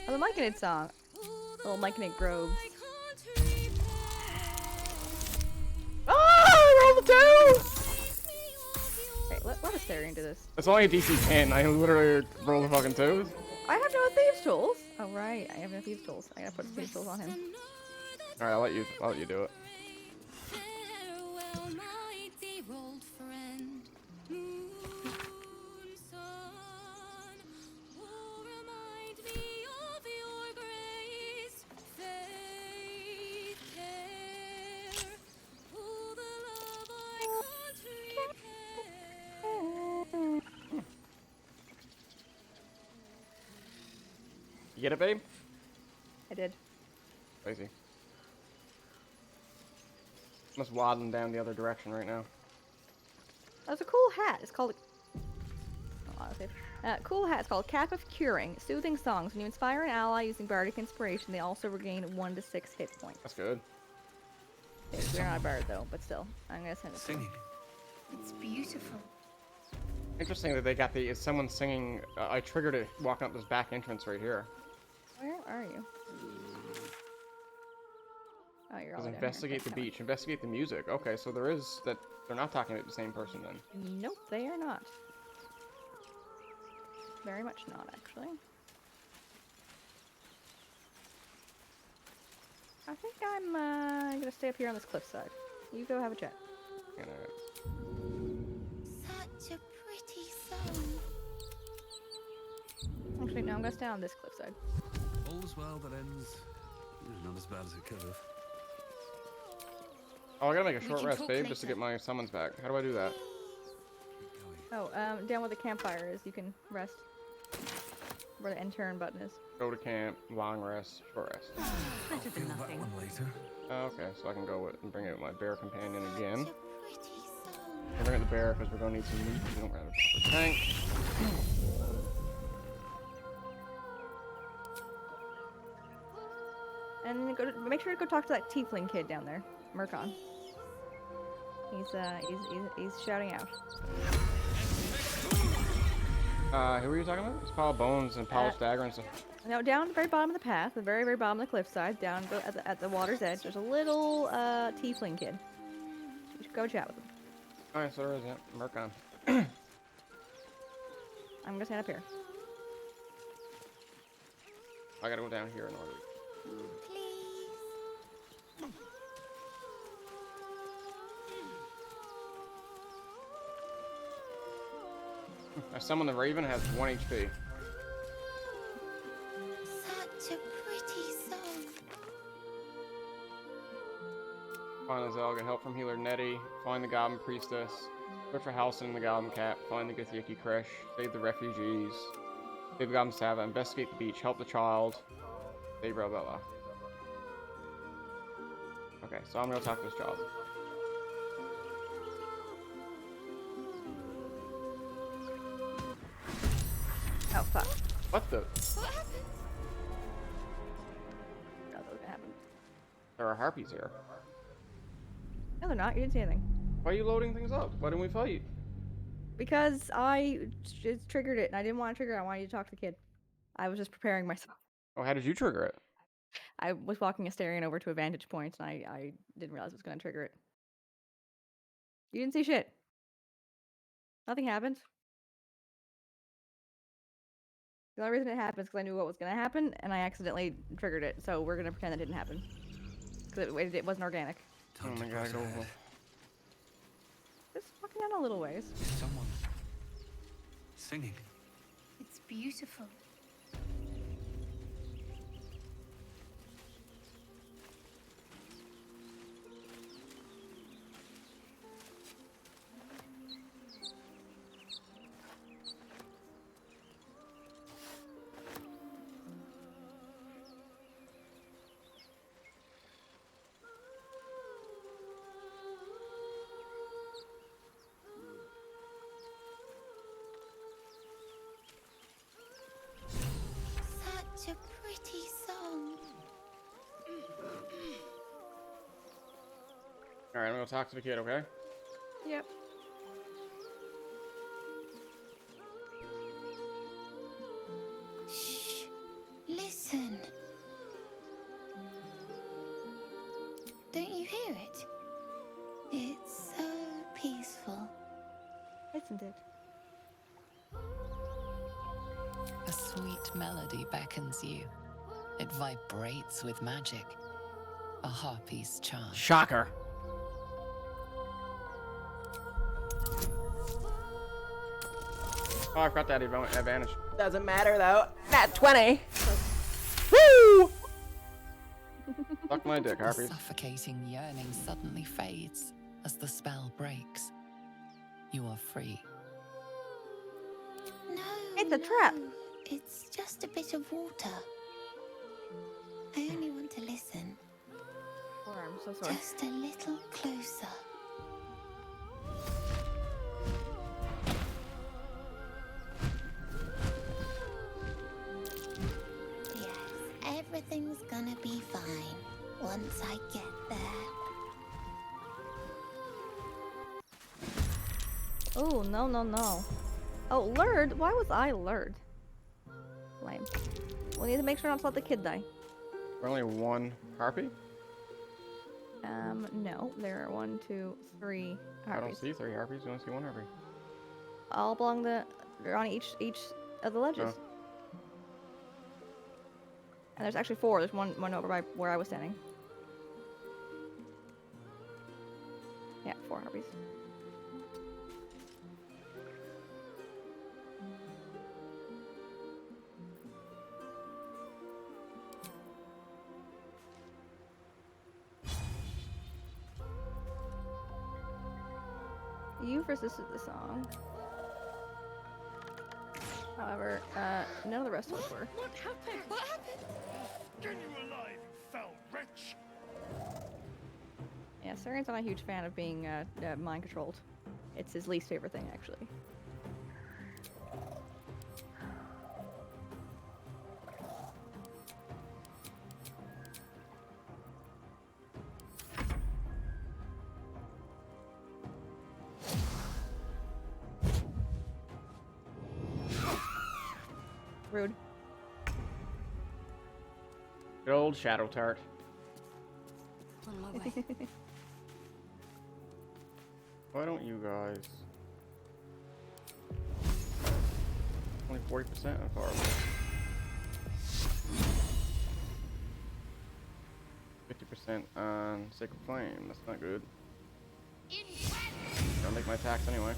Oh, the Myconid song. Little Myconid groves. Oh, roll the 2! Wait, let Astarion do this. It's only a DC 10. I literally rolled the fucking 2s. I have no thieves tools. Oh right, I have no thieves tools. I gotta put thieves tools on him. All right, I'll let you do it. Farewell, my dear old friend. Moon, sun, oh, remind me of your grace. Faith, care, oh, the love I can't repay. You get it, babe? I did. Crazy. I'm just waddling down the other direction right now. That's a cool hat. It's called. Cool hat. It's called Cap of Curing. Soothing songs. When you inspire an ally using bardic inspiration, they also regain 1 to 6 hit points. That's good. Okay, we're not a bard though, but still, I'm gonna send it. Singing. It's beautiful. Interesting that they got the. Is someone singing? I triggered it walking up this back entrance right here. Where are you? Oh, you're all Says down investigate here. the beach. Investigate the music. Okay, so there is that. They're not talking about the same person then. Nope, they are not. Very much not, actually. I think I'm gonna stay up here on this cliffside. You go have a chat. Such a pretty song. Actually, no, I'm gonna stay on this cliffside. All's well that ends. Not as bad as it could have. Oh, I gotta make a We short can rest, talk babe, just to later. get my summons back. How do I do that? Oh, down where the campfire is, you can rest. Where the end turn button is. Go to camp, long rest, short rest. Better than nothing. That one later. Okay, so I can go with and bring out my bear companion again. I'll bring out the bear because we're gonna need some meat. We don't have a proper tank. And make sure to go talk to that tiefling kid down there, Murkon. He's shouting out. Who were you talking about? It's Paul Bones and Paul Stagger and stuff. Now down at the very bottom of the path, the very bottom of the cliffside, down at the water's edge, there's a little tiefling kid. You should go chat with him. Alright, so there is it. Murkon. I'm gonna stand up here. I gotta go down here in order. I summon the Raven, has 1 HP. Such a pretty song. Find the Zell, get help from healer Nettie. Find the Goblin Priestess. Look for Halson and the Goblin Cat. Find the Githyanki Kresh. Save the refugees. Save the Goblin Sava. Investigate the beach. Help the child. Save Bella. Okay, so I'm gonna talk to this child. Oh fuck. What the? What happened? That was gonna happen. There are harpies here. No, they're not. You didn't see anything. Why are you loading things up? Why didn't we fight? Because I just triggered it, and I didn't want to trigger it. I wanted you to talk to the kid. I was just preparing myself. Oh, how did you trigger it? I was walking Astarion over to a vantage point, and I didn't realize it was going to trigger it. You didn't see shit. Nothing happened. The only reason it happened is because I knew what was going to happen, and I accidentally triggered it. So we're going to pretend that didn't happen. Because it wasn't organic. Oh my god, go. Just walking down a little ways. Someone singing. It's beautiful. Such a pretty song. Alright, I'm gonna talk to the kid, okay? Yep. Shh. Listen. hear it? It's so peaceful. Isn't it? A sweet melody beckons you. It vibrates with magic. A harpy's charm. Shocker. Oh, I forgot that advantage. Doesn't matter though. Nat 20. Woo! Suck my dick, The Harpies. suffocating yearning suddenly fades as the spell breaks. You are free. No. It's a trap. It's just a bit of water. I only want to listen. Oh, I'm so sorry. Just a little closer. Yes, everything's gonna be fine once I get there. Oh, no, no, no. Oh, lured? Why was I lured? Lame. We need to make sure not to let the kid die. We're only one harpy? No. There are 1, 2, 3 I don't harpies. see 3 harpies. You only see 1 harpy. All along they're on each of the ledges. Oh. And there's actually 4. There's one over by where I was standing. Yeah, 4 harpies. You versus the song. However, none of the rest of us were. What happened? What happened? Get you alive, you foul wretch! Yeah, Saren's not a huge fan of being mind controlled. It's his least favorite thing, actually. Rude. Good old Shadow Tart. On my way. Why don't you guys? Only 40% of our 50% on Sacred Flame. That's not good. Gotta make my attacks anyway.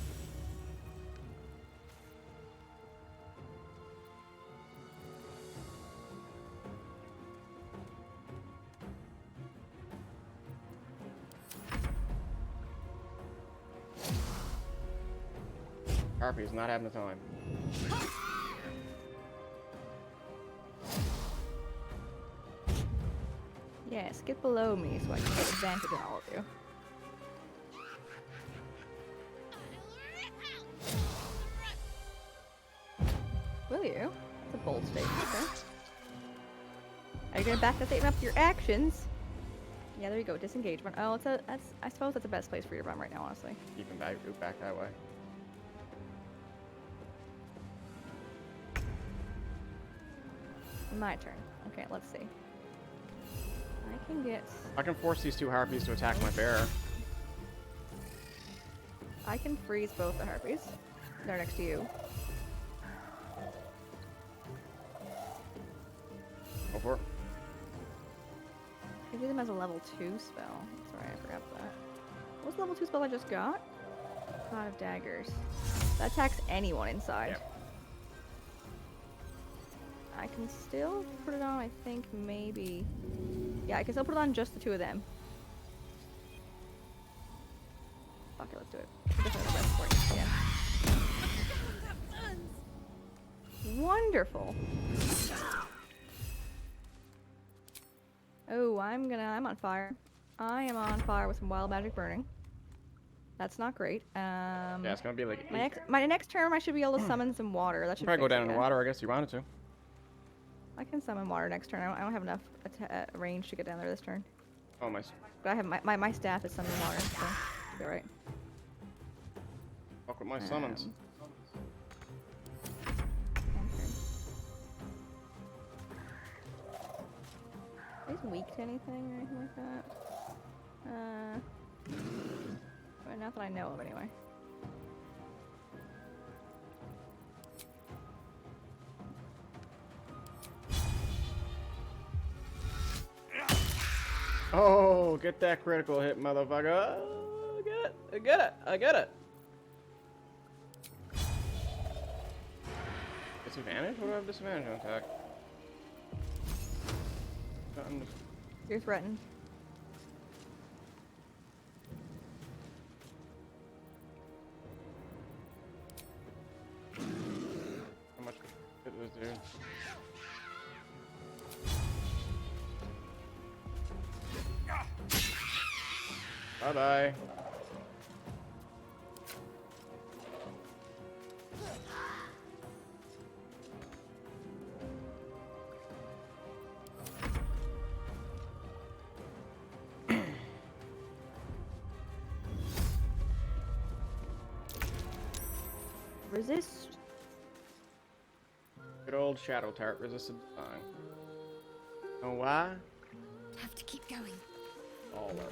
Harpy's not having the time. Yes, get below me so I can get advantage on all of you. Will you? That's a bold statement, okay. Are you gonna back that statement up with your actions? Yeah, there you go, disengagement. Oh, I suppose that's the best place for you to run right now, honestly. Keep him back, go back that way. My turn. Okay, let's see. I can get... I can force these 2 harpies to attack my bear. I can freeze both the harpies. They're next to you. Go for it. I can do them as a level 2 spell. Sorry, I forgot that. What was the level 2 spell I just got? God of Daggers. That attacks anyone inside. Yep. I can still put it on, I think, maybe... Yeah, I can still put it on just the 2 of them. Fuck it, let's do it. Definitely the best for you. Yeah. Wonderful. Oh, I'm on fire. I am on fire with some wild magic burning. That's not great. Yeah, it's gonna be like my next turn I should be able to summon some water. That should probably go fix down it, in the yeah. water, I guess you wanted to. I can summon water next turn. I don't have enough range to get down there this turn. Oh my. But I have my staff is summoning water, so it'll be alright. Fuck with my summons. Is weak to anything or anything like that? Well, not that I know of, anyway. Oh, get that critical hit, motherfucker. Oh, I get it. I get it. I get it. Disadvantage? What do I have disadvantage on attack? I'm just... You're threatened. How much hit this dude? Bye-bye. Resist. Good old Shadow Tart resisted dying. Know why? Have to keep going. All up.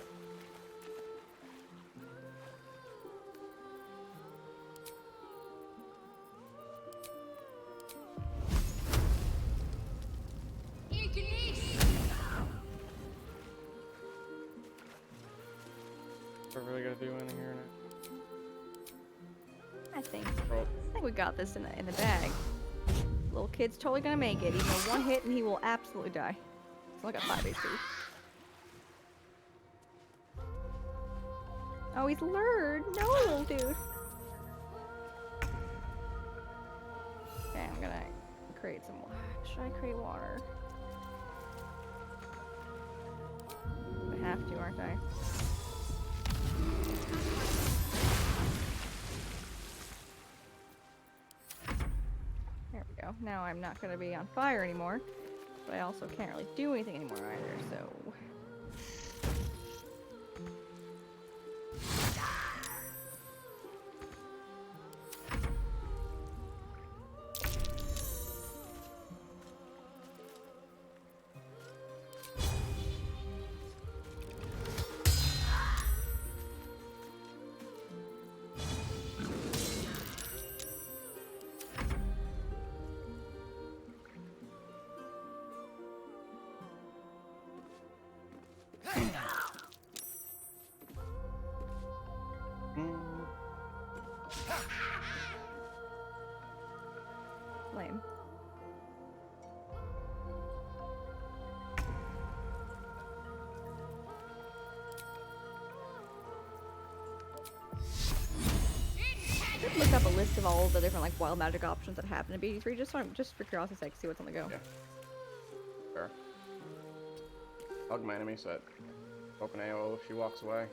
We're really gonna do anything here now? I think we got this in the bag. Little kid's totally gonna make it. Even though one hit and he will absolutely die. It's like a 5 HP. Oh, he's lured. No, little dude. Okay, I'm gonna create some water. Should I create water? I have to, aren't I? There we go. Now I'm not going to be on fire anymore, but I also can't really do anything anymore either, so... Lame. I could look up a list of all the different like wild magic options that happen in BD3 just for curiosity's sake, see what's on the go. Yeah. Fair. Hug my enemy set. Open AO if she walks away.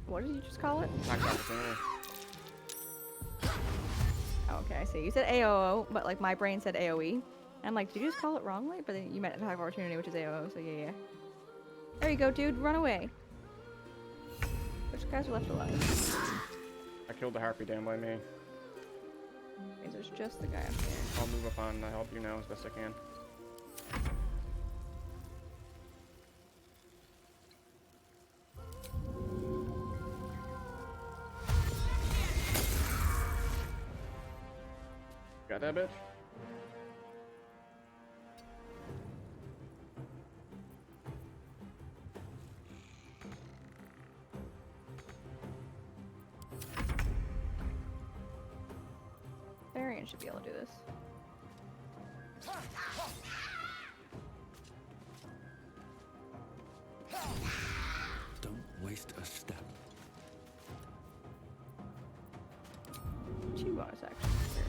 What did you just call it? Attack opportunity. Oh, okay, I see. You said AOO, but like my brain said AOE. I'm like, did you just call it wrongly? But then you meant attack of opportunity, which is AOO, so yeah. There you go, dude. Run away. Which guys are left alive? I killed the harpy, damn by me. Means there's just the guy up there. I'll move up on and help you now as best I can. Got that bitch? Varian should be able to do this. Don't waste a step. 2 bonus actions here.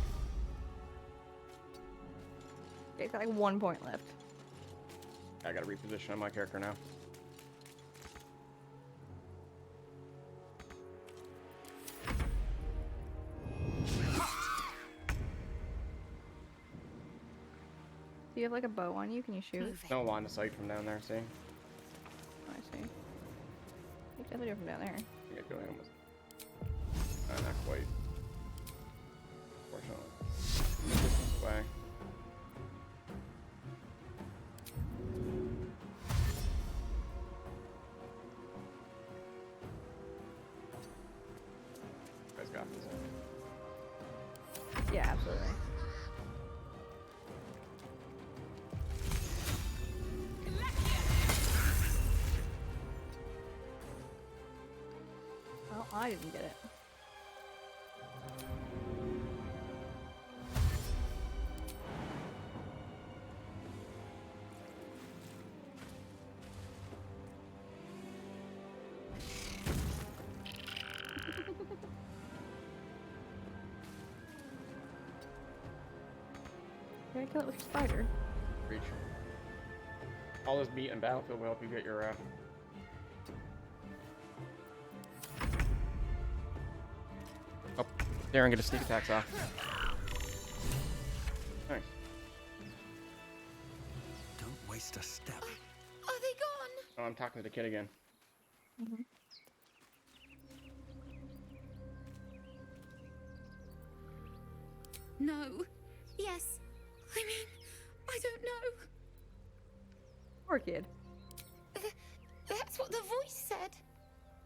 Okay, it's got like 1 point left. I gotta reposition on my character now. Do you have like a bow on you? Can you shoot? No line of sight from down there, see? Oh, I see. You can definitely do it from down there. I think I doing almost. Not quite. Fortunately. Distance away. Yeah, absolutely. Well, I didn't get it. Gotta kill it with a spider. Reach. All this meat and battlefield will help you get your up there and get a sneak attacks off. Nice. Don't waste a step. Are they gone? Oh, I'm talking to the kid again. Mm-hmm. No. Yes. I mean, I don't know. Poor kid. That's what the voice said.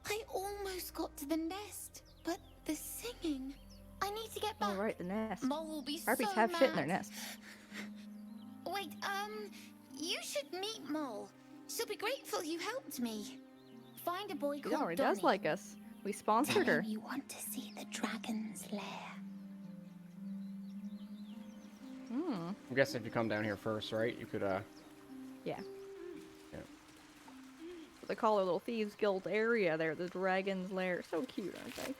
I almost got to the nest, but the singing. I need to get back. Oh, right, the nest. Mole will be Harpies so have mad. shit in their nest. Wait, you should meet Mole. She'll be grateful you helped me. Find a boy She called already Donnie. does like us. We sponsored Tell her. him you want to see the dragon's lair. Hmm. I'm guessing if you come down here first, right? You could Yeah. Yeah. What they call their little thieves guild area there, the dragon's lair. So cute, aren't they?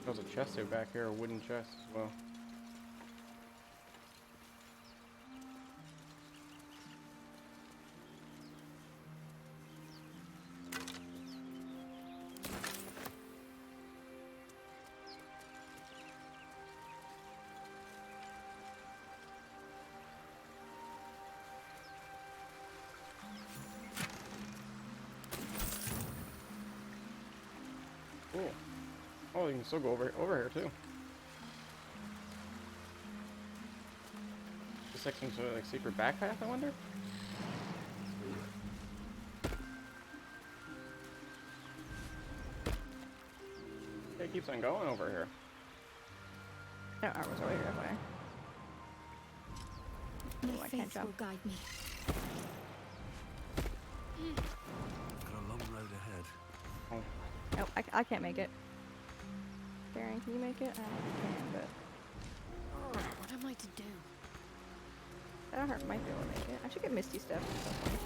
There's a chest out back here, a wooden chest as well. Cool. Oh, you can still go over here too. This like some sort of like secret back path, I wonder? It keeps on going over here. No, I was over here that way. Oh, I can't Faith will jump. guide me. Got a long road ahead. Oh. Nope, I can't make it. Baron, can you make it? I don't know if you can, but... What am I to do? Shadowheart might be able to make it. I should get Misty Step at some point.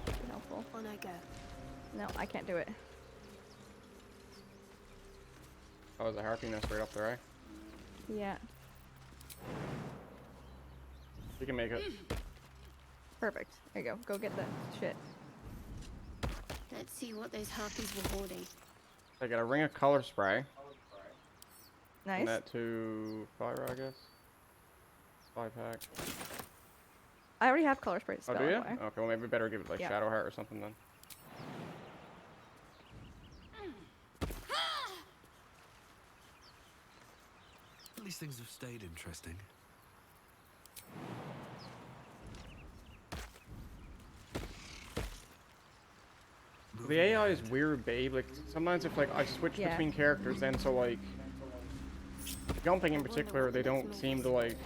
That'd be helpful. On I go. No, I can't do it. Oh, there's a harpy nest right up there, right? Yeah. You can make it. Perfect. There you go. Go get that shit. Let's see what those harpies were hoarding. I got a ring of color spray. Nice. And that to fire, I guess. 5-pack. I already have color spray to Oh, spell. do you? Anyway. Okay, well maybe better give it like Yeah. Shadowheart or something then. At least things have stayed interesting. The AI is weird, babe. Like sometimes if like I switch Yeah. between characters, then so like jumping in particular, they don't seem to like.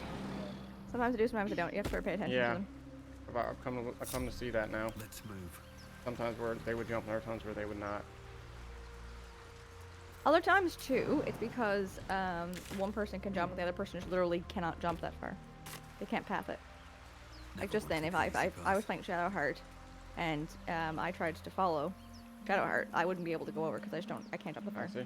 Sometimes I do, sometimes I don't. You have to pay attention Yeah. to them. I've come to see that now. Let's move. Sometimes where they would jump, and other times where they would not. Other times too, it's because one person can jump and the other person just literally cannot jump that far. They can't path it. Like just then, if I was playing Shadowheart, and I tried to follow Shadowheart, I wouldn't be able to go over because I can't jump that far. See?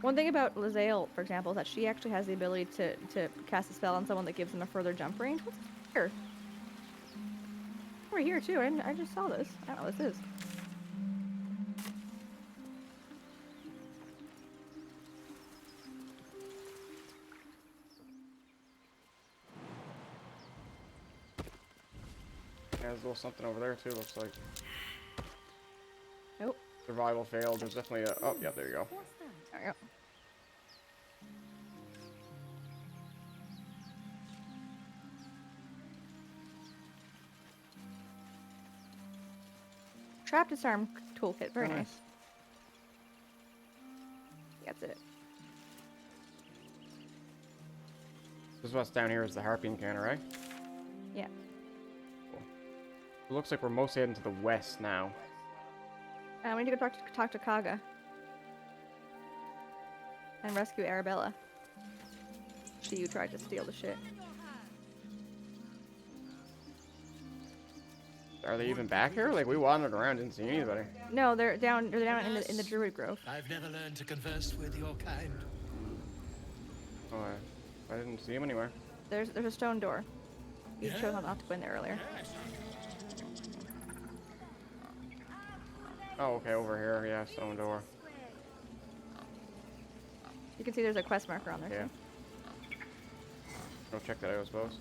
One thing about Lae'zel, for example, is that she actually has the ability to cast a spell on someone that gives them a further jump range. What's here? Over here too. I just saw this. I don't know what this is. Yeah, there's a little something over there too. Looks like. Nope. Survival failed. There's definitely a. Oh, yeah, there you go. There we go. trap disarm toolkit. Very Oh, nice. That's it. This is what's down here is the harping cannon, right? Yeah. Cool. It looks like we're mostly heading to the west now. We need to go talk to Kaga. And rescue Arabella. You tried to steal the shit. Are they even back here? Like, we wandered around, didn't see anybody. No, they're down. They're down in the Druid Grove. I've never learned to converse with your kind. Oh, I didn't see him anywhere. There's a stone door. You chose not to go in there earlier. Oh, okay, over here. Yeah, stone door. You can see there's a quest marker on there. Yeah. Too. Go check that out, I suppose.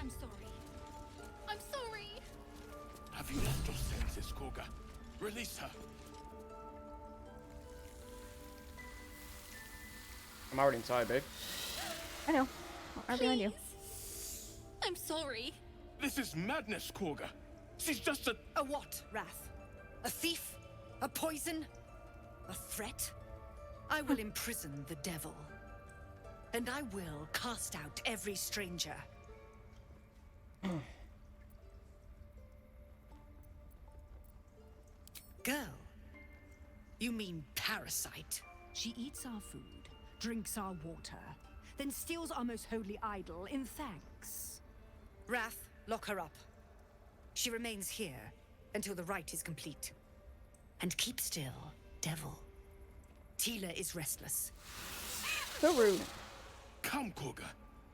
I'm sorry. I'm sorry. Have you lost your senses, Koga? Release her. I'm already inside, babe. I know. Right behind you. I'm sorry. This is madness, Koga. She's just a... A what, Wrath? A thief? A poison? A threat? I will imprison the devil. And I will cast out every stranger. Girl, you mean parasite? She eats our food, drinks our water, then steals our most holy idol in thanks. Wrath, lock her up. She remains here until the rite is complete. And keep still, devil. Tila is restless. So rude. Come, Koga.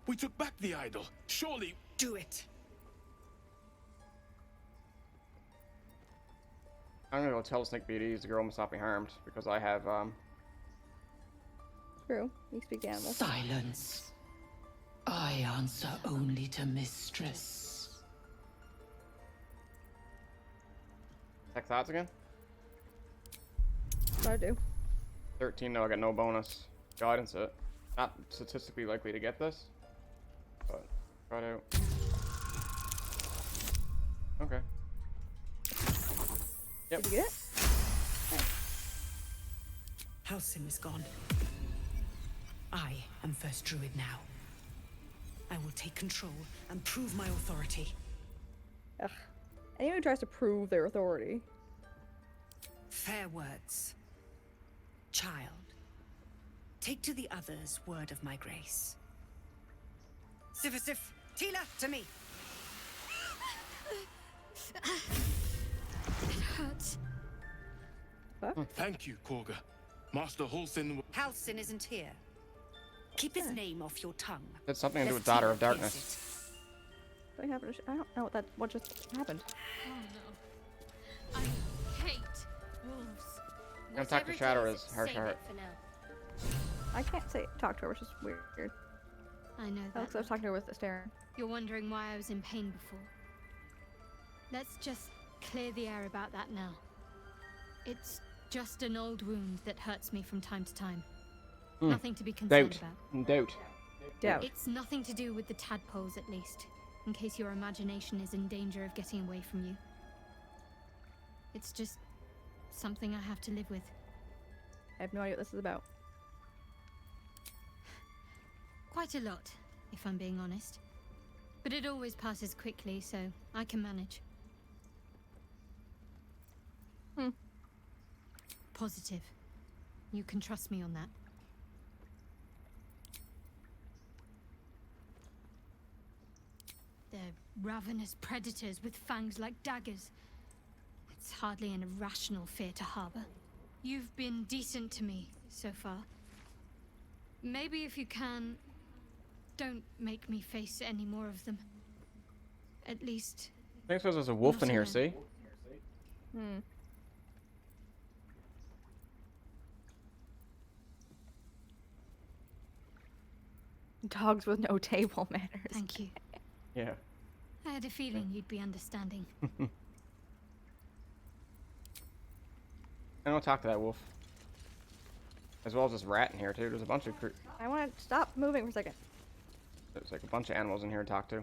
We took back the idol. Surely... Do it. I'm gonna go tell Snake BDs the girl must not be harmed because I have True. You speak the animal. Silence. I answer only to mistress. Tech thoughts again? What I do? 13, no, I got no bonus. Guidance it. Not statistically likely to get this, but try it out. Okay. Yep. Did you get it? Halsin is gone. I am first druid now. I will take control and prove my authority. Ugh. Anyone who tries to prove their authority. Fair words. Child, take to the others word of my grace. Sifasif, Tila, to me. It hurts. What? Thank you, Koga. Master Halsin... Halsin isn't here. Keep his name off your tongue. That's something to do Lest with Daughter Tila of Darkness. What happened? I don't know what just happened. Oh no. I hate wolves. I'm gonna talk to Shadow as harsh heart. I can't say talk to her, which is weird. I know Oh, that. because I was talking to her with Astera. You're wondering why I was in pain before. Let's just clear the air about that now. It's just an old wound that hurts me from time to time. Nothing to be concerned about. Doubt. It's nothing to do with the tadpoles, at least, in case your imagination is in danger of getting away from you. It's just something I have to live with. I have no idea what this is about. Quite a lot, if I'm being honest. But it always passes quickly, so I can manage. Positive. You can trust me on that. They're ravenous predators with fangs like daggers. It's hardly an irrational fear to harbor. You've been decent to me so far. Maybe if you can, don't make me face any more of them. At least... Thanks because there's a wolf in here, see? Dogs with no table manners. Thank you. Yeah. I had a feeling you'd be understanding. I don't talk to that wolf. As well as this rat in here too. There's a bunch of I want to stop moving for a second. there's like a bunch of animals in here to talk to.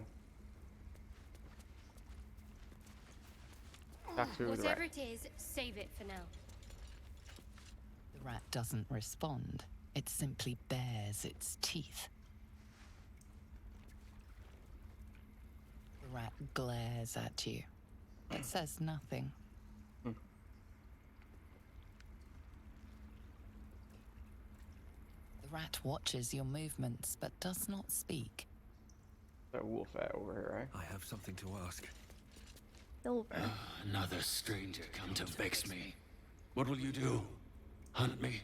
Talk to the rat. Whatever it is, save it for now. The rat doesn't respond. It simply bares its teeth. The rat glares at you. It says nothing. The rat watches your movements, but does not speak. That wolf over here, right? I have something to ask. Silver. Another stranger come to vex me. What will you do? Hunt me?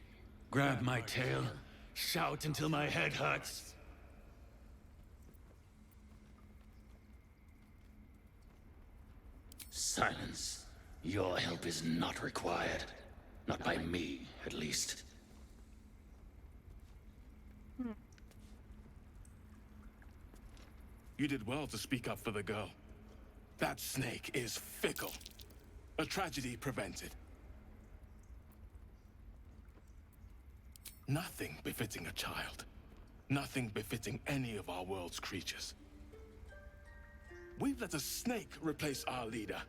Grab my tail? Shout until my head hurts? Silence. Your help is not required. Not by me, at least. You did well to speak up for the girl. That snake is fickle. A tragedy prevented. Nothing befitting a child. Nothing befitting any of our world's creatures. We've let a snake replace our leader.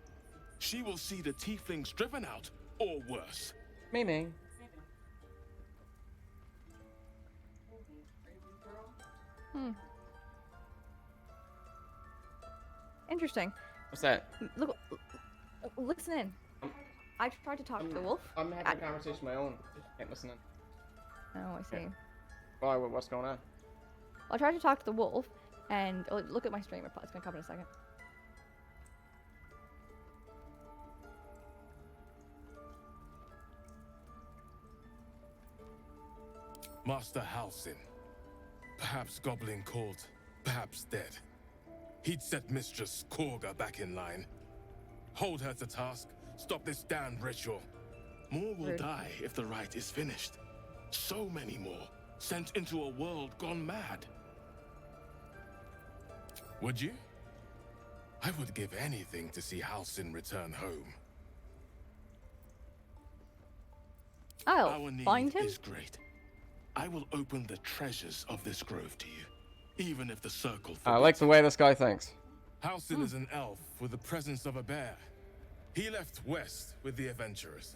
She will see the tieflings driven out, or worse. Mimi. Interesting. What's that? Look, listen in. I tried to talk to the wolf. I'm having a conversation of my own. Can't listen in. Oh, I see. Why? What's going on? Well, I tried to talk to the wolf, and look at my stream. It's gonna come in a second. Master Halsin. Perhaps goblin caught, perhaps dead. He'd set Mistress Korga back in line. Hold her to task, stop this damned ritual. More will die if the rite is finished. So many more, sent into a world gone mad. Would you? I would give anything to see Halsin return home. I'll find him. Is great. I will open the treasures of this grove to you, even if the circle. I like the way this guy thinks. Halsin is an elf with the presence of a bear. He left west with the adventurers.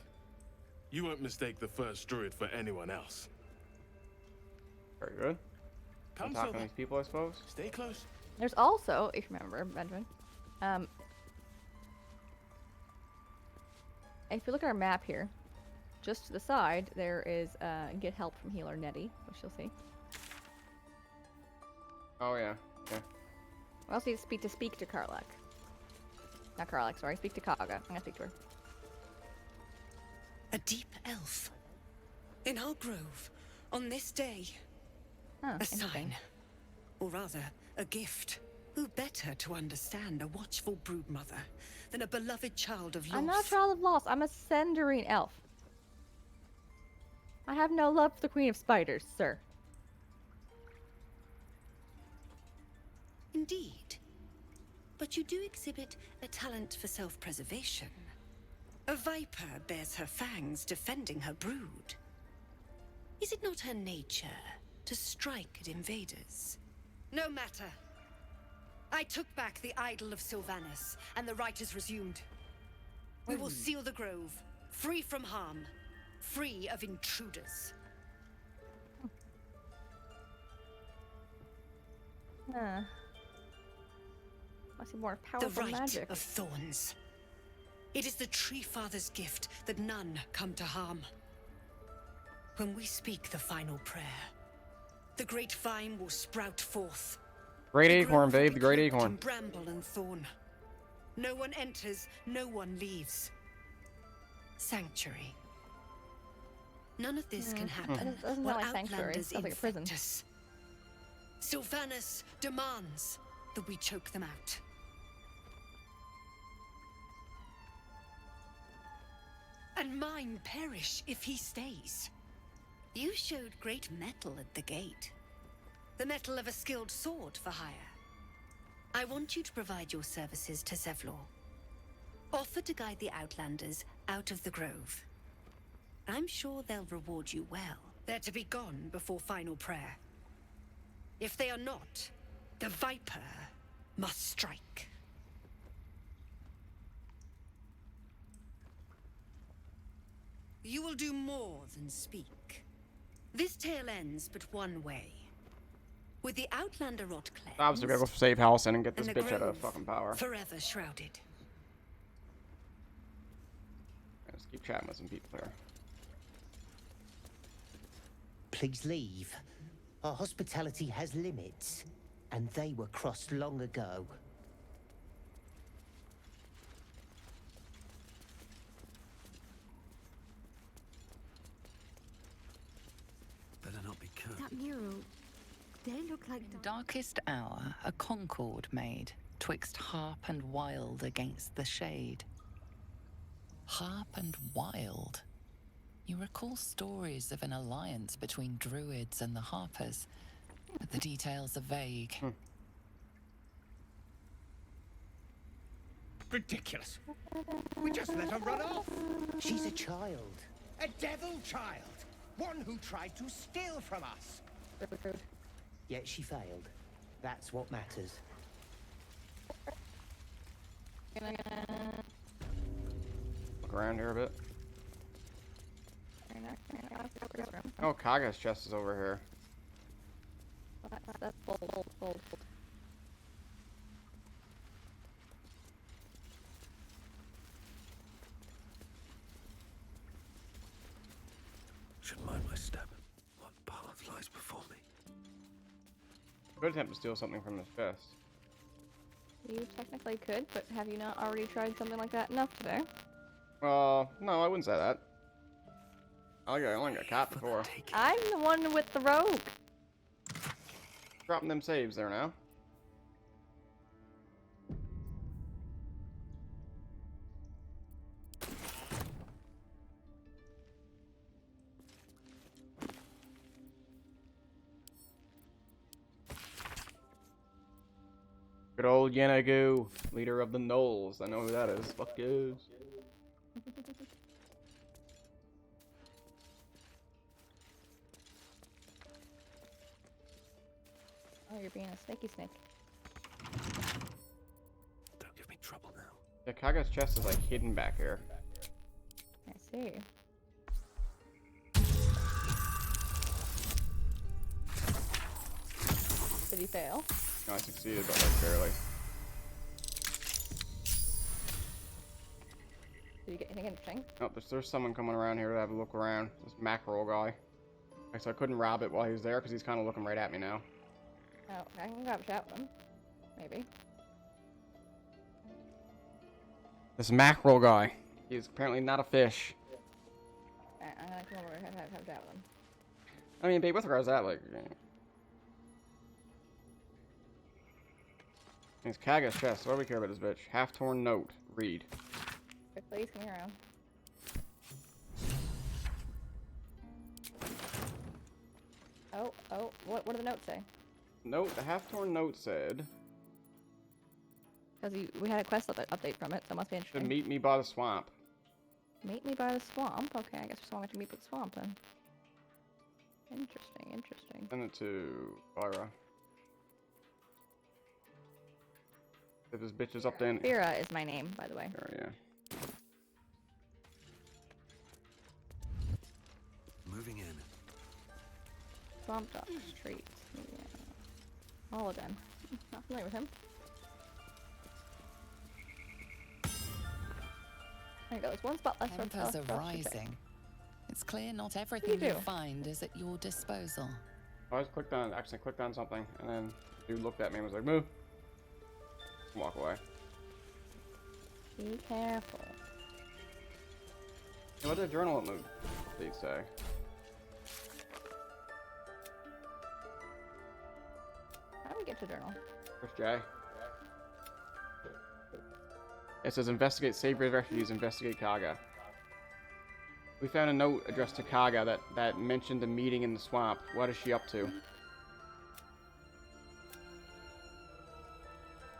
You won't mistake the first druid for anyone else. Very good. Come talking Silver. to these people, I suppose. Stay close. There's also, if you remember, Benjamin, if you look at our map here, just to the side, there is get help from healer Nettie, which you'll see. Oh yeah. Okay. We also need to speak to Karlak. Not Karlak, sorry. Speak to Kaga. I'm gonna speak to her. A deep elf. In our grove, on this day. Huh, a sign. Or rather, a gift. Who better to understand a watchful broodmother than a beloved child of loss? I'm not a child of loss. I'm a Sendarine elf. I have no love for the Queen of Spiders, sir. Indeed. But you do exhibit a talent for self-preservation. A viper bears her fangs defending her brood. Is it not her nature to strike at invaders? No matter. I took back the idol of Sylvanas, and the rite is resumed. We will seal the grove, free from harm, free of intruders. I see more powerful the rite magic. of thorns. It is the Tree Father's gift that none come to harm. When we speak the final prayer, the great vine will sprout forth. Great acorn, babe. The great acorn. Bramble and thorn. No one enters, no one leaves. Sanctuary. None of this can happen doesn't while sound like sanctuary. Outlanders Sounds like a prison. infect us. Sylvanas demands that we choke them out. And mine perish if he stays. You showed great mettle at the gate. The mettle of a skilled sword for hire. I want you to provide your services to Zevlor. Offer to guide the Outlanders out of the grove. I'm sure they'll reward you well. They're to be gone before final prayer. If they are not, the Viper must strike. You will do more than speak. This tale ends but one way. With the Outlander rot cleansed, Obviously, we gotta go save Halcyon and get this and the bitch out of grove fucking power. forever shrouded. Let's keep chatting with some people here. Please leave. Our hospitality has limits, and they were crossed long ago. Better not be cut. That mural, they look like... Darkest hour, a concord made, twixt harp and wild against the shade. Harp and wild. You recall stories of an alliance between Druids and the Harpers, but the details are vague. Ridiculous. We just let her run off. She's a child. A devil child. One who tried to steal from us. Yet she failed. That's what matters. Look around here a bit. Oh, Kaga's chest is over here. That's bold. Should mind my step. What path lies before me? Could attempt to steal something from his chest. You technically could, but have you not already tried something like that enough today? No, I wouldn't say that. I only got caught before. I'm the one with the rogue. Dropping them saves there now. Good old Yenagu, leader of the Knolls. I know who that is. Fuck you. Oh, you're being a snaky snake. Don't give me trouble now. Yeah, Kaga's chest is like hidden back here. I see. Did he fail? No, I succeeded, but like barely. Did you get anything interesting? Oh, there's someone coming around here to have a look around. This mackerel guy. Okay, so I couldn't rob it while he was there because he's kind of looking right at me now. Oh, I can grab a chat with him. Maybe. This mackerel guy. He's apparently not a fish. Alright, I'm gonna come over and have a chat with him. I mean, babe, with regards to that, like... It's Kaga's chest. What do we care about this bitch? Half-torn note. Read. Quick, please, come here around. Oh, what do the notes say? Note, the half-torn note said... Because we had a quest update from it, so it must be interesting. To meet me by the swamp. Meet me by the swamp? Okay, I guess we're going to meet by the swamp then. Interesting. Send it to Byra. If this bitch is up then. Fira is my name, by the way. There, yeah. Moving in. Swamp Dog Street. Yeah. Holoden. Not familiar with him. There you go. There's one spot left. Tempers are rising. It's clear not everything you find is at your disposal. I just accidentally clicked on something, and then the dude looked at me and was like, "Move." Walk away. Be careful. Hey, what did the journal move? Did he say? How do we get to journal? Where's Jay? It says investigate save refugees, investigate Kaga. We found a note addressed to Kaga that mentioned the meeting in the swamp. What is she up to?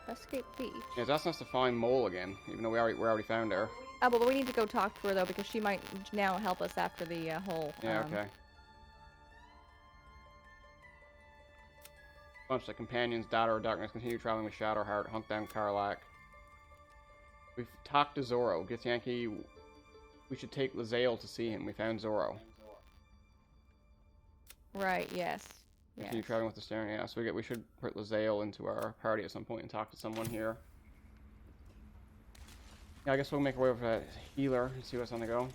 Investigate beach. Yeah, it's asking us to find Mole again, even though we already found her. Oh, but we need to go talk to her though because she might now help us after the whole. Yeah, okay. Bunch of companions, Daughter of Darkness, continue traveling with Shadowheart, hunt down Karlak. We've talked to Zoro. Gets Yankee. We should take Lae'zel to see him. We found Zoro. Right, yes. Continue traveling with the Staring. Yeah, so we should put Lae'zel into our party at some point and talk to someone here. Yeah, I guess we'll make our way over to that healer and see what's on the go.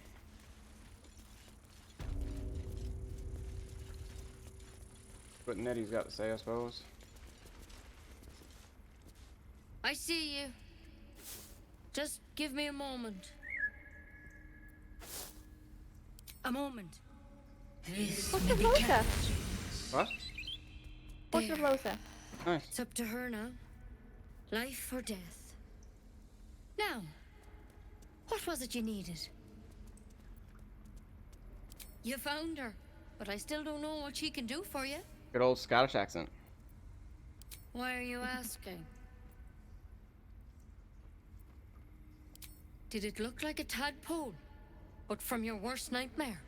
What Nettie's got to say, I suppose. I see you. Just give me a moment. A moment. What's the Rosa? What? What's the Rosa? Nice. It's up to her now. Life or death. Now, what was it you needed? You found her, but I still don't know what she can do for you. Good old Scottish accent. Why are you asking? Did it look like a tadpole, but from your worst nightmare?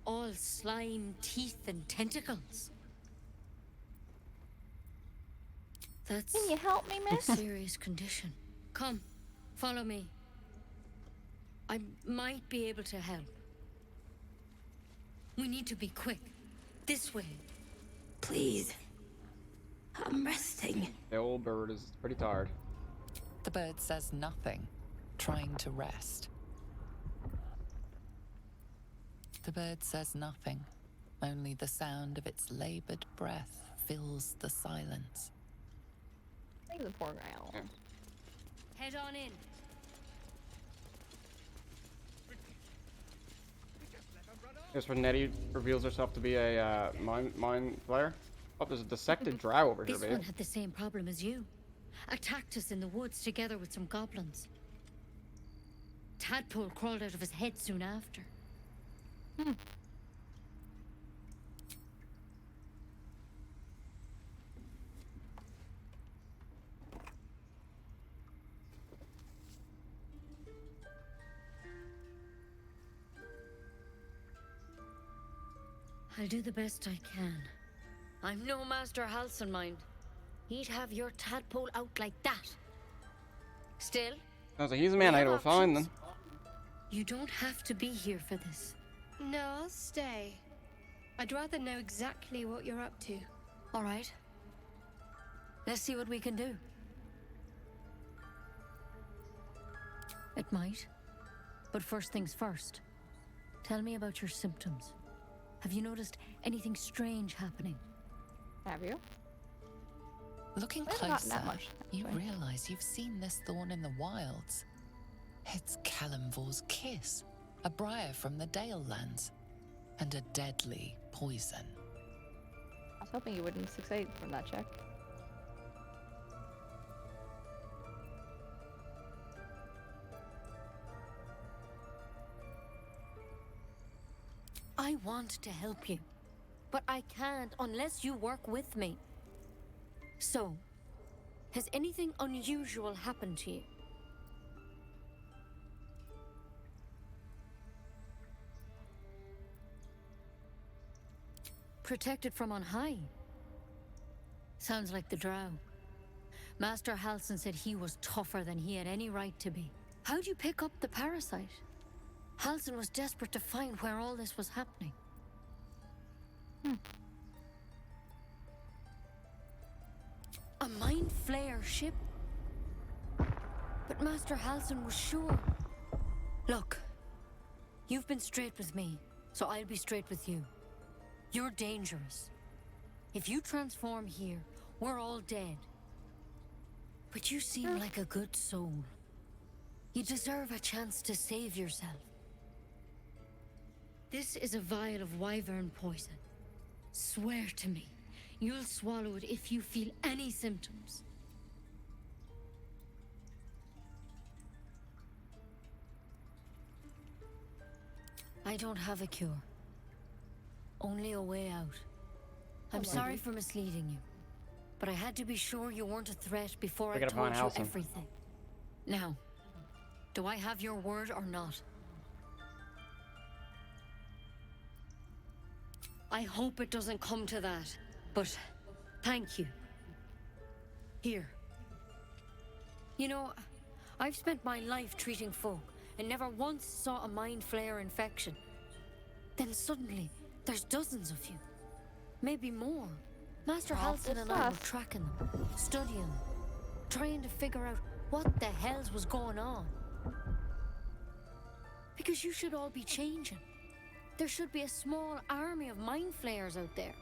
All slime, teeth, and tentacles. That's Can you help me, miss? a serious condition. Come, follow me. I might be able to help. We need to be quick. This way. Please. I'm resting. The old bird is pretty tired. The bird says nothing, trying to rest. The bird says nothing. Only the sound of its labored breath fills the silence. Leave the poor guy alone. Head on in. Here's where Nettie reveals herself to be a mind flayer. Oh, there's a dissected drow over here, This babe. one had the same problem as you. Attacked us in the woods together with some goblins. Tadpole crawled out of his head soon after. I'll do the best I can. I'm no Master Halcyon, mind. He'd have your tadpole out like that. Still, Sounds like he's a man I will find then. you don't have to be here for this. No, I'll stay. I'd rather know exactly what you're up to. All right. Let's see what we can do. It might. But first things first. Tell me about your symptoms. Have you noticed anything strange happening? Have you? Looking Well, not closer, that much, you actually. realize you've seen this thorn in the wilds. It's Kalimvor's kiss, a briar from the Dale lands, and a deadly poison. I was hoping you wouldn't succeed from that check. I want to help you, but I can't unless you work with me. So, has anything unusual happened to you? Protected from on high? Sounds like the drow. Master Halcyon said he was tougher than he had any right to be. How'd you pick up the parasite? Halcyon was desperate to find where all this was happening. A mind flayer ship? But Master Halcyon was sure. Look, you've been straight with me, so I'll be straight with you. You're dangerous. If you transform here, we're all dead. But you seem like a good soul. You deserve a chance to save yourself. This is a vial of wyvern poison. Swear to me, you'll swallow it if you feel any symptoms. I don't have a cure. Only a way out. I'm sorry for misleading you, but I had to be sure you weren't a threat before I Pick it up on told you Halcyon. everything. Now, do I have your word or not? I hope it doesn't come to that, but Thank you. Here. You know, I've spent my life treating folk and never once saw a mind flayer infection. Then suddenly, there's dozens of you. Maybe more. Master Halsin and I were tracking them, studying them, trying to figure out what the hells was going on. Because you should all be changing. There should be a small army of mind flayers out there.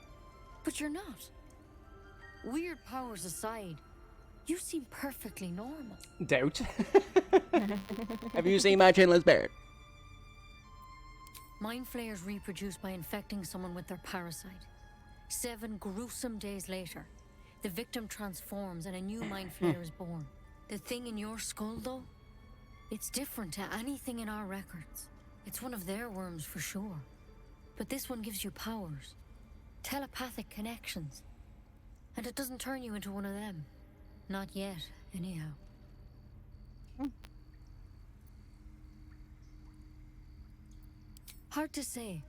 But you're not. Weird powers aside, you seem perfectly normal. Doubt. Have you seen my chinless beard? Mind flayers reproduce by infecting someone with their parasite. 7 gruesome days later, the victim transforms and a new mind flayer is born. The thing in your skull, though, it's different to anything in our records. It's one of their worms for sure. But this one gives you powers, telepathic connections. And it doesn't turn you into one of them. Not yet, anyhow. Hard to say,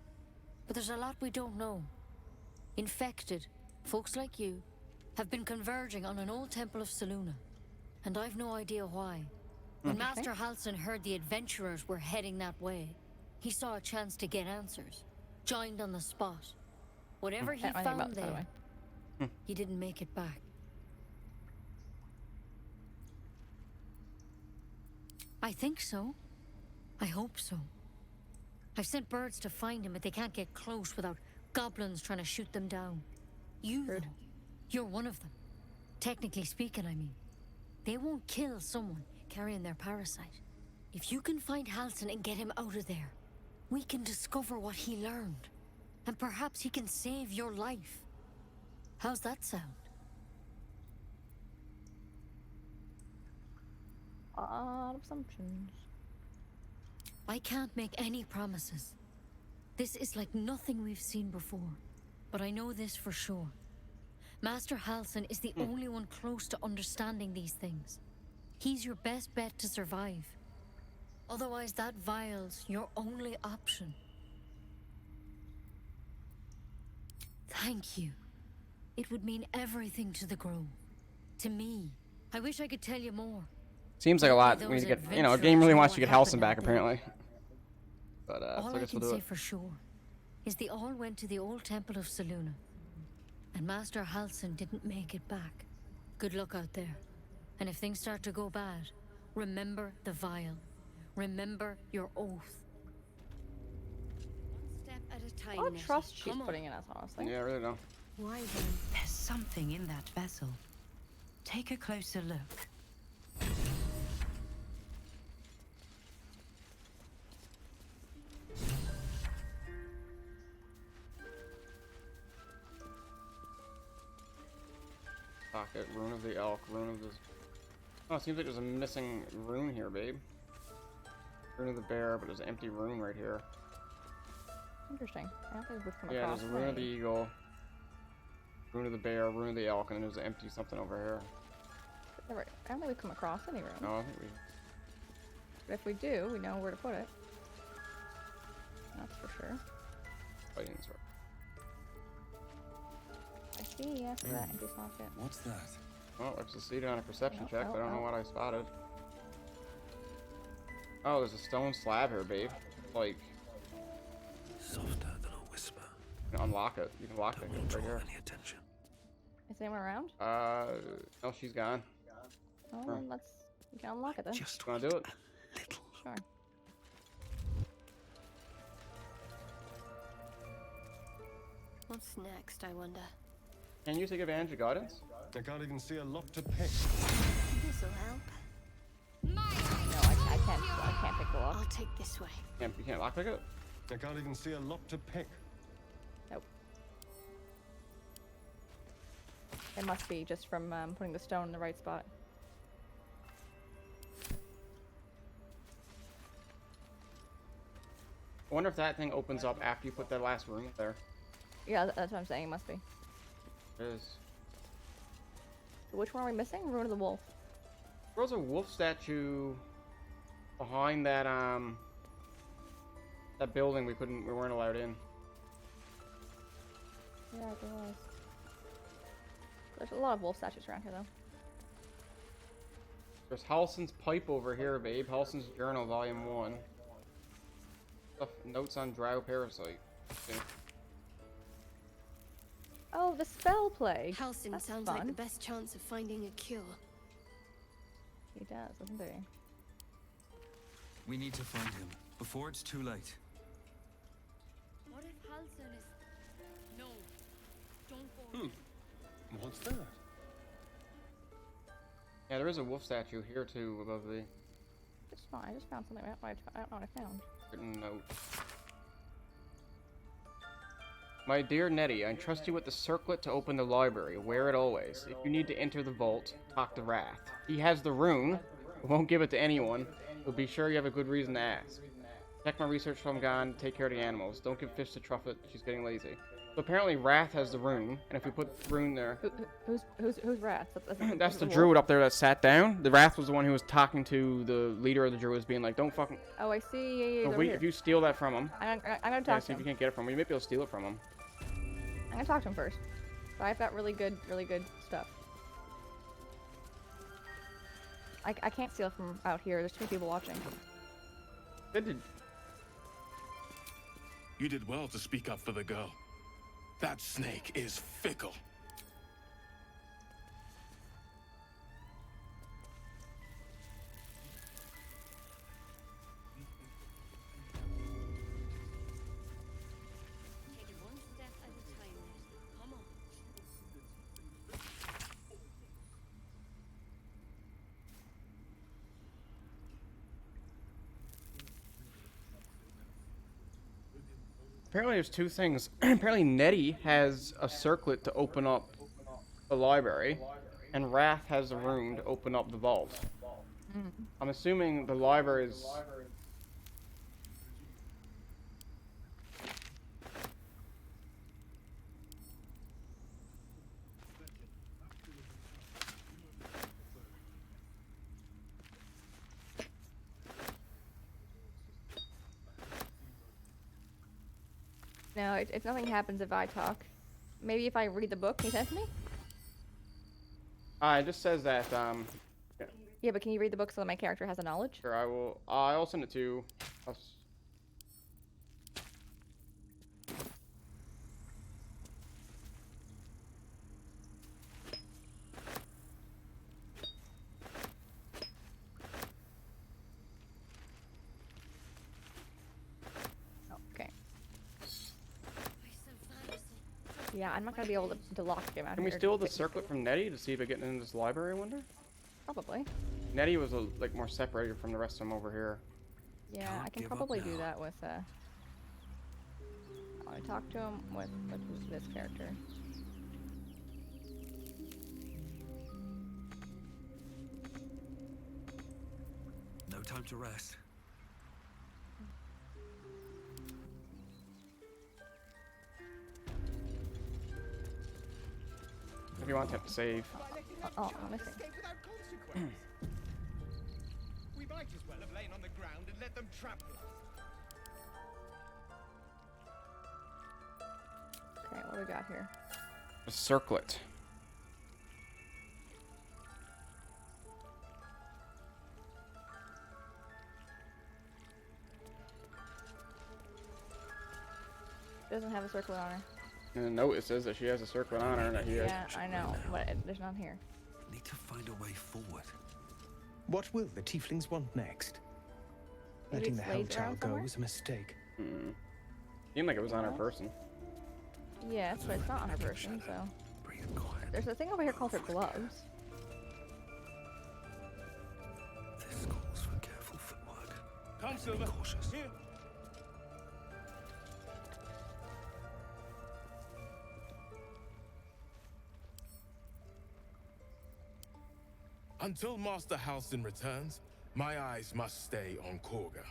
but there's a lot we don't know. Infected, folks like you, have been converging on an old temple of Selûne, and I've no idea why. When Master Halsin heard the adventurers were heading that way, he saw a chance to get answers, joined on the spot. Whatever he found there, he didn't make it back. I think so. I hope so. I've sent birds to find him, but they can't get close without goblins trying to shoot them down. You, though, you're one of them. Technically speaking, I mean. They won't kill someone carrying their parasite. If you can find Halsin and get him out of there, we can discover what he learned. And perhaps he can save your life. How's that sound? Odd assumptions. I can't make any promises. This is like nothing we've seen before. But I know this for sure. Master Halsin is the only one close to understanding these things. He's your best bet to survive. Otherwise, that vial's your only option. Thank you. It would mean everything to the Grove. To me. I wish I could tell you more. Seems like a lot. We need to get, you know, a game really wants you to get Halsin back, apparently. But, all so I I guess can we'll do say it. for sure is they all went to the old temple of Selûne. And Master Halsin didn't make it back. Good luck out there. And if things start to go bad, remember the vial. Remember your oath. One step at a time. What Nettie. trust she's Come on. putting in us, honestly. Yeah, I really don't. Why then? There's something in that vessel. Take a closer look. Pocket, Rune of the Elk, Rune of the... Oh, it seems like there's a missing rune here, babe. Rune of the Bear, but there's an empty rune right here. Interesting. I don't think we've come Yeah, across there's a Rune of the any. Eagle, Rune of the Bear, Rune of the Elk, and then there's an empty something over here. I don't think we've come across any room. No, I think we... But if we do, we know where to put it. That's for sure. Fighting sword. I see, after that empty socket. What's that? Oh, I succeeded on a perception Oh, check, but I don't know what I spotted. Oh, there's a stone slab here, babe. Like... Softer than a whisper. You can unlock it. You can lock it right here. Any attention? Is anyone around? No, she's gone. Oh, then let's... We can unlock it then. Just wanna do it? Sure. What's next, I wonder? Can you take advantage of guidance? I can't even see a lock to pick. This'll help. No, I can't pick the lock. I'll take this way. You can't lockpick it? I can't even see a lock to pick. Nope. It must be just from putting the stone in the right spot. I wonder if that thing opens up after you put that last rune there. Yeah, that's what I'm saying. It must be. It is. So which one are we missing? Ruin of the Wolf. There was a wolf statue behind that that building we weren't allowed in. Yeah, there was. There's a lot of wolf statues around here, though. There's Halsin's pipe over here, babe. Halsin's Journal, Volume 1. Stuff, notes on Drow Parasite. Okay. Oh, the spell plague. Halsin That's sounds fun. like the best chance of finding a cure. He does, doesn't he? We need to find him before it's too late. What if Halson is... No. Don't go. What's that? Yeah, there is a wolf statue here too above the It's fine. I just found something. I don't know what I found. written note. My dear Nettie, I trust you with the circlet to open the library. Wear it always. If you need to enter the vault, talk to Wrath. He has the rune, but won't give it to anyone, so be sure you have a good reason to ask. Check my research while I'm gone. Take care of the animals. Don't give fish to Truffet. She's getting lazy. So apparently Wrath has the rune, and if we put the rune there... Who's Wrath? That's the druid up there that sat down. The Wrath was the one who was talking to the leader of the druids, being like, don't fucking... Oh, I see. So if you steal that from him... I'm gonna talk yeah, to see if him. you can't get it from him. You might be able to steal it from him. I'm gonna talk to him first. But I've got really good stuff. I can't steal from out here. There's too many people watching. You did well to speak up for the girl. That snake is fickle. Take it one step at a time. Come on. Apparently there's two things. Apparently Nettie has a circlet to open up the library, and Wrath has a rune to open up the vault. I'm assuming the library is... No, nothing happens if I talk. Maybe if I read the book, can you send it to me? It just says that, Yeah, but can you read the book so that my character has the knowledge? Sure, I will. I'll send it to us. Okay. Yeah, I'm not gonna be able to lock him out Can we here. steal the circlet from Nettie to see if it gets into this library, I wonder? Probably. Nettie was, like, more separated from the rest of them over here. Yeah, I can probably do that with, I want to talk to him with this character. No time to rest. If you want to have to save. Oh, I'm missing. We might as well have lain on the ground and let them trample us. Okay, what do we got here? A circlet. Doesn't have a circlet on her. In the note it says that she has a circlet on her and that he has... Yeah, I know, but there's none here. Need to find a way forward. What will the tieflings want next? Maybe Letting the it's laid Hell around go somewhere? was a mistake. Seemed like it was on her person. Yes, but it's not on her person, so... There's a thing over here called her gloves. This calls for careful footwork. Come, Be Silver. cautious. Here. Until Master Halsin returns, my eyes must stay on Korga.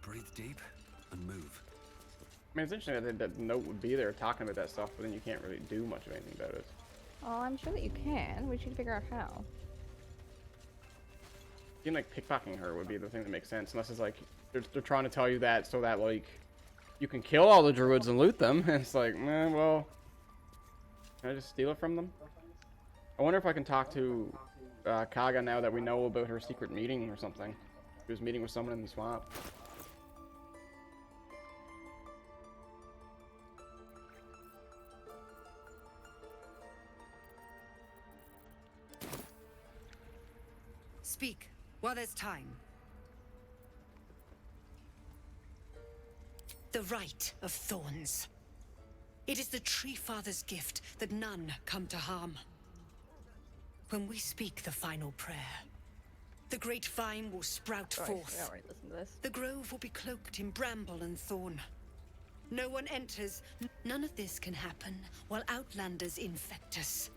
Breathe deep and move. I mean, it's interesting that that note would be there talking about that stuff, but then you can't really do much of anything about it. Oh, I'm sure that you can. We should figure out how. Seeing like pickpocketing her would be the thing that makes sense, unless it's like they're trying to tell you that so that like you can kill all the druids and loot them. And it's like, well, Can I just steal it from them? I wonder if I can talk to Kaga now that we know about her secret meeting or something. She was meeting with someone in the swamp. Speak, while there's time. The right of thorns. It is the Tree Father's gift that none come to harm. When we speak the final prayer, the great vine will sprout forth. Alright, listen to this. The grove will be cloaked in bramble and thorn. No one enters. None of this can happen while outlanders infect us.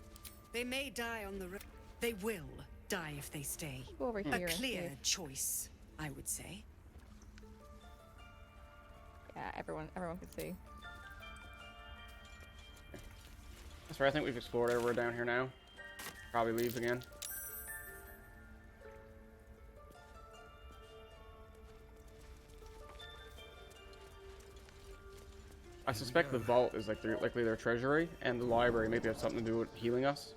They may die on the road. They will die if they stay. Go over here A and clear see. choice, I would say. Yeah, everyone can see. That's right, I think we've explored everywhere down here now. Probably leave again. I suspect the vault is likely their treasury, and the library maybe have something to do with healing us.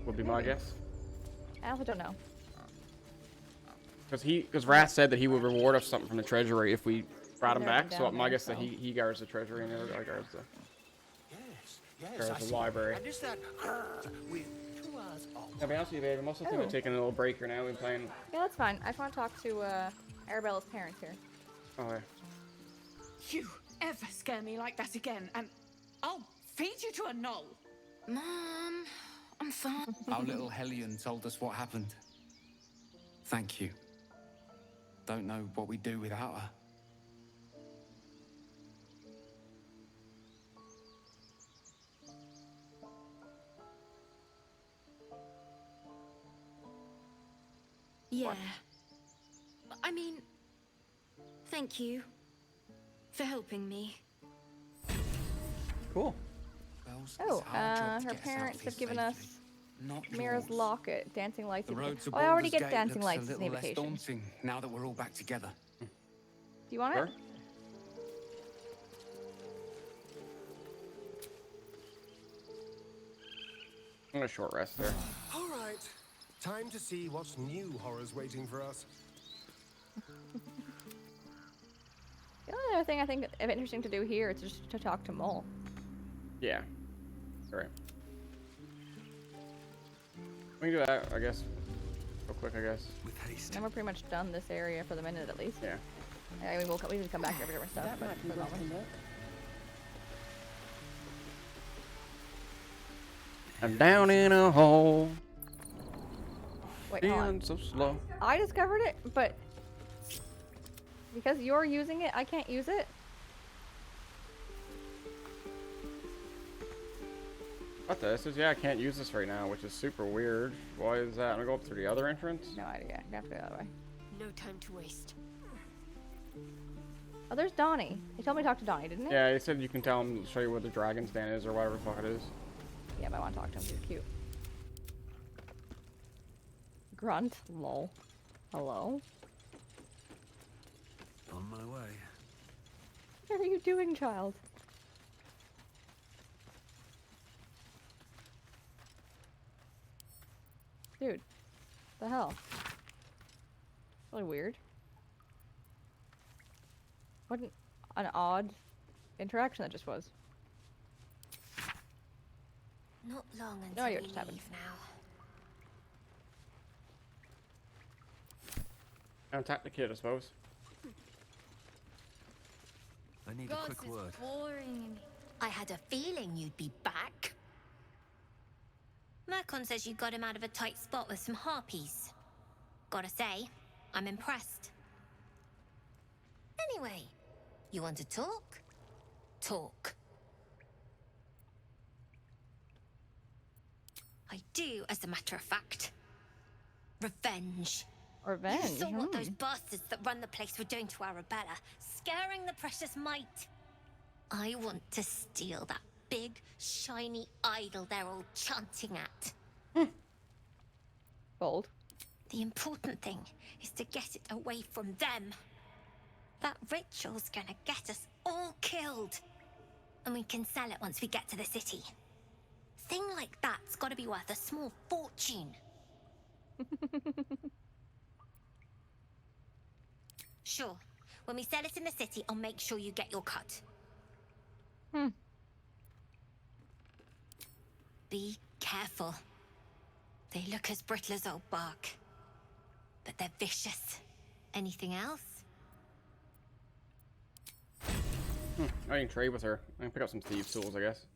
Would be my guess. I also don't know. Because Wrath said that he would reward us something from the treasury if we brought him Never back. been So down my there, guess that so. he guards the treasury and the other guy guards the. Yes, There's a library. And is that with 2 hours off? I'll be honest with you, babe. I'm also thinking of taking a little break here now. We've been playing. Yeah, that's fine. I just want to talk to Arabella's parents here. Oh, yeah. You ever scare me like that again, and I'll feed you to a knoll. Mom, I'm fine. Our little Hellion told us what happened. Thank you. Don't know what we'd do without her. Yeah. I mean, thank you for helping me. Cool. Oh, her parents have given us Mira's locket, dancing lights. The road to Oh, I already Baldur's get Gate dancing looks lights a as an little less invitation. daunting now that we're all back together. Do you want Sure. it? I'm gonna short rest there. All right. Time to see what's new horrors waiting for us. The only other thing I think of interesting to do here is just to talk to Mole. Yeah. Alright. We can do that, I guess. Real quick, I guess. With haste. And we're pretty much done this area for the minute at least. Yeah. I mean, we can come back here for different stuff, but for the moment. I'm down in a hole. Wait, hold on. Feeling so slow. I discovered it, but because you're using it, I can't use it. What this is? Yeah, I can't use this right now, which is super weird. Why is that? I'm gonna go up through the other entrance. No idea. You have to go the other way. No time to waste. Oh, there's Donnie. He told me to talk to Donnie, didn't he? Yeah, he said you can tell him, show you where the dragon's den is or whatever the fuck it is. Yeah, but I want to talk to him. He's cute. Grunt. Lol. Hello? On my way. What are you doing, child? Dude. The hell? Really weird. What an odd interaction that just was. Not long No until idea we what just happened. leave now. Attack the kid, I suppose. I need a quick word. Boring. I had a feeling you'd be back. Mercon says you got him out of a tight spot with some harpies. Gotta say, I'm impressed. Anyway, you want to talk? Talk. I do, as a matter of fact. Revenge. Revenge? You saw what those bastards that run the place were doing to Arabella, scaring the precious mite. I want to steal that big, shiny idol they're all chanting at. Bold. The important thing is to get it away from them. That ritual's gonna get us all killed. And we can sell it once we get to the city. Thing like that's got to be worth a small fortune. Sure. When we sell it in the city, I'll make sure you get your cut. Be careful. They look as brittle as old bark, but they're vicious. Anything else? I can trade with her. I can pick up some thieves' tools, I guess.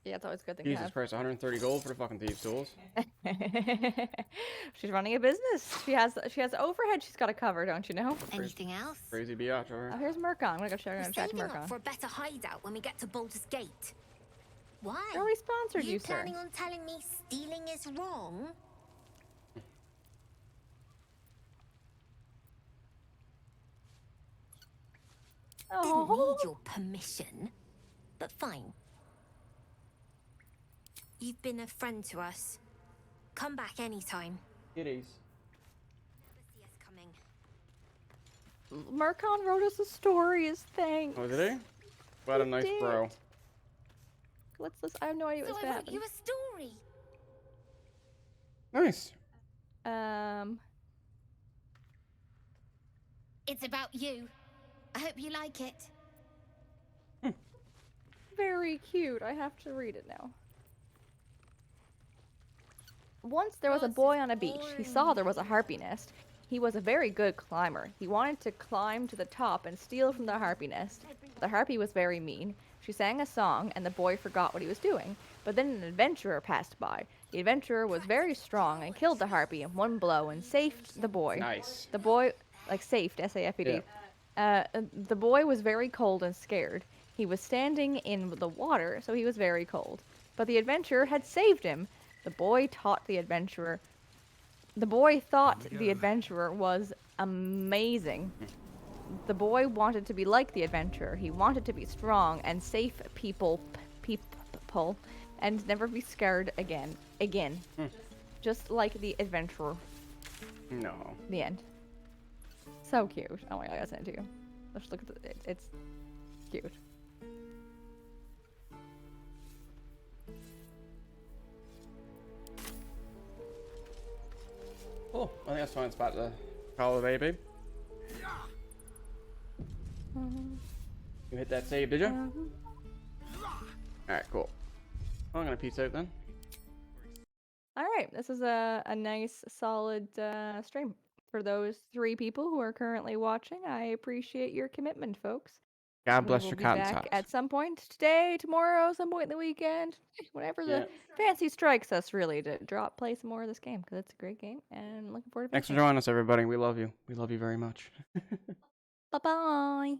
Yeah, it's always a good thing to Jesus have. Christ, 130 gold for the fucking thieves' tools. She's running a business. She has overhead she's got to cover, don't you know? Anything else? Crazy biatch over. Oh, here's Murkon. I'm gonna go check. We're Check saving up Murkon. for a better hideout when we get to Baldur's Gate. Why? I already sponsored you, sir. planning on telling me stealing is wrong? Didn't need your permission, but fine. You've been a friend to us. Come back anytime. It is. See us coming. Murkon wrote us a story as thanks. Oh, did he? What a nice bro. Let's listen. I have no idea what's So I wrote happening. you a story. Nice. It's about you. I hope you like it. Very cute. I have to read it now. Once there was a boy on a beach. He saw there was a harpy nest. He was a very good climber. He wanted to climb to the top and steal from the harpy nest. The harpy was very mean. She sang a song, and the boy forgot what he was doing. But then an adventurer passed by. The adventurer was very strong and killed the harpy in one blow and saved the boy. Nice. The boy, like saved, S-A-F-E-D. The boy was very cold and scared. He was standing in the water, so he was very cold. But the adventurer had saved him. The boy thought the adventurer was amazing. The boy wanted to be like the adventurer. He wanted to be strong and save people, and never be scared again. Just like the adventurer. No. The end. So cute. Oh my god, I gotta send it to you. Let's look at it's cute. Cool. I think that's fine spot to call it a day, babe. You hit that save, did you? Alright, cool. I'm gonna peace out then. Alright, this is a nice, solid stream. For those 3 people who are currently watching, I appreciate your commitment, folks. God bless We'll your be cotton back socks. at some point today, tomorrow, some point in the weekend, whenever the fancy strikes us, really, to play some more of this game, because it's a great game, and looking forward to Thanks for finishing it. joining us, everybody. We love you. We love you very much. Bye-bye.